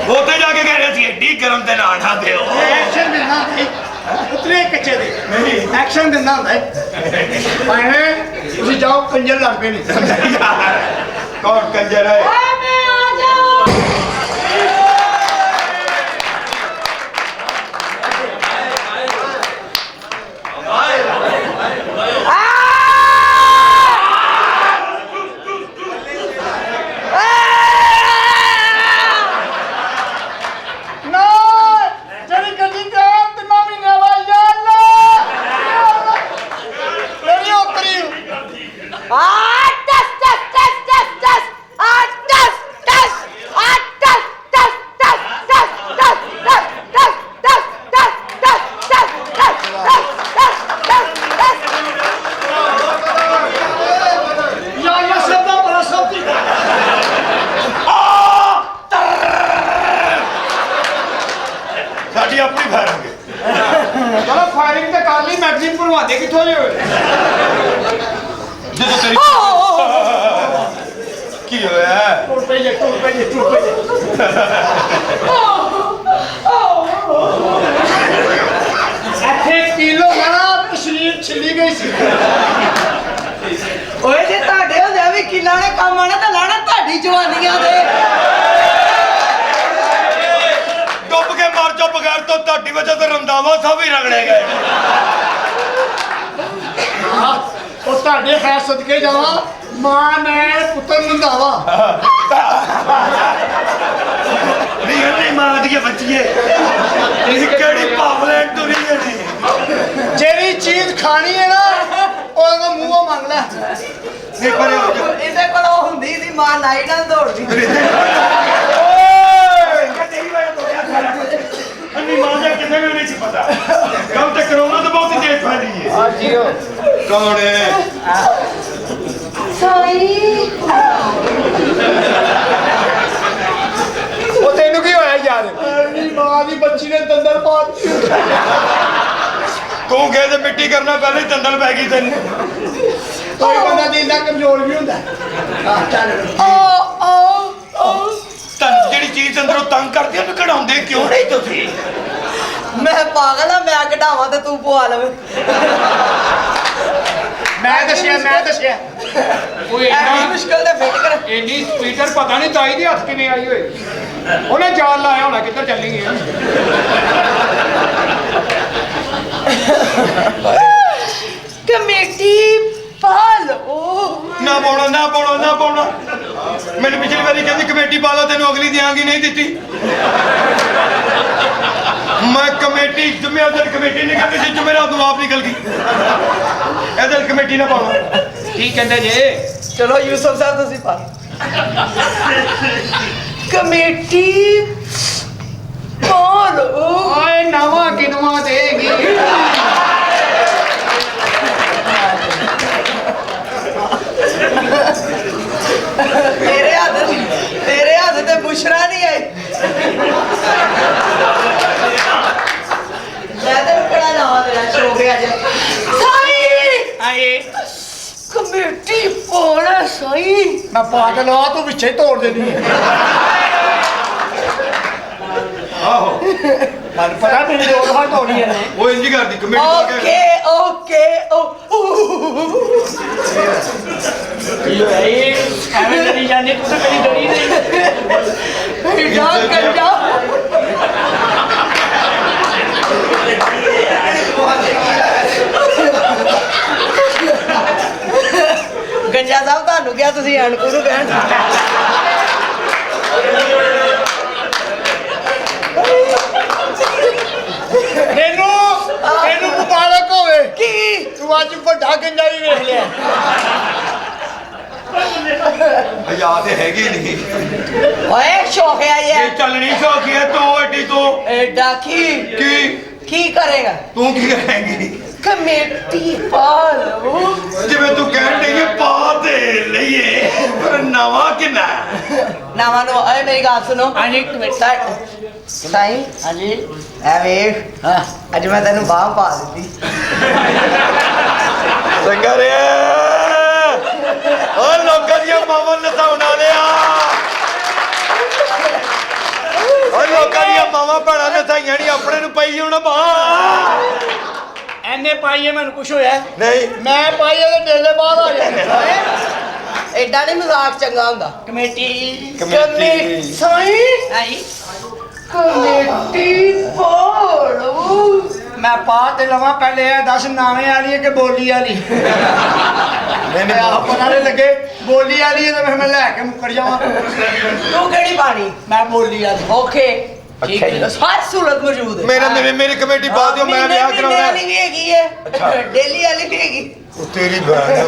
ਉੱਥੇ ਜਾ ਕੇ ਕਹਿ ਰਿਹਾ ਸੀ ਏਡੀ ਗਰਮ ਤੇ ਨਾ ਨਾ ਦਿਓ ਐਕਸ਼ਨ ਦਿੰਦਾ ਨਹੀਂ ਉਤਰੇ ਕੱਚੇ ਦੇ ਨਹੀਂ ਐਕਸ਼ਨ ਦਿੰਦਾ ਹੁੰਦਾ ਭਾਵੇਂ ਤੁਸੀਂ ਜਾਓ ਕੰਜਰ ਲੜ ਪਏ ਨੇ ਕੌਣ ਕੰਜਰ ਹੈ ਓਏ ਮੈਂ ਆ ਜਾ ਨਾ ਜਿਹੜੀ ਗੱਡੀ ਤੇ ਤੇ ਮਾਮੀ ਨੇ ਵਾਈ ਯਾਰ ਮੇਰੀ ਉਤਰੀ ਟਸ ਟਸ ਟਸ ਟਸ ਟਸ ਟਸ ਟਸ ਟਸ ਟਸ ਟਸ ਟਸ ਟਸ ਟਸ ਟਸ ਟਸ ਟਸ ਟਸ ਟਸ ਯਾਰ ਸਭ ਦਾ ਬੜਾ ਸਭ ਦੀ ਸਾਡੀ ਆਪਣੀ ਫਾਇਰਿੰਗ ਚਲੋ ਫਾਇਰਿੰਗ ਤੇ ਕਰ ਲਈ ਮੈਗਜ਼ੀਨ ਭਰਵਾਦੇ ਕਿੱਥੋਂ ਜੇ ਜਦੋਂ ਤੇਰੀ ਕੀ ਹੋਇਆ ਟੁੱਟ ਪਈ ਜੇ ਟੁੱਟ ਪਈ ਜੇ ਟੁੱਟ ਪਈ ਜੇ ਇੱਥੇ ਕਿਲੋ ਨਾ ਤਸ਼ਰੀਫ ਛਿੱਲੀ ਗਈ ਸੀ ਓਏ ਜੇ ਤੁਹਾਡੇ ਹੁੰਦਿਆਂ ਵੀ ਕਿੱਲਾ ਨੇ ਕੰਮ ਆਣਾ ਤਾਂ ਲਾਣਾ ਤੁਹਾਡੀ ਜਵਾਨੀਆਂ ਦੇ ਡੁੱਬ ਕੇ ਮਰ ਜਾ ਬਗੈਰ ਤੋਂ ਤੁਹਾਡੀ ਵਜ੍ਹਾ ਤੇ ਰੰਦਾਵਾ ਸਭ ਹੀ ਰਗੜੇ ਗਏ ਉਹ ਤੁਹਾਡੇ ਹੈ ਸਦਕੇ ਜਾਵਾ ਮਾਂ ਨੇ ਪੁੱਤਰ ਨੰਦਾਵਾ ਨਹੀਂ ਨਹੀਂ ਮਾਂ ਦੀ ਬੱਚੀਏ ਇਹ ਕਿਹੜੀ ਪਾਵਲੈਂਡ ਤੁਰੀ ਜਣੀ ਜਿਹੜੀ ਚੀਜ਼ ਖਾਣੀ ਹੈ ਨਾ ਉਹਦਾ ਮੂੰਹੋਂ ਮੰਗ ਲੈ ਨਹੀਂ ਪਰੇ ਹੋ ਜਾ ਇਹਦੇ ਕੋਲ ਉਹ ਹੁੰਦੀ ਸੀ ਮਾਂ ਨਾਈ ਨਾਲ ਦੌੜਦੀ ਅੰਨੀ ਮਾਂ ਦਾ ਕਿਤੇ ਵੀ ਨਹੀਂ ਸੀ ਪਤਾ ਕੰਮ ਤੇ ਕਰੋਨਾ ਤਾਂ ਬਹੁਤ ਤੇਜ਼ ਫੈਲੀ ਹੈ ਜੀਓ ਕੌਣ ਹੈ ਸਾਈ ਉਹ ਤੈਨੂੰ ਕੀ ਹੋਇਆ ਯਾਰ ਮੇਰੀ ਮਾਂ ਦੀ ਬੱਚੀ ਨੇ ਦੰਦਲ ਪਾ ਦਿੱਤੀ ਤੂੰ ਕਹੇ ਤੇ ਮਿੱਟੀ ਕਰਨਾ ਪਹਿਲੇ ਹੀ ਦੰਦਲ ਪੈ ਗਈ ਤੈਨੂੰ ਕੋਈ ਬੰਦਾ ਦਿੰਦਾ ਕਮਜ਼ੋਰ ਵੀ ਹੁੰਦਾ ਆ ਚੱਲ ਤਨ ਜਿਹੜੀ ਚੀਜ਼ ਅੰਦਰੋਂ ਤੰਗ ਕਰਦੀ ਉਹਨੂੰ ਕਢਾਉਂਦੇ ਕਿਉਂ ਨਹੀਂ ਤੁਸੀਂ ਮੈਂ ਪਾਗਲ ਆ ਮੈਂ ਕਢਾਵਾਂ ਤੇ ਤੂੰ ਪਵਾ ਲਵੇਂ ਮੈਂ ਦੱਸਿਆ ਕੋਈ ਐਨੀ ਮੁਸ਼ਕਲ ਤੇ ਫਿੱਟ ਕਰ ਇੰਨੀ ਸਪੀਕਰ ਪਤਾ ਨਹੀਂ ਤਾਈ ਦੇ ਹੱਥ ਕਿਵੇਂ ਆਈ ਹੋਏ ਉਹਨੇ ਜਾਲ ਲਾਇਆ ਹੋਣਾ ਕਿੱਧਰ ਚੱਲੀ ਗਈ ਕਮੇਟੀ ਪਾਲੋ ਨਾ ਪਾਉਣਾ ਮੈਨੂੰ ਪਿਛਲੀ ਵਾਰੀ ਕਹਿੰਦੀ ਕਮੇਟੀ ਪਾ ਲਾ ਤੈਨੂੰ ਅਗਲੀ ਦਿਆਂਗੀ ਨਹੀਂ ਦਿੱਤੀ ਮੈਂ ਕਮੇਟੀ ਜ਼ਿੰਮੇਵਾਰ ਕਮੇਟੀ ਨਹੀਂ ਕਹਿੰਦੀ ਸੀ ਮੇਰਾ ਤੋਂ ਆਪ ਨਿਕਲ ਗਈ ਇਹਦੇ ਕਮੇਟੀ ਨਾ ਪਾਉਣਾ ਕੀ ਕਹਿੰਦੇ ਜੇ ਚਲੋ ਯੂਸਫ ਸਾਹਿਬ ਤੁਸੀਂ ਪਾ ਕਮੇਟੀ ਪਾਲੋ ਓਏ ਨਵਾਂ ਕਿਨਵਾ ਦੇਗੀ ਤੇਰੇ ਹੱਥ ਤੇ ਬੁਸ਼ਰਾ ਨਹੀਂ ਆਈ ਮੈਂ ਤੈਨੂੰ ਕਿਹੜਾ ਨਵਾਂ ਦੇਣਾ ਸ਼ੌਕ ਹੈ ਅੱਜ ਸਾਈ ਆਏ ਕਮੇਟੀ ਪਾਲੋ ਸਾਈ ਮੈਂ ਪਾ ਕੇ ਲਵਾ ਤੂੰ ਵਿੱਚੇ ਹੀ ਤੋੜ ਦੇਣੀ ਹੈ ਆਹੋ ਮੈਨੂੰ ਪਤਾ ਮੇਰੀ ਦੋ ਦਫਾ ਤੋੜੀ ਇਹਨੇ ਉਹ ਇੰਜ ਕਰਦੀ ਕਮੇਟੀ ਪਾ ਕੇ ਓਕੇ ਐਵੇਂ ਡਰੀ ਜਾਂਦੀ ਤੂੰ ਤਾਂ ਕਦੀ ਡਰੀ ਨਹੀਂ ਡਾਕ ਕਰ ਜਾ ਗੰਜਾ ਸਾਹਿਬ ਤੁਹਾਨੂੰ ਕਿਹਾ ਤੁਸੀਂ ਅਣਕੂ ਨੂੰ ਕਹਿਣ ਇਹਨੂੰ ਮੁਬਾਰਕ ਹੋਵੇ ਕੀ ਤੂੰ ਅੱਜ ਵੱਡਾ ਗੰਜਾ ਵੀ ਵੇਖ ਲਿਆ ਯਾਦ ਹੈਗੀ ਨਹੀਂ ਓਏ ਸ਼ੌਕ ਹੈ ਇਹ ਚੱਲਣੀ ਸੌਖੀ ਹੈ ਤੂੰ ਅੱਡੀ ਤੋਂ ਐਡਾ ਕੀ ਕੀ ਕਰੇਗਾ ਤੂੰ ਕੀ ਕਰੇਂਗੀ ਕਮੇਟੀ ਪਾਲੋ ਜਿਵੇਂ ਤੂੰ ਕਹਿਣ ਡਈ ਪਾ ਦੇ ਲਈਏ ਪਰ ਨਵਾਂ ਕਿੰਨਾ ਨਵਾਂ ਨੂੰ ਓਏ ਮੇਰੀ ਗੱਲ ਸੁਣੋ ਹਾਂਜੀ ਸਾਈਂ ਹਾਂਜੀ ਐ ਵੇਖ ਅੱਜ ਮੈਂ ਤੈਨੂੰ ਬਾਹ ਪਾ ਦਿੱਤੀ ਚੰਗਾ ਰੇ ਓ ਲੋਕਾਂ ਦੀਆਂ ਮਾਵਾਂ ਨਸਾਉਣ ਵਾਲਿਆ ਓ ਲੋਕਾਂ ਦੀਆਂ ਮਾਵਾਂ ਭੈਣਾਂ ਨਸਾਈਆਂ ਨਹੀਂ ਆਪਣੇ ਨੂੰ ਪਈ ਹੁਣ ਬਾਹ ਐਨੇ ਪਾਈਏ ਮੈਨੂੰ ਕੁਛ ਹੋਇਆ ਨਹੀਂ ਮੈਂ ਪਾਈ ਇਹਦੇ ਡੇਲੇ ਬਾਹਰ ਆ ਜਾਣੇ ਐਡਾ ਨਹੀਂ ਮਜ਼ਾਕ ਚੰਗਾ ਹੁੰਦਾ ਕਮੇਟੀ ਸਾਈ ਆਈ ਕਮੇਟੀ ਪਾਲੋ ਮੈਂ ਪਾ ਤੇ ਲਵਾਂ ਪਹਿਲੇ ਇਹ ਦੱਸ ਨਾਵੇਂ ਵਾਲੀ ਹੈ ਕਿ ਬੋਲੀ ਵਾਲੀ ਨਹੀਂ ਆਹ ਪਤਾ ਨਹੀਂ ਲੱਗੇ ਬੋਲੀ ਵਾਲੀ ਹੈ ਤਾਂ ਮੈਂ ਲੈ ਕੇ ਮੁੱਕਰ ਜਾਵਾਂ ਤੂੰ ਕਿਹੜੀ ਪਾਣੀ ਮੈਂ ਬੋਲੀ ਵਾਲੀ ਓਕੇ ਠੀਕ ਹੈ ਹਰ ਸਹੂਲਤ ਮੌਜੂਦ ਹੈ ਮੇਰੀ ਕਮੇਟੀ ਪਾ ਦਿਓ ਮੈਂ ਵਿਆਹ ਕਰਾਉਣਾ ਵਾਲੀ ਵੀ ਹੈਗੀ ਹੈ ਡੇਲੀ ਵਾਲੀ ਵੀ ਹੈਗੀ ਉਹ ਤੇਰੀ ਬਹਿਣ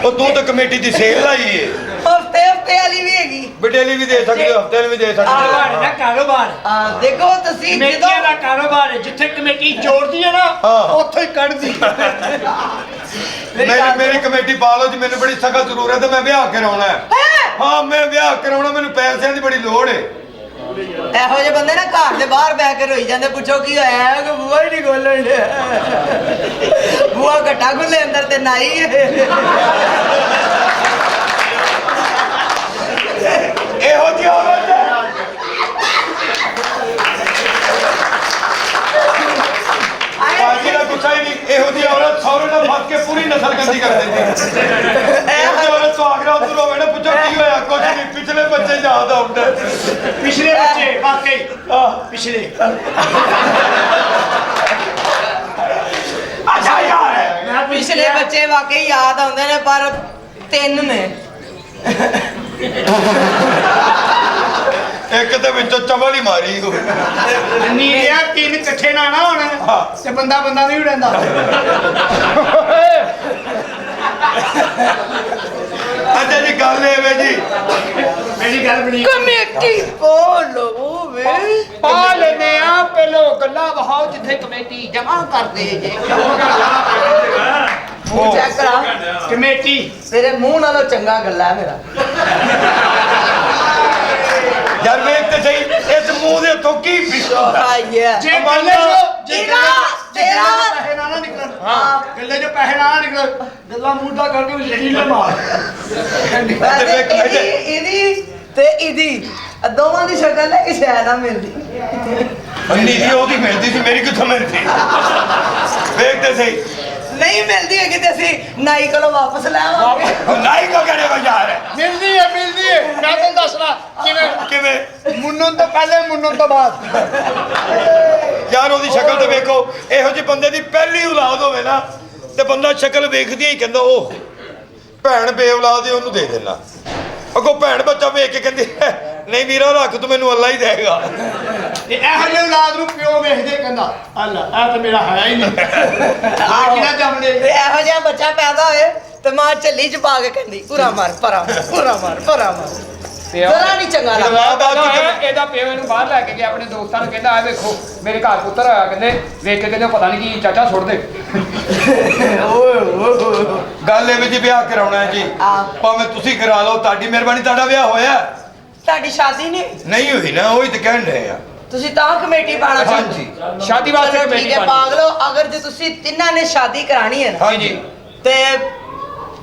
ਉਹ ਤੂੰ ਤਾਂ ਕਮੇਟੀ ਦੀ ਸੇਲ ਲਾਈ ਏ ਹਫਤੇ ਵਾਲੀ ਵੀ ਹੈਗੀ ਬਟੇਲੀ ਵੀ ਦੇ ਸਕਦੇ ਹੋ ਹਫਤੇ ਵੀ ਦੇ ਸਕਦੇ ਕਾਰੋਬਾਰ ਹੋ ਹੈ ਕਾਰੋਬਾਰ ਦੇਖੋ ਤੁਸੀਂ ਕਮੇਟੀਆਂ ਦਾ ਕਾਰੋਬਾਰ ਹੈ ਜਿੱਥੇ ਕਮੇਟੀ ਜੋੜਦੀ ਹੈ ਨਾ ਹਾਂ ਉੱਥੋਂ ਹੀ ਕੱਢਦੀ ਮੇਰੀ ਕਮੇਟੀ ਪਾ ਲਓ ਜੀ ਮੈਨੂੰ ਬੜੀ ਸਖਤ ਜ਼ਰੂਰਤ ਹੈ ਮੈਂ ਵਿਆਹ ਕਰਾਉਣਾ ਹੈ ਹਾਂ ਮੈਂ ਵਿਆਹ ਕਰਾਉਣਾ ਮੈਨੂੰ ਪੈਸਿਆਂ ਦੀ ਬੜੀ ਲੋੜ ਹੈ ਇਹੋ ਜਿਹੇ ਬੰਦੇ ਨਾ ਘਰ ਦੇ ਬਾਹਰ ਬੈ ਕੇ ਰੋਈ ਜਾਂਦੇ ਪੁੱਛੋ ਕੀ ਹੋਇਆ ਕਿ ਬੂਹਾ ਹੀ ਨਹੀਂ ਖੋਲਣ ਡਿਆ ਬੂਹਾ ਘਟਾ ਖੁੱਲੇ ਅੰਦਰ ਤੇ ਨਾਈ ਇਹੋ ਜਿਹੀ ਔਰਤ ਬਾਜੀ ਦਾ ਗੁੱਸਾ ਹੀ ਨਹੀਂ ਇਹੋ ਜਿਹੀ ਔਰਤ ਸੌਰੇ ਨਾਲ ਫਸ ਕੇ ਪੂਰੀ ਨਸਲ ਗੰਦੀ ਕਰ ਦਿੰਦੀ ਇਹੋ ਜਿਹੀ ਔਰਤ ਸੁਹਾਗਰਾ ਉੱਧਰ ਹੋਵੇ ਨਾ ਪੁੱਛੋ ਕੀ ਹੋਇਆ ਕੁਝ ਨਹੀਂ ਪਿਛਲੇ ਬੱਚੇ ਯਾਦ ਆਉਂਦੇ ਪਿਛਲੇ ਬੱਚੇ ਵਾਕਈ ਪਿਛਲੇ ਅੱਛਾ ਯਾਰ ਪਿਛਲੇ ਬੱਚੇ ਵਾਕਈ ਯਾਦ ਆਉਂਦੇ ਨੇ ਪਰ 3 ਨੇ ਇੱਕ ਤੇ ਵਿੱਚੋਂ ਚਵਲ ਹੀ ਮਾਰੀ ਉਹ ਨੀਲਿਆ 3 ਇਕੱਠੇ ਨਾ ਹੋਣ ਤੇ ਬੰਦਾ ਨਹੀਂ ਉਡਾਂਦਾ ਅੱਛਾ ਜੀ ਗੱਲ ਇਹ ਵੇ ਜੀ ਮੇਰੀ ਗੱਲ ਬਣੀ ਕਮੇਟੀ ਬੋਲੋ ਵੇ ਪਾ ਲੈਨੇ ਆ ਪਹਿਲੋ ਗੱਲਾਂ ਵਹਾਓ ਜਿੱਥੇ ਕਮੇਟੀ ਜਮਾ ਕਰਦੇ ਜੇ ਮੂੰਹ ਚੈੱਕ ਕਰਾ ਕਮੇਟੀ ਤੇਰੇ ਮੂੰਹ ਨਾਲੋਂ ਚੰਗਾ ਗੱਲਾਂ ਮੇਰਾ ਯਾਰ ਵੇਖ ਤੇ ਸਹੀ ਇਸ ਮੂੰਹ ਦੇ ਉੱਤੋਂ ਕੀ ਫਿਸਦਾ ਆਇਆ ਜੇ ਗੱਲੇ ਚੋਂ ਤੇਰਾ ਪੈਸੇ ਨਾ ਨਿਕਲਣ ਹਾਂ ਗੱਲੇ ਚੋਂ ਪੈਸੇ ਨਾ ਨਿਕਲਣ ਗੱਲਾਂ ਮੂੰਹ ਕਰਕੇ ਉਹ ਯਕੀਨ ਨਾ ਮਾਰ ਇਹਦੀ ਤੇ ਇਹਦੀ ਦੋਵਾਂ ਦੀ ਸ਼ਕਲ ਹੈ ਕਿ ਸ਼ਾਇਦ ਨਾ ਮਿਲਦੀ ਅੰਨੀ ਦੀ ਉਹਦੀ ਮਿਲਦੀ ਸੀ ਮੇਰੀ ਕਿੱਥੋਂ ਮਿਲਦੀ ਵੇਖ ਤੇ ਸਹੀ ਨਹੀਂ ਮਿਲਦੀ ਹੈ ਕਿਤੇ ਅਸੀਂ ਨਾਈ ਕੋਲੋਂ ਵਾਪਸ ਲੈ ਆਵਾਂਗੇ ਉਹ ਨਾਈ ਕੋ ਕਰੇ ਵਾ ਯਾਰ ਮਿਲਦੀ ਹੈ ਮੈਂ ਤੁਹਾਨੂੰ ਦੱਸਣਾ ਕਿਵੇਂ ਮੁੰਨਣ ਤੋਂ ਪਹਿਲੇ ਮੁੰਨਣ ਤੋਂ ਬਾਅਦ ਯਾਰ ਉਹਦੀ ਸ਼ਕਲ ਤੇ ਵੇਖੋ ਇਹੋ ਜਿਹੇ ਬੰਦੇ ਦੀ ਪਹਿਲੀ ਔਲਾਦ ਹੋਵੇ ਨਾ ਤੇ ਬੰਦਾ ਸ਼ਕਲ ਵੇਖਦੀ ਹੀ ਕਹਿੰਦਾ ਉਹ ਭੈਣ ਬੇਔਲਾਦ ਹੈ ਉਹਨੂੰ ਦੇ ਦੇਣਾ ਅੱਗੋਂ ਭੈਣ ਬੱਚਾ ਵੇਖ ਕੇ ਕਹਿੰਦੀ ਨਹੀਂ ਵੀਰਾ ਰੱਖ ਤੂੰ ਮੈਨੂੰ ਅੱਲਾ ਹੀ ਦੇਗਾ ਤੇ ਇਹੋ ਜਿਹੇ ਔਲਾਦ ਨੂੰ ਪਿਓ ਵੇਖਦੇ ਕਹਿੰਦਾ ਅੱਲਾ ਇਹ ਤਾਂ ਮੇਰਾ ਹੈ ਹੀ ਨਹੀਂ ਆ ਕਿਹੜਾ ਜੰਮਦੇ ਤੇ ਇਹੋ ਜਿਹਾ ਬੱਚਾ ਪੈਦਾ ਹੋਏ ਤੇ ਮਾਂ ਝੱਲੀ ਚ ਪਾ ਕੇ ਕਹਿੰਦੀ ਪੂਰਾ ਮਾਰ ਪਰਾ ਜਰਾ ਨਹੀਂ ਚੰਗਾ ਲੱਗਦਾ ਇਹਦਾ ਪਿਓ ਇਹਨੂੰ ਬਾਹਰ ਲੈ ਕੇ ਗਿਆ ਆਪਣੇ ਦੋਸਤਾਂ ਨੂੰ ਕਹਿੰਦਾ ਆ ਵੇਖੋ ਮੇਰੇ ਘਰ ਪੁੱਤਰ ਆਇਆ ਕਹਿੰਦੇ ਵੇਖ ਕੇ ਕਹਿੰਦੇ ਪਤਾ ਨਹੀਂ ਕੀ ਚਾਚਾ ਸੁੱਟ ਦੇ ਗੱਲ ਇਹ ਵੀ ਜੀ ਵਿਆਹ ਕਰਾਉਣਾ ਹੈ ਜੀ ਭਾਵੇਂ ਤੁਸੀਂ ਕਰਾ ਲਓ ਤੁਹਾਡੀ ਮਿਹਰਬਾਨੀ ਤੁਹਾਡਾ ਵਿਆਹ ਹੋਇਆ ਤੁਹਾਡੀ ਸ਼ਾਦੀ ਨਹੀਂ ਹੋਈ ਨਾ ਉਹੀ ਤਾਂ ਕਹਿਣ ਰਹੇ ਆ ਤੁਸੀਂ ਤਾਂ ਕਮੇਟੀ ਪਾਣਾ ਹਾਂਜੀ ਸ਼ਾਦੀ ਵਾਸਤੇ ਚਲੋ ਕਮੇਟੀ ਠੀਕ ਹੈ ਪਾਣੀ ਪਾਗਲੋ ਅਗਰ ਜੇ ਤੁਸੀਂ ਤਿੰਨਾਂ ਨੇ ਸ਼ਾਦੀ ਕਰਾਣੀ ਹੈ ਨਾ ਹਾਂਜੀ ਤੇ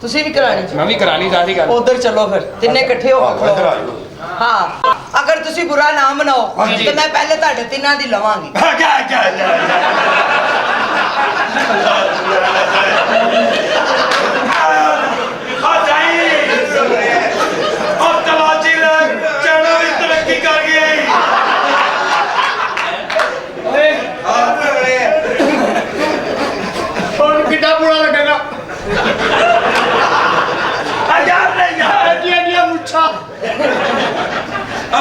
ਤੁਸੀਂ ਵੀ ਕਰਾਣੀ ਮੈਂ ਵੀ ਕਰਾਣੀ ਸਾਰੀ ਗੱਲ ਉਧਰ ਚਲੋ ਫਿਰ ਤਿੰਨੇ ਇਕੱਠੇ ਹੋ ਕੇ ਇੱਧਰ ਆ ਖੜੋ ਜਾਓ ਹਾਂ ਅਗਰ ਤੁਸੀਂ ਬੁਰਾ ਨਾ ਮਨਾਓ ਹਾਂਜੀ। ਤੇ ਮੈਂ ਪਹਿਲੇ ਤੁਹਾਡੇ ਤਿੰਨਾਂ ਦੀ ਲਵਾਂਗੀ ਕਰ ਗਈ ਹੁਣ ਕਿੱਡਾ ਬੁਰਾ ਲੱਗੇਗਾ ਐਡੀਆਂ ਮੁੱਛਾਂ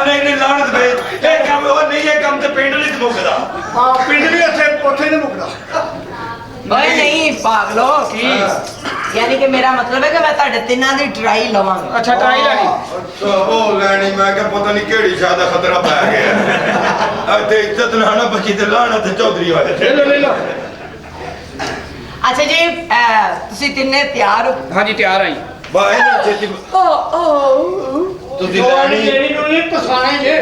ਨਹੀਂ ਲਾਣਤ ਵੇ ਇਹ ਕੰਮ ਉਹ ਨਹੀਂ ਇਹ ਕੰਮ ਤੇ ਪਿੰਡ ਨਹੀਂ ਮੁੱਕਦਾ ਹਾਂ ਪਿੰਡ ਵੀ ਉੱਥੇ ਨਹੀਂ ਮੁੱਕਦਾ ਓਏ ਨਹੀਂ ਪਾਗਲੋ ਕੀ ਯਾਨੀ ਕਿ ਮੇਰਾ ਮਤਲਬ ਹੈ ਕਿ ਮੈਂ ਤੁਹਾਡੇ ਤਿੰਨਾਂ ਦੀ ਟਰਾਈ ਲਵਾਂਗੀ ਅੱਛਾ ਟਰਾਈ ਲੈਣੀ ਅੱਛਾ ਉਹ ਲੈਣੀ ਮੈਂ ਕਿਹਾ ਪਤਾ ਨਹੀਂ ਕਿਹੜੀ ਸ਼ਾਹ ਦਾ ਖਤਰਾ ਪੈ ਗਿਆ ਇੱਥੇ ਇੱਜ਼ਤ ਨਾ ਨਾ ਬਚੀ ਤੇ ਲਾਣਾ ਤੇ ਚੌਧਰੀ ਹੋਏ ਲੈ ਲਓ ਅੱਛਾ ਜੀ ਤੁਸੀਂ ਤਿੰਨੇ ਤਿਆਰ ਹੋ ਹਾਂਜੀ ਤਿਆਰ ਆਈ ਬਾਈ ਨਾ ਛੇਤੀ ਤੁਸੀਂ ਲੈਣੀ ਜਿਹੜੀ ਨੂੰ ਨਹੀਂ ਪਸਾਣੇ ਜੇ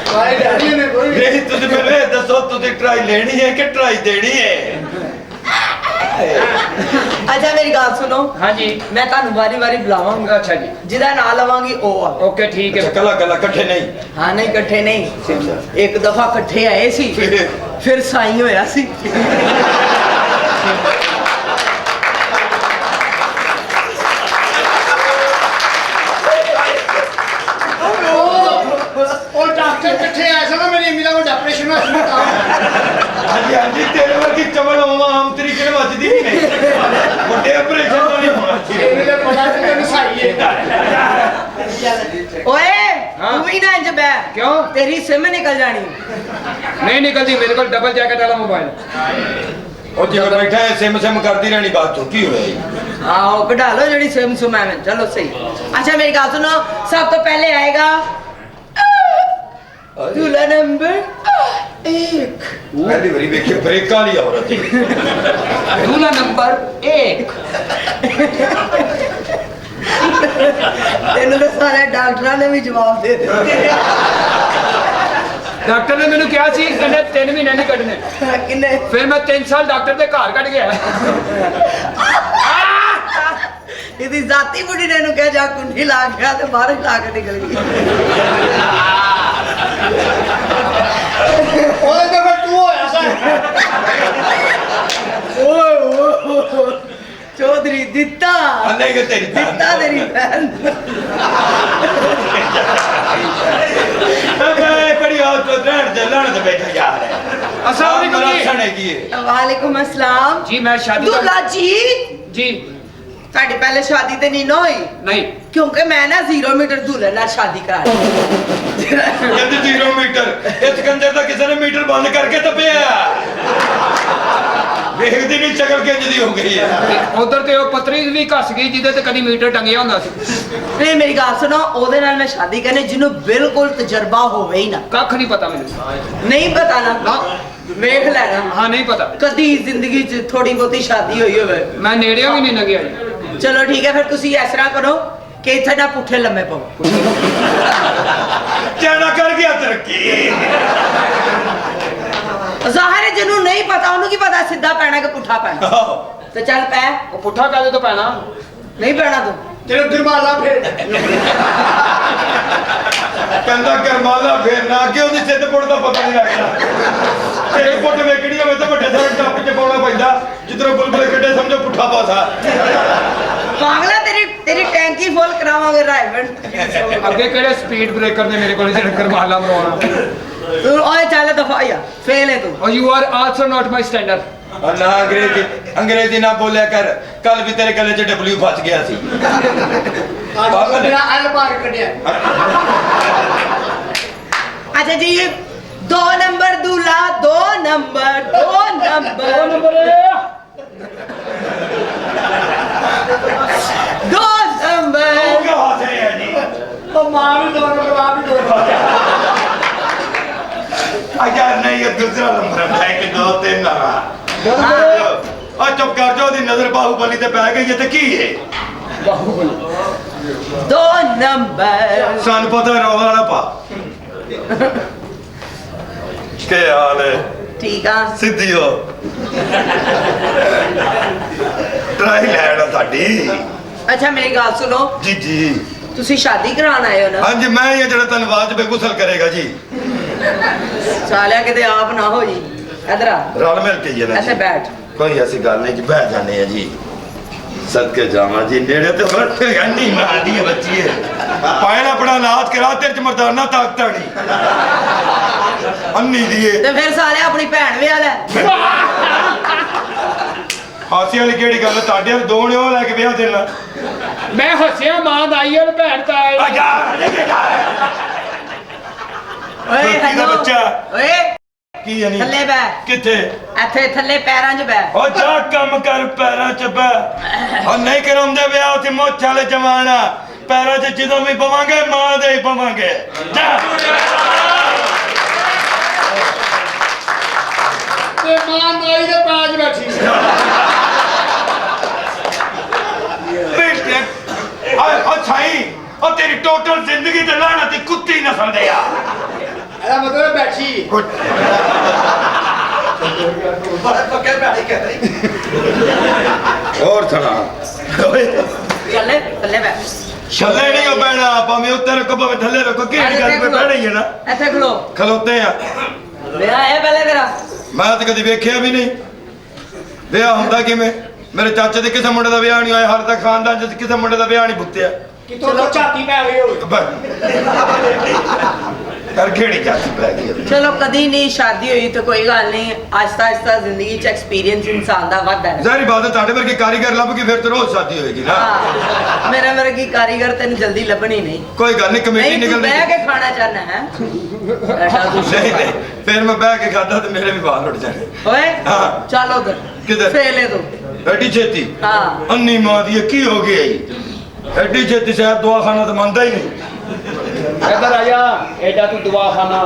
ਕਾਹੇ ਡੈਡੀ ਨੇ ਕੋਈ ਨਹੀਂ ਤੁਸੀਂ ਮੈਨੂੰ ਇਹ ਦੱਸੋ ਤੁਸੀਂ ਟਰਾਈ ਲੈਣੀ ਹੈ ਕਿ ਟਰਾਈ ਦੇਣੀ ਹੈ ਅੱਛਾ ਮੇਰੀ ਗੱਲ ਸੁਣੋ ਹਾਂਜੀ ਮੈਂ ਤੁਹਾਨੂੰ ਵਾਰੀ ਬੁਲਾਵਾਂਗਾ ਅੱਛਾ ਜੀ ਜਿਹਦਾ ਨਾਂ ਲਵਾਂਗੀ ਉਹ ਆ ਓਕੇ ਠੀਕ ਹੈ ਕੱਲਾ ਕੱਲਾ ਇਕੱਠੇ ਨਹੀਂ ਹਾਂ ਨਹੀਂ ਇਕੱਠੇ ਨਹੀਂ ਇੱਕ ਦਫਾ ਇਕੱਠੇ ਆਏ ਸੀ ਫਿਰ ਸਾਈ ਹੋਇਆ ਸੀ ਉਹ ਡਾਕਟਰ ਕਿੱਥੇ ਆਇਆ ਸੀ ਨਾ ਮੇਰੀ ਅੰਮੀ ਦਾ ਵੱਡਾ ਆਪਰੇਸ਼ਨ ਹੋਇਆ ਸੀ ਤਾਂ ਹਾਂਜੀ ਹਾਂਜੀ ਤੇਰੇ ਵਰਗੀ ਚਵਲ ਆਮ ਤਰੀਕੇ ਨਾਲ ਵੱਜਦੀ ਨਹੀਂ ਵੱਡੇ ਆਪਰੇਸ਼ਨ ਨਾਲ ਨਹੀਂ ਹੋਣਾ ਇਹਨੇ ਤਾਂ ਪਤਾ ਸੀ ਕਿ ਨਸਾਈ ਹੈ ਓਏ ਹਾਂ? ਤੂੰ ਵੀ ਨਾ ਇੰਜ ਬੈ ਕਿਉਂ? ਤੇਰੀ ਸਿਮ ਨਿਕਲ ਜਾਣੀ ਨਹੀਂ ਨਿਕਲਦੀ ਮੇਰੇ ਕੋਲ ਡਬਲ ਜੈਕਟ ਵਾਲਾ ਮੋਬਾਈਲ ਉਹ ਜਿਵੇਂ ਬੈਠਾ ਹੈ ਸਿਮ ਕਰਦੀ ਰਹਿਣੀ ਬਾਤ ਤੋਂ ਕੀ ਹੋਇਆ ਜੀ ਆਓ ਕਢਾ ਲਓ ਜਿਹੜੀ ਸਿਮ ਸੁਮੈਵੇਂ ਚਲੋ ਸਹੀ ਅੱਛਾ ਮੇਰੀ ਗੱਲ ਸੁਣੋ ਸਭ ਤੋਂ ਪਹਿਲੇ ਆਏਗਾ दूल्हा नंबर 1 ਪਹਿਲੀ ਵਾਰੀ ਵੇਖੀ ਬ੍ਰੇਕਾਂ ਵਾਲੀ ਔਰਤ दूल्हा नंबर 1 ਤੈਨੂੰ ਤਾਂ ਸਾਰੇ ਡਾਕਟਰਾਂ ਨੇ ਵੀ ਜਵਾਬ ਦੇ ਦਿੱਤੇ ਡਾਕਟਰ ਨੇ ਮੈਨੂੰ ਕਿਹਾ ਸੀ ਕਹਿੰਦੇ 3 ਮਹੀਨੇ ਨਹੀਂ ਕੱਢਣੇ ਕਿੰਨੇ ਫਿਰ ਮੈਂ 3 ਸਾਲ ਡਾਕਟਰ ਦੇ ਘਰ ਕੱਢ ਗਿਆ ਇਹਦੀ ਜ਼ਾਤੀ ਬੁੱਢੀ ਨੇ ਇਹਨੂੰ ਕਿਹਾ ਜਾ ਕੁੰਡੀ ਲਾ ਗਿਆ ਤੇ ਬਾਹਰ ਲਾ ਕੇ ਨਿਕਲ ਗਈ ਉਹਦੇ ਤੇ ਫਿਰ ਤੂੰ ਹੋਇਆ ਸੀ ਓਏ ਚੌਧਰੀ ਦਿੱਤਾ ਨਹੀਂ ਕਿ ਤੇਰੀ ਭੈਣ ਦਿੱਤਾ ਤੇਰੀ ਭੈਣ ਮੈਂ ਬੜੀ ਹਾਲਤ ਤੋਂ ਰਹਿਣ ਦੇ ਲੈਣ ਤੇ ਬੈਠਾ ਯਾਰ अस्सलाम वालेकुम जी। ਸਣੇ ਕੀ ਹੈ ਵਾਲੇकुम अस्सलाम जी मैं शादी दूल्हा जी जी ਸਾਡੀ ਪਹਿਲੇ ਸ਼ਾਦੀ ਤੇ ਨਹੀਂ ਨਾ ਹੋਈ नहीं ਕਿਉਂਕਿ ਮੈਂ ਨਾ 0 ਮੀਟਰ दूल्हे ਨਾਲ ਸ਼ਾਦੀ ਕਰਾਈ ਕਹਿੰਦੇ 0 ਮੀਟਰ ਇਸ ਕੰਜਰ ਦਾ ਕਿਸੇ ਨੇ ਮੀਟਰ ਬੰਦ ਕਰਕੇ ਦੱਬਿਆ ਵੇਖਦੀ ਨਹੀਂ ਸ਼ਕਲ ਕਿੰਜ ਦੀ ਹੋ ਗਈ ਹੈ। ਉਧਰ ਤੇ ਉਹ ਪਤਰੀ ਵੀ ਘਸ ਗਈ ਜਿਹਦੇ ਤੇ ਕਦੀ ਮੀਟਰ ਟੰਗਿਆ ਹੁੰਦਾ ਸੀ। ਨਹੀਂ ਮੇਰੀ ਗੱਲ ਸੁਣੋ, ਉਹਦੇ ਨਾਲ ਮੈਂ ਸ਼ਾਦੀ ਕਰਨੀ ਜਿਹਨੂੰ ਬਿਲਕੁਲ ਤਜਰਬਾ ਹੋਵੇ ਹੀ ਨਾ। ਕੱਖ ਨਹੀਂ ਪਤਾ ਮੈਨੂੰ। ਨਹੀਂ ਪਤਾ ਨਾ, ਵੇਖ ਲੈਣਾ। ਹਾਂ ਨਹੀਂ ਪਤਾ। ਕਦੀ ਜ਼ਿੰਦਗੀ 'ਚ ਥੋੜੀ ਬਹੁਤੀ ਸ਼ਾਦੀ ਹੋਈ ਹੋਵੇ। ਮੈਂ ਨੇੜਿਓਂ ਵੀ ਨਹੀਂ ਲੰਘਿਆ ਜੀ। ਚਲੋ ਠੀਕ ਹੈ, ਫਿਰ ਤੁਸੀਂ ਇਸ ਤਰ੍ਹਾਂ ਕਰੋ ਕਿ ਇੱਥੇ ਨਾ ਪੁੱਠੇ ਲੰਮੇ ਪਾਓ। ਜਾਣਾ ਕਰ ਗਿਆ ਤਰੱਕੀ। ਜ਼ਾਹਿਰ ਹੈ ਜਿਹਨੂੰ ਨਹੀਂ ਪਤਾ ਉਹਨੂੰ ਕੀ ਪਤਾ ਸਿੱਧਾ ਪੈਣਾ ਕਿ ਪੁੱਠਾ ਪੈਣਾ। ਤੇ ਚੱਲ ਪੈ। ਉਹ ਪੁੱਠਾ ਕਾਹਦੇ ਤੋਂ ਪੈਣਾ? ਨਹੀਂ ਪੈਣਾ ਤੂੰ। ਤੇਰੇ ਗਰਮਾਲਾ ਫੇਰ ਕਹਿੰਦਾ ਕਰਮਾਲਾ ਫੇਰਨਾ, ਅੱਗੇ ਉਹਦੀ ਸਿੱਧ ਪੁੱਟ ਦਾ ਪਤਾ ਨਹੀਂ ਲੱਗਦਾ। ਤੇਰੇ ਪੁੱਟ ਵੇਖਣੀ ਹੋਵੇ ਤਾਂ ਵੱਡੇ ਸਾਰੇ ਟੱਪ 'ਚ ਪਾਉਣਾ ਪੈਂਦਾ, ਜਿੱਧਰੋਂ ਬੁਲਬੁਲੇ ਕੱਢੇ ਸਮਝੋ ਪੁੱਠਾ ਪਾਸਾ। ਪਾਗਲਾ ਤੇਰੀ ਟੈਂਕੀ ਫੁੱਲ ਕਰਾਵਾਂਗੇ ਰਾਈਵਨ। ਅੱਗੇ ਕਿਹੜੇ ਸਪੀਡ ਬ੍ਰੇਕਰ ਨੇ ਮੇਰੇ ਕੋਲ ਜਿਹੜਾ ਕਰਮਾਲਾ ਮਰਵਾਉਣਾ? ਤੂੰ ਓਏ ਚੱਲ ਦਫਾ ਜਾ, ਫੇਲ ਹੈ ਤੂੰ। ਔਰ you are also not my standard. ਨਾ ਅੰਗਰੇਜ਼ੀ ਨਾ ਬੋਲਿਆ ਕਰ। ਕੱਲ ਵੀ ਤੇਰੇ ਗਲੇ 'ਚ ਡਬਲਯੂ ਫਸ ਗਿਆ ਸੀ। ਅੱਜ ਮੇਰਾ ਐਲ ਬਾਹਰ ਕੱਢਿਆ। ਅੱਛਾ ਜੀ, 2 ਨੰਬਰ ਦੂਲਾ, 2 ਨੰਬਰ 2 ਨੰਬਰ 2 ਨੰਬਰ। ਹੋ ਗਿਆ ਹੱਥ ਰਿਹਾ ਜੀ। ਉਹ ਮਾਂ ਵੀ 2 ਨੰਬਰ, ਆਪ ਵੀ 2 ਨੰਬਰ। ਯਾਰ ਨਹੀਂ, ਇਹ ਦੂਸਰਾ ਨੰਬਰ ਹੈ ਕਿ 2 3 ਨਾ। ਆ ਚੁੱਪ ਕਰ ਜਾ, ਉਹਦੀ ਨਜ਼ਰ ਬਾਹੂਬਲੀ ਤੇ ਪੈ ਗਈ ਹੈ ਤੇ ਕੀ ਹੈ? 2 ਨੰਬਰ। ਸਾਨੂੰ ਪਤਾ ਰੌਲਾ ਨਾ ਪਾ। ਕੀ ਹਾਲ ਹੈ? ਠੀਕ ਆ। ਸਿੱਧੀ ਹੋ। ਟਰਾਈ ਲੈਣਾ ਸਾਡੀ। ਅੱਛਾ ਮੇਰੀ ਗੱਲ ਸੁਣੋ, ਜੀ ਜੀ। ਤੁਸੀਂ ਸ਼ਾਦੀ ਕਰਾਉਣ ਆਏ ਹੋ ਨਾ? ਹਾਂਜੀ, ਮੈਂ ਹੀ ਹਾਂ ਜਿਹੜਾ ਧੰਨਵਾਦ ਬੇ ਗੁਸਲ ਕਰੇਗਾ ਜੀ। ਸਾਲਿਆ ਕਿਤੇ ਆਪ ਨਾ ਹੋ ਜੀ। ਇਧਰ ਆ, ਰਲ ਮਿਲ ਕੇ ਹੀ ਹੈ ਨਾ ਇੱਥੇ ਜੀ। ਬੈਠ। ਕੋਈ ਐਸੀ ਗੱਲ ਨਹੀਂ ਜੀ, ਬਹਿ ਜਾਂਦੇ ਆ ਜੀ। ਸਦਕੇ ਜਾਵਾਂ ਜੀ, ਨੇੜੇ ਤੇ ਬੈਠੇ ਗੰਢੀ ਮਾਰਦੀ ਹੈ ਬੱਚੀ। ਪਾਇਲ ਆਪਣਾ ਇਲਾਜ ਕਰਾ, ਤੇਰੇ ਚ ਮਰਦਾਨਾ ਤਾਕਤ ਨਹੀਂ ਅੰਨੀ ਦੀਏ। ਤੇ ਫਿਰ ਸਾਲਿਆ ਆਪਣੀ ਭੈਣ ਵਿਆਹ ਲੈ। ਹਾਸੀ ਵਾਲੀ ਕਿਹੜੀ ਗੱਲ? ਤੁਹਾਡੇ ਵਾਲੇ ਦੋ ਨੇ, ਉਹ ਲੈ ਕੇ ਵਿਆਹ ਦੇਣਾ। ਮੈਂ ਹੱਸਿਆ ਮਾਂ ਦਾ ਆਈ ਔਰ ਭੈਣ ਦਾ ਆਈ। ਓਏ ਧਰਤੀ ਦਾ ਹੈਲੋ ਬੱਚਾ। ਓਏ ਕੀ ਹੈ ਨੀ? ਥੱਲੇ ਬਹਿ। ਕਿੱਥੇ? ਇੱਥੇ ਥੱਲੇ ਪੈਰਾਂ 'ਚ ਬਹਿ। ਉਹ ਜਾ ਕੰਮ ਕਰ, ਪੈਰਾਂ 'ਚ ਬਹਿ। ਉਹ ਨਹੀਂ ਕਰਾਉਂਦੇ ਵਿਆਹ ਉੱਥੇ ਮੋਛ ਵਾਲੇ ਜਮਾਨਾ। ਪੈਰਾਂ 'ਚ ਜਦੋਂ ਵੀ ਪਵਾਂਗੇ ਮਾਂ ਦੇ ਹੀ ਪਵਾਂਗੇ। ਜਾ ਤੇ ਮਾਂ ਨਾਈ ਦੇ ਪਾਜ ਬੈਠੀ। ਛਾਈ, ਉਹ ਤੇਰੀ ਟੋਟਲ ਜ਼ਿੰਦਗੀ ਤੇ ਲਾਣਾ ਤੇ ਕੁੱਤੀ ਨਸਲ ਦੇ ਆ। ਇਹਦਾ ਮਤਲਬ ਬੈਠੀ। ਹੋਰ ਸੁਣਾ। ਚੱਲੇ ਥੱਲੇ ਬਹਿ। ਛੱਲੇ ਨਹੀਂ ਉਹ ਬਹਿਣਾ, ਭਾਵੇਂ ਉੱਤੇ ਰੱਖੋ ਭਾਵੇਂ ਥੱਲੇ ਰੱਖੋ, ਕਿਹੜੀ ਗੱਲ ਤੇ ਬਹਿਣਾ ਹੀ ਹੈ ਨਾ। ਇੱਥੇ ਖਲੋ। ਖਲੋਤੇ ਆ। ਵਿਆਹ ਹੈ ਪਹਿਲੇ ਤੇਰਾ? ਮੈਂ ਤਾਂ ਕਦੀ ਵੇਖਿਆ ਵੀ ਨਹੀਂ। ਵਿਆਹ ਹੁੰਦਾ ਕਿਵੇਂ? ਮੇਰੇ ਚਾਚੇ ਦੇ ਕਿਸੇ ਮੁੰਡੇ ਦਾ ਵਿਆਹ ਨਹੀਂ ਹੋਇਆ, ਹਾਲੇ ਤੱਕ ਖਾਨਦਾਨ 'ਚ ਕਿਸੇ ਮੁੰਡੇ ਦਾ ਵਿਆਹ ਨਹੀਂ ਪੁੱਤਿਆ। ਕਿਤੋਂ ਝਾਤੀ ਪੈ ਗਈ ਹੋਵੇ। ਕਰ ਕਿਹੜੀ ਚਾਚੀ ਪੈ ਗਈ? ਚਲੋ ਕਦੀ ਨਹੀਂ ਸ਼ਾਦੀ ਹੋਈ ਤਾਂ ਕੋਈ ਗੱਲ ਨਹੀਂ। ਆਹਿਸਤਾ ਆਹਿਸਤਾ ਜ਼ਿੰਦਗੀ 'ਚ ਐਕਸਪੀਰੀਅੰਸ ਇਨਸਾਨ ਦਾ ਵੱਧਦਾ ਹੈ। ਜ਼ਾਹਿਰ ਬਾਤ ਹੈ, ਤੁਹਾਡੇ ਵਰਗੇ ਕਾਰੀਗਰ ਲੱਭ ਕੇ ਫਿਰ ਤੇ ਰੋਜ਼ ਸ਼ਾਦੀ ਹੋਏਗੀ ਨਾ। ਹਾਂ, ਮੇਰਾ ਵਰਗੀ ਕਾਰੀਗਰ ਤੈਨੂੰ ਜਲਦੀ ਲੱਭਣੀ ਨਹੀਂ। ਕੋਈ ਗੱਲ ਨਹੀਂ, ਕਮੇਟੀ ਨਹੀਂ ਤੂੰ ਨਿਕਲਣੀ। ਬਹਿ ਕੇ ਖਾਣਾ ਚਾਹਨਾ ਹੈ? ਬੈਠਾ ਤੂੰ। ਨਹੀਂ ਨਹੀਂ, ਫਿਰ ਮੈਂ ਬਹਿ ਕੇ ਖਾਦਾ ਤੇ ਮੇਰੇ ਵੀ ਵਾਲ ਉੱਡ ਜਾਣੇ। ਓਏ ਹਾਂ। ਚੱਲ ਉਧਰ। ਕਿੱਧਰ? ਫੇਲੇ ਤੂੰ। ਐਡੀ ਛੇਤੀ? ਹਾਂ। ਅੰਨੀ ਮਾਂ ਦੀ, ਇਹ ਕੀ ਹੋ ਗਿਆ ਜੀ? ਐਡੀ ਛੇਤੀ ਸ਼ਾਇਦ ਦਵਾਖਾਨਾ ਤਾਂ ਮੰਨਦਾ ਹੀ ਨਹੀਂ। ਇੱਧਰ ਆ ਜਾ, ਐਡਾ ਤੂੰ ਦਵਾਖਾਨਾ।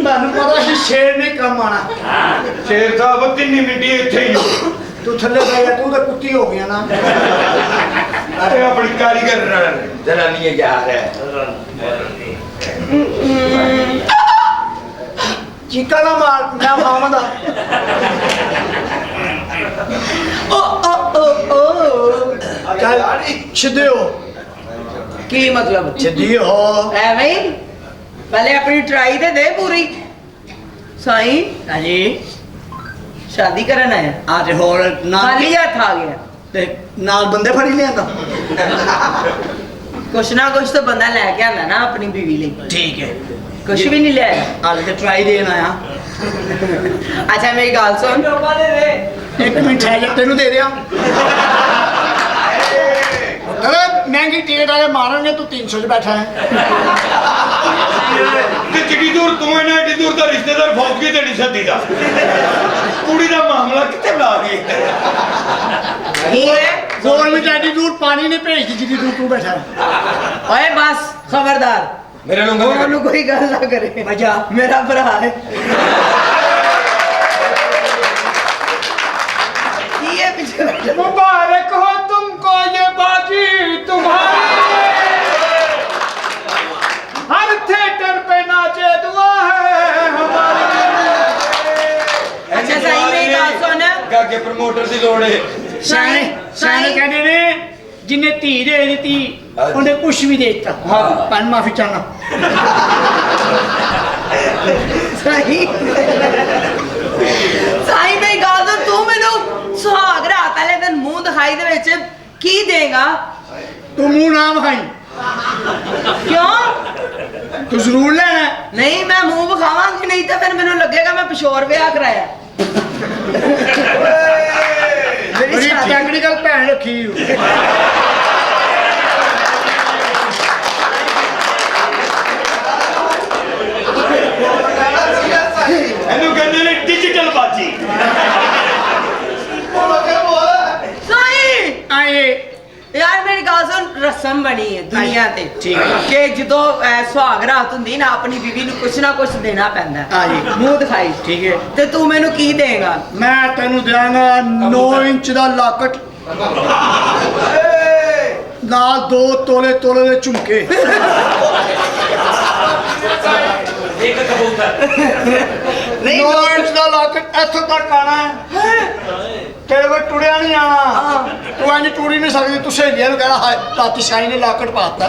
ਮੈਨੂੰ ਪਤਾ ਸੀ ਸ਼ੇਰ ਨੇ ਕੰਮ ਆਣਾ। ਸ਼ੇਰ ਸਾਹਿਬ 3 ਮਿੰਟ ਇੱਥੇ ਹੀ ਹੋ। ਤੂੰ ਥੱਲੇ ਬਹਿ ਜਾ, ਤੂੰ ਤਾਂ ਕੁੱਤੀ ਹੋ ਗਿਆ ਨਾ। ਅਰੇ ਆਪਣੀ ਕਾਰੀਗਰ ਜਨਾਨੀ ਜਾ ਰਿਹਾ। ਚੀਕਾ ਨਾ ਮਾਰ, ਮੈਂ ਮਾਮਾ ਓ ਓ ਓ ਓ। ਚੱਲ ਸਿੱਧੇ ਹੋ। ਕੀ ਮਤਲਬ? ਸਿੱਧੀ ਹੋ। ਐਵੇਂ ਹੀ? ਪਹਿਲੇ ਆਪਣੀ ਟਰਾਈ ਤੇ ਦੇ ਪੂਰੀ। ਸਾਈਂ ਹਾਂਜੀ ਸ਼ਾਦੀ ਕਰਨ ਆਇਆ? ਆ ਤੇ ਹੋਰ ਖਾਲੀ ਹੱਥ ਆ ਗਿਆ ਤੇ ਨਾਲ ਬੰਦੇ ਫੜੀ ਲਿਆਂਦਾ। ਕੁਛ ਨਾ ਕੁਛ ਤਾਂ ਬੰਦਾ ਲੈ ਕੇ ਆਂਦਾ ਨਾ ਆਪਣੀ ਬੀਵੀ ਲਈ। ਠੀਕ ਹੈ। ਕੁਛ ਵੀ ਨਹੀਂ ਲਿਆਇਆ। ਹਾਲੇ ਤੇ ਟਰਾਈ ਦੇਣ ਆਇਆ। ਅੱਛਾ ਮੇਰੀ ਗੱਲ ਸੁਣ। 1 ਮਿੰਟ ਹੈ, ਤੈਨੂੰ ਦੇ ਦਿਆਂ। ਅਰੇ ਮਹਿੰਗੀ ਟਿਕਟ ਵਾਲੇ ਮਾਰਨਗੇ, ਤੂੰ 300 'ਚ ਬੈਠਾ ਹੈ। ਤੇ ਜਿੱਡੀ ਦੂਰ ਤੂੰ ਇਹਨਾਂ ਏਡੀ ਦੂਰ ਦਾ ਰਿਸ਼ਤੇਦਾਰ ਫੌਜ ਕੀ ਦੇਣੀ ਸੱਦੀ ਦਾ ਕੁੜੀ ਦਾ ਮਾਮਲਾ ਕਿੱਥੇ ਲਾ ਗਈ ਗੌਰਮੈਂਟ ਐਡੀ ਦੂਰ ਪਾਣੀ ਨਹੀਂ ਭੇਜਦੀ ਜਿੱਡੀ ਦੂਰ ਤੂੰ ਬੈਠਾ ਓਏ ਬਸ ਖਬਰਦਾਰ ਮੇਰੇ ਨੂੰ ਉਹਨੂੰ ਕੋਈ ਗੱਲ ਨਾ ਕਰੇ ਮਜਾ ਮੇਰਾ ਭਰਾ ਹੈ ਕੀ ਹੈ ਪਿੱਛੇ ਬੈਠਾ? मुबारक हो तुमको ये बाजी तुम्हारी हर थिएटर पे नाचे दुआ है हमारी ਅੱਛਾ ਸਹੀ ਮੇਰੀ ਗੱਲ ਸੁਣ ਅੱਗੇ ਪ੍ਰਮੋਟਰ ਦੀ ਲੋੜ ਏ ਸਿਆਣੇ ਕਹਿੰਦੇ ਨੇ ਜਿੰਨੇ ਧੀ ਦੇ ਦਿੱਤੀ ਉਹਨੇ ਕੁਛ ਵੀ ਦੇ ਦਿੱਤਾ ਹਾਂ ਪਰ ਮਾਫੀ ਚਾਹਨਾ ਸਹੀ ਸਹੀ ਮੇਰੀ ਗੱਲ ਸੁਣ ਤੂੰ ਮੈਨੂੰ ਸੁਹਾਗ ਰਾਤ ਵਾਲੇ ਦਿਨ ਮੂੰਹ ਦਿਖਾਈ ਦੇ ਵਿੱਚ ਕੀ ਦੇਗਾ ਤੂੰ ਮੂੰਹ ਨਾ ਵਿਖਾਈ ਕਿਉਂ ਤੂੰ ਜ਼ਰੂਰ ਲੈਣਾ ਨਹੀਂ ਮੈਂ ਮੂੰਹ ਵਿਖਾਵਾਂਗੀ ਨਹੀਂ ਤਾਂ ਫਿਰ ਮੈਨੂੰ ਲੱਗੇਗਾ ਮੈਂ ਪਿਸ਼ੋਰ ਵਿਆਹ ਕਰਾਇਆ ਮੇਰੀ ਬੜੀ ਸ਼ਾਦੀ ਟੈਕਨੀਕਲ ਭੈਣ ਰੱਖੀ ਇਹਨੂੰ ਕਹਿੰਦੇ ਨੇ ਡਿਜੀਟਲ ਬਾਜੀ ਸਹੀ ਆਏ ਯਾਰ ਮੇਰੀ ਗੱਲ ਸੁਣ ਰਸਮ ਬਣੀ ਹੈ ਦੁਨੀਆ ਤੇ ਠੀਕ ਹੈ। ਕਿ ਜਦੋਂ ਸੁਹਾਗ ਰਾਤ ਹੁੰਦੀ ਨਾ ਆਪਣੀ ਬੀਵੀ ਨੂੰ ਕੁਛ ਨਾ ਕੁਛ ਦੇਣਾ ਪੈਂਦਾ ਹਾਂਜੀ। ਮੂੰਹ ਦਿਖਾਈ ਠੀਕ ਹੈ ਤੇ ਤੂੰ ਮੈਨੂੰ ਕੀ ਦੇਗਾ ਮੈਂ ਤੈਨੂੰ ਦਿਆਂਗਾ 9 ਇੰਚ ਦਾ ਲਾਕਟ ਨਾਲ 2 ਤੋਲੇ ਦੇ ਝੁਮਕੇ ਇੱਕ ਕਬੂਤਰ ਨਹੀਂ 9 ਇੰਚ ਦਾ ਲਾਕਟ ਇੱਥੋਂ ਤੱਕ ਆਣਾ ਹੈ ਤੇਰੇ ਕੋਲ ਟੁੜਿਆ ਨਹੀਂ ਆਣਾ ਤੂੰ ਇੰਜ ਟੁੜੀ ਨਹੀਂ ਸਕਦੀ ਤੂੰ ਸਹੇਲੀਆਂ ਨੂੰ ਕਹਿਣਾ ਹਾਏ ਰਾਤੀ ਸ਼ਾਈ ਨੇ ਲਾਕਟ ਪਾਤਾ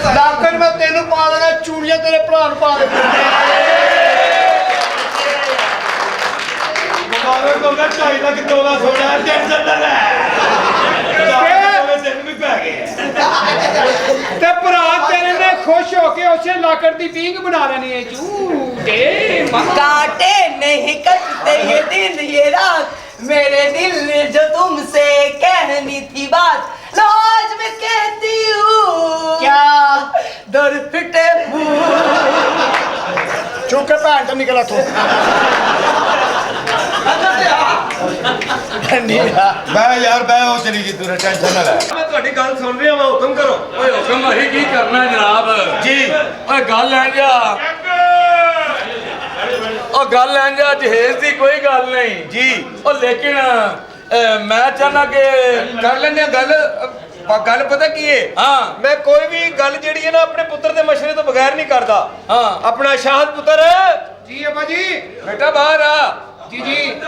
ਲਾਕਟ ਮੈਂ ਤੈਨੂੰ ਪਾ ਦੇਣਾ ਚੂੜੀਆਂ ਤੇਰੇ ਭਰਾ ਨੂੰ ਪਾ ਦੇ ਮੁਬਾਰਕ ਹੋ ਗਿਆ 2.5 ਲੱਖ ਤੋਲਾ ਸੋਨਾ ਟੈਨਸ਼ਨ ਨਾ ਲੈ ਦਿਨ ਵੀ ਪੈ ਗਏ ਤੇ ਭਰਾ ਤੇਰੇ ਨੇ ਖੁਸ਼ ਹੋ ਕੇ ਉਸੇ ਲਾਕੜ ਦੀ ਪੀਂਗ ਬਣਾ ਲੈਣੀ ਹੈ ਝੂਟੇ काटे नहीं कटते ये दिन ये रात मेरे दिल ने जो तुमसे कहनी थी बात लो आज मैं कहती हूँ क्या दर फिटे ਚੁੱਕ ਕੇ ਭੈਣ ਤੋਂ ਨਿਕਲ ਇੱਥੋਂ ਮੈਂ ਯਾਰ ਬੈ ਹੋ ਚਲੀ ਗਈ ਤੂੰ ਟੈਨਸ਼ਨ ਨਾ ਲੈ ਮੈਂ ਤੁਹਾਡੀ ਗੱਲ ਸੁਣ ਰਿਹਾ ਮੈਂ ਹੁਕਮ ਕਰੋ ਓਏ ਹੁਕਮ ਅਸੀਂ ਕੀ ਕਰਨਾ ਜਨਾਬ ਜੀ ਓਏ ਗੱਲ ਐਂ ਜਾ ਉਹ ਗੱਲ ਐਂ ਜਾ ਜਹੇਜ਼ ਦੀ ਕੋਈ ਗੱਲ ਨਹੀਂ ਜੀ ਉਹ ਲੇਕਿਨ ਮੈਂ ਚਾਹਨਾ ਕਿ ਕਰ ਲੈਂਦੇ ਆ ਗੱਲ ਪਤਾ ਕੀ ਹੈ ਹਾਂ ਮੈਂ ਕੋਈ ਵੀ ਗੱਲ ਜਿਹੜੀ ਹੈ ਨਾ ਆਪਣੇ ਪੁੱਤਰ ਦੇ ਮਸ਼ਵਰੇ ਤੋਂ ਬਗੈਰ ਨਹੀਂ ਕਰਦਾ ਹਾਂ ਆਪਣਾ ਸ਼ਾਹਦ ਪੁੱਤਰ ਜੀ ਅਬਾ ਜੀ ਬੇਟਾ ਬਾਹਰ ਆ ਜੀ ਜੀ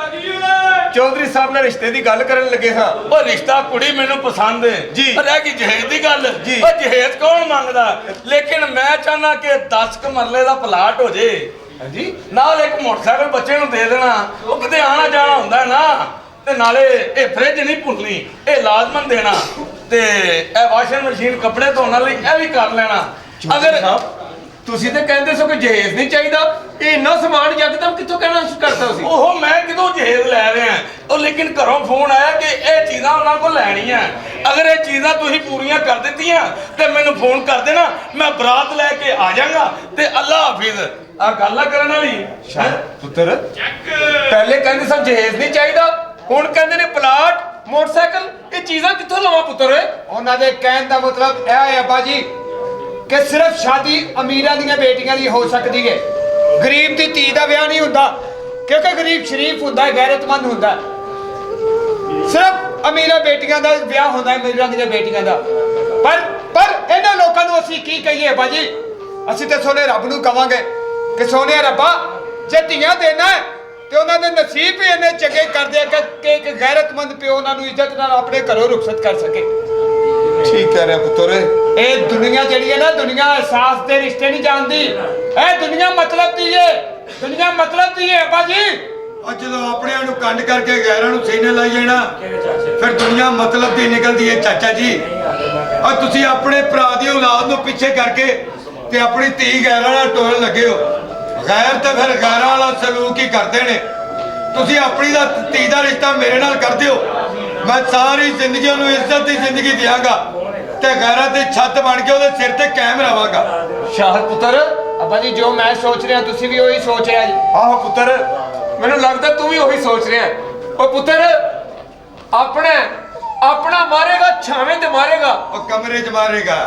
ਚੌਧਰੀ ਸਾਹਿਬ ਨਾਲ ਰਿਸ਼ਤੇ ਦੀ ਗੱਲ ਕਰਨ ਲੱਗੇ ਹਾਂ ਉਹ ਰਿਸ਼ਤਾ ਕੁੜੀ ਮੈਨੂੰ ਪਸੰਦ ਹੈ ਜੀ ਰਹਿ ਗਈ ਜਹੇਜ਼ ਦੀ ਗੱਲ ਜੀ ਉਹ ਜਹੇਜ਼ ਕੌਣ ਮੰਗਦਾ ਲੇਕਿਨ ਮੈਂ ਚਾਹਨਾ ਕਿ 10 ਕ ਮਰਲੇ ਦਾ ਪਲਾਟ ਹੋ ਜੇ ਹਾਂਜੀ ਨਾਲ ਇੱਕ ਮੋਟਰਸਾਈਕਲ ਬੱਚੇ ਨੂੰ ਦੇ ਦੇਣਾ ਉਹ ਕਿਤੇ ਆਣਾ ਜਾਣਾ ਹੁੰਦਾ ਨਾ ਤੇ ਨਾਲੇ ਇਹ ਫ੍ਰਿਜ ਨਹੀਂ ਭੁੱਲਣੀ ਇਹ ਲਾਜ਼ਮਨ ਦੇਣਾ ਤੇ ਇਹ ਵਾਸ਼ਿੰਗ ਮਸ਼ੀਨ ਕੱਪੜੇ ਧੋਣ ਲਈ ਇਹ ਵੀ ਕਰ ਲੈਣਾ ਅਗਰ ਤੁਸੀਂ ਤੇ ਕਹਿੰਦੇ ਸੋ ਕਿ ਜਹੇਜ਼ ਨਹੀਂ ਚਾਹੀਦਾ ਇਹ ਇੰਨਾ ਸਮਾਨ ਯਕਦਮ ਕਿੱਥੋਂ ਕਹਿਣਾ ਸ਼ੁਰੂ ਕਰਤਾ ਸੀ ਉਹ ਮੈਂ ਕਿਦੋਂ ਜਹੇਜ਼ ਲੈ ਰਿਹਾ ਉਹ ਲੇਕਿਨ ਘਰੋਂ ਫੋਨ ਆਇਆ ਕਿ ਇਹ ਚੀਜ਼ਾਂ ਉਹਨਾਂ ਕੋਲ ਲੈਣੀਆਂ ਅਗਰ ਇਹ ਚੀਜ਼ਾਂ ਤੁਸੀਂ ਪੂਰੀਆਂ ਕਰ ਦਿੱਤੀਆਂ ਤੇ ਮੈਨੂੰ ਫੋਨ ਕਰ ਦੇਣਾ ਮੈਂ ਬਰਾਤ ਲੈ ਕੇ ਆ ਜਾਵਾਂਗਾ ਤੇ ਅੱਲਾ ਹਾਫਿਜ਼ ਆ ਗੱਲਾਂ ਕਰਨ ਵਾਲੀ ਸ਼ਾਇਦ ਪੁੱਤਰ ਪਹਿਲੇ ਕਹਿੰਦੇ ਸਨ ਜਹੇਜ਼ ਨਹੀਂ ਚਾਹੀਦਾ ਹੁਣ ਕਹਿੰਦੇ ਨੇ ਪਲਾਟ ਮੋਟਰਸਾਈਕਲ ਇਹ ਚੀਜ਼ਾਂ ਕਿੱਥੋਂ ਲਵਾਂ ਪੁੱਤਰ ਉਹਨਾਂ ਦੇ ਕਹਿਣ ਦਾ ਮਤਲਬ ਇਹ ਹੈ ਅੱਬਾ ਜੀ ਕਿ ਸਿਰਫ ਸ਼ਾਦੀ ਅਮੀਰਾਂ ਦੀਆਂ ਬੇਟੀਆਂ ਦੀ ਹੋ ਸਕਦੀ ਹੈ ਗਰੀਬ ਦੀ ਧੀ ਦਾ ਵਿਆਹ ਨਹੀਂ ਹੁੰਦਾ ਕਿਉਂਕਿ ਗਰੀਬ ਸ਼ਰੀਫ ਹੁੰਦਾ ਹੈ ਗੈਰਤਮੰਦ ਹੁੰਦਾ ਹੈ ਸਿਰਫ ਅਮੀਰਾਂ ਬੇਟੀਆਂ ਦਾ ਵਿਆਹ ਹੁੰਦਾ ਹੈ ਅਮੀਰਾਂ ਦੀਆਂ ਬੇਟੀਆਂ ਦਾ ਪਰ ਇਹਨਾਂ ਲੋਕਾਂ ਨੂੰ ਅਸੀਂ ਕੀ ਕਹੀਏ ਅੱਬਾ ਜੀ ਅਸੀਂ ਤੇ ਸੋਨੇ ਰੱਬ ਨੂੰ ਕਵਾਂਗੇ ਕਿ ਸੋਨੇ ਰੱਬਾ ਜੇ ਧੀਆਂ ਦੇਣਾ ਹੈ ਤੇ ਉਹਨਾਂ ਦੇ ਨਸੀਬ ਹੀ ਇੰਨੇ ਚੰਗੇ ਕਰਦੇ ਕਿ ਇੱਕ ਗੈਰਤਮੰਦ ਪਿਓ ਉਹਨਾਂ ਨੂੰ ਇੱਜ਼ਤ ਨਾਲ ਆਪਣੇ ਘਰੋਂ ਰੁਖਸਤ ਕਰ ਸਕੇ ਠੀਕ ਕਹਿ ਰਿਹਾ ਪੁੱਤਰ ਇਹ ਦੁਨੀਆ ਜਿਹੜੀ ਹੈ ਨਾ ਦੁਨੀਆ ਅਹਿਸਾਸ ਦੇ ਰਿਸ਼ਤੇ ਨਹੀਂ ਜਾਣਦੀ ਇਹ ਦੁਨੀਆ ਮਤਲਬ ਦੀ ਹੈ ਦੁਨੀਆ ਮਤਲਬ ਦੀ ਹੈ ਅੱਬਾ ਜੀ ਅੱਜ ਜਦੋਂ ਆਪਣਿਆਂ ਨੂੰ ਕੰਡ ਕਰਕੇ ਗੈਰਾਂ ਨੂੰ ਸੀਨੇ ਲਾਈ ਜਾਣਾ ਫਿਰ ਦੁਨੀਆ ਮਤਲਬ ਦੀ ਨਿਕਲਦੀ ਹੈ ਚਾਚਾ ਜੀ ਔਰ ਤੁਸੀਂ ਆਪਣੇ ਭਰਾ ਦੀ ਔਲਾਦ ਨੂੰ ਪਿੱਛੇ ਕਰਕੇ ਤੇ ਆਪਣੀ ਧੀ ਗੈਰਾਂ ਨਾਲ ਟੋਲਣ ਲੱਗੇ ਹੋ ਗੈਰ ਤਾਂ ਫਿਰ ਗੈਰਾਂ ਵਾਲਾ ਸਲੂਕ ਹੀ ਕਰਦੇ ਨੇ ਤੁਸੀਂ ਆਪਣੀ ਦਾ ਧੀ ਦਾ ਰਿਸ਼ਤਾ ਮੇਰੇ ਨਾਲ ਕਰਦੇ ਹੋ ਮੈਂ ਸਾਰੀ ਜ਼ਿੰਦਗੀ ਨੂੰ ਇੱਜ਼ਤ ਦੀ ਜ਼ਿੰਦਗੀ ਦਿਆਂਗਾ ਤੇ ਗੈਰਾਂ ਦੀ ਛੱਤ ਬਣ ਕੇ ਉਹਦੇ ਸਿਰ ਤੇ ਕਾਇਮ ਰਵਾਂਗਾ। ਸ਼ਾਹਰ ਪੁੱਤਰ, ਅੱਬਾ ਜੀ ਜੋ ਮੈਂ ਸੋਚ ਰਿਹਾ ਤੁਸੀਂ ਵੀ ਉਹੀ ਸੋਚ ਰਿਹਾ ਜੀ। ਆਹੋ ਪੁੱਤਰ, ਮੈਨੂੰ ਲੱਗਦਾ ਤੂੰ ਵੀ ਉਹੀ ਸੋਚ ਰਿਹਾ। ਓ ਪੁੱਤਰ, ਆਪਣਾ ਮਾਰੇਗਾ ਛਾਵੇਂ ਤੇ ਮਾਰੇਗਾ। ਉਹ ਕਮਰੇ 'ਚ ਮਾਰੇਗਾ।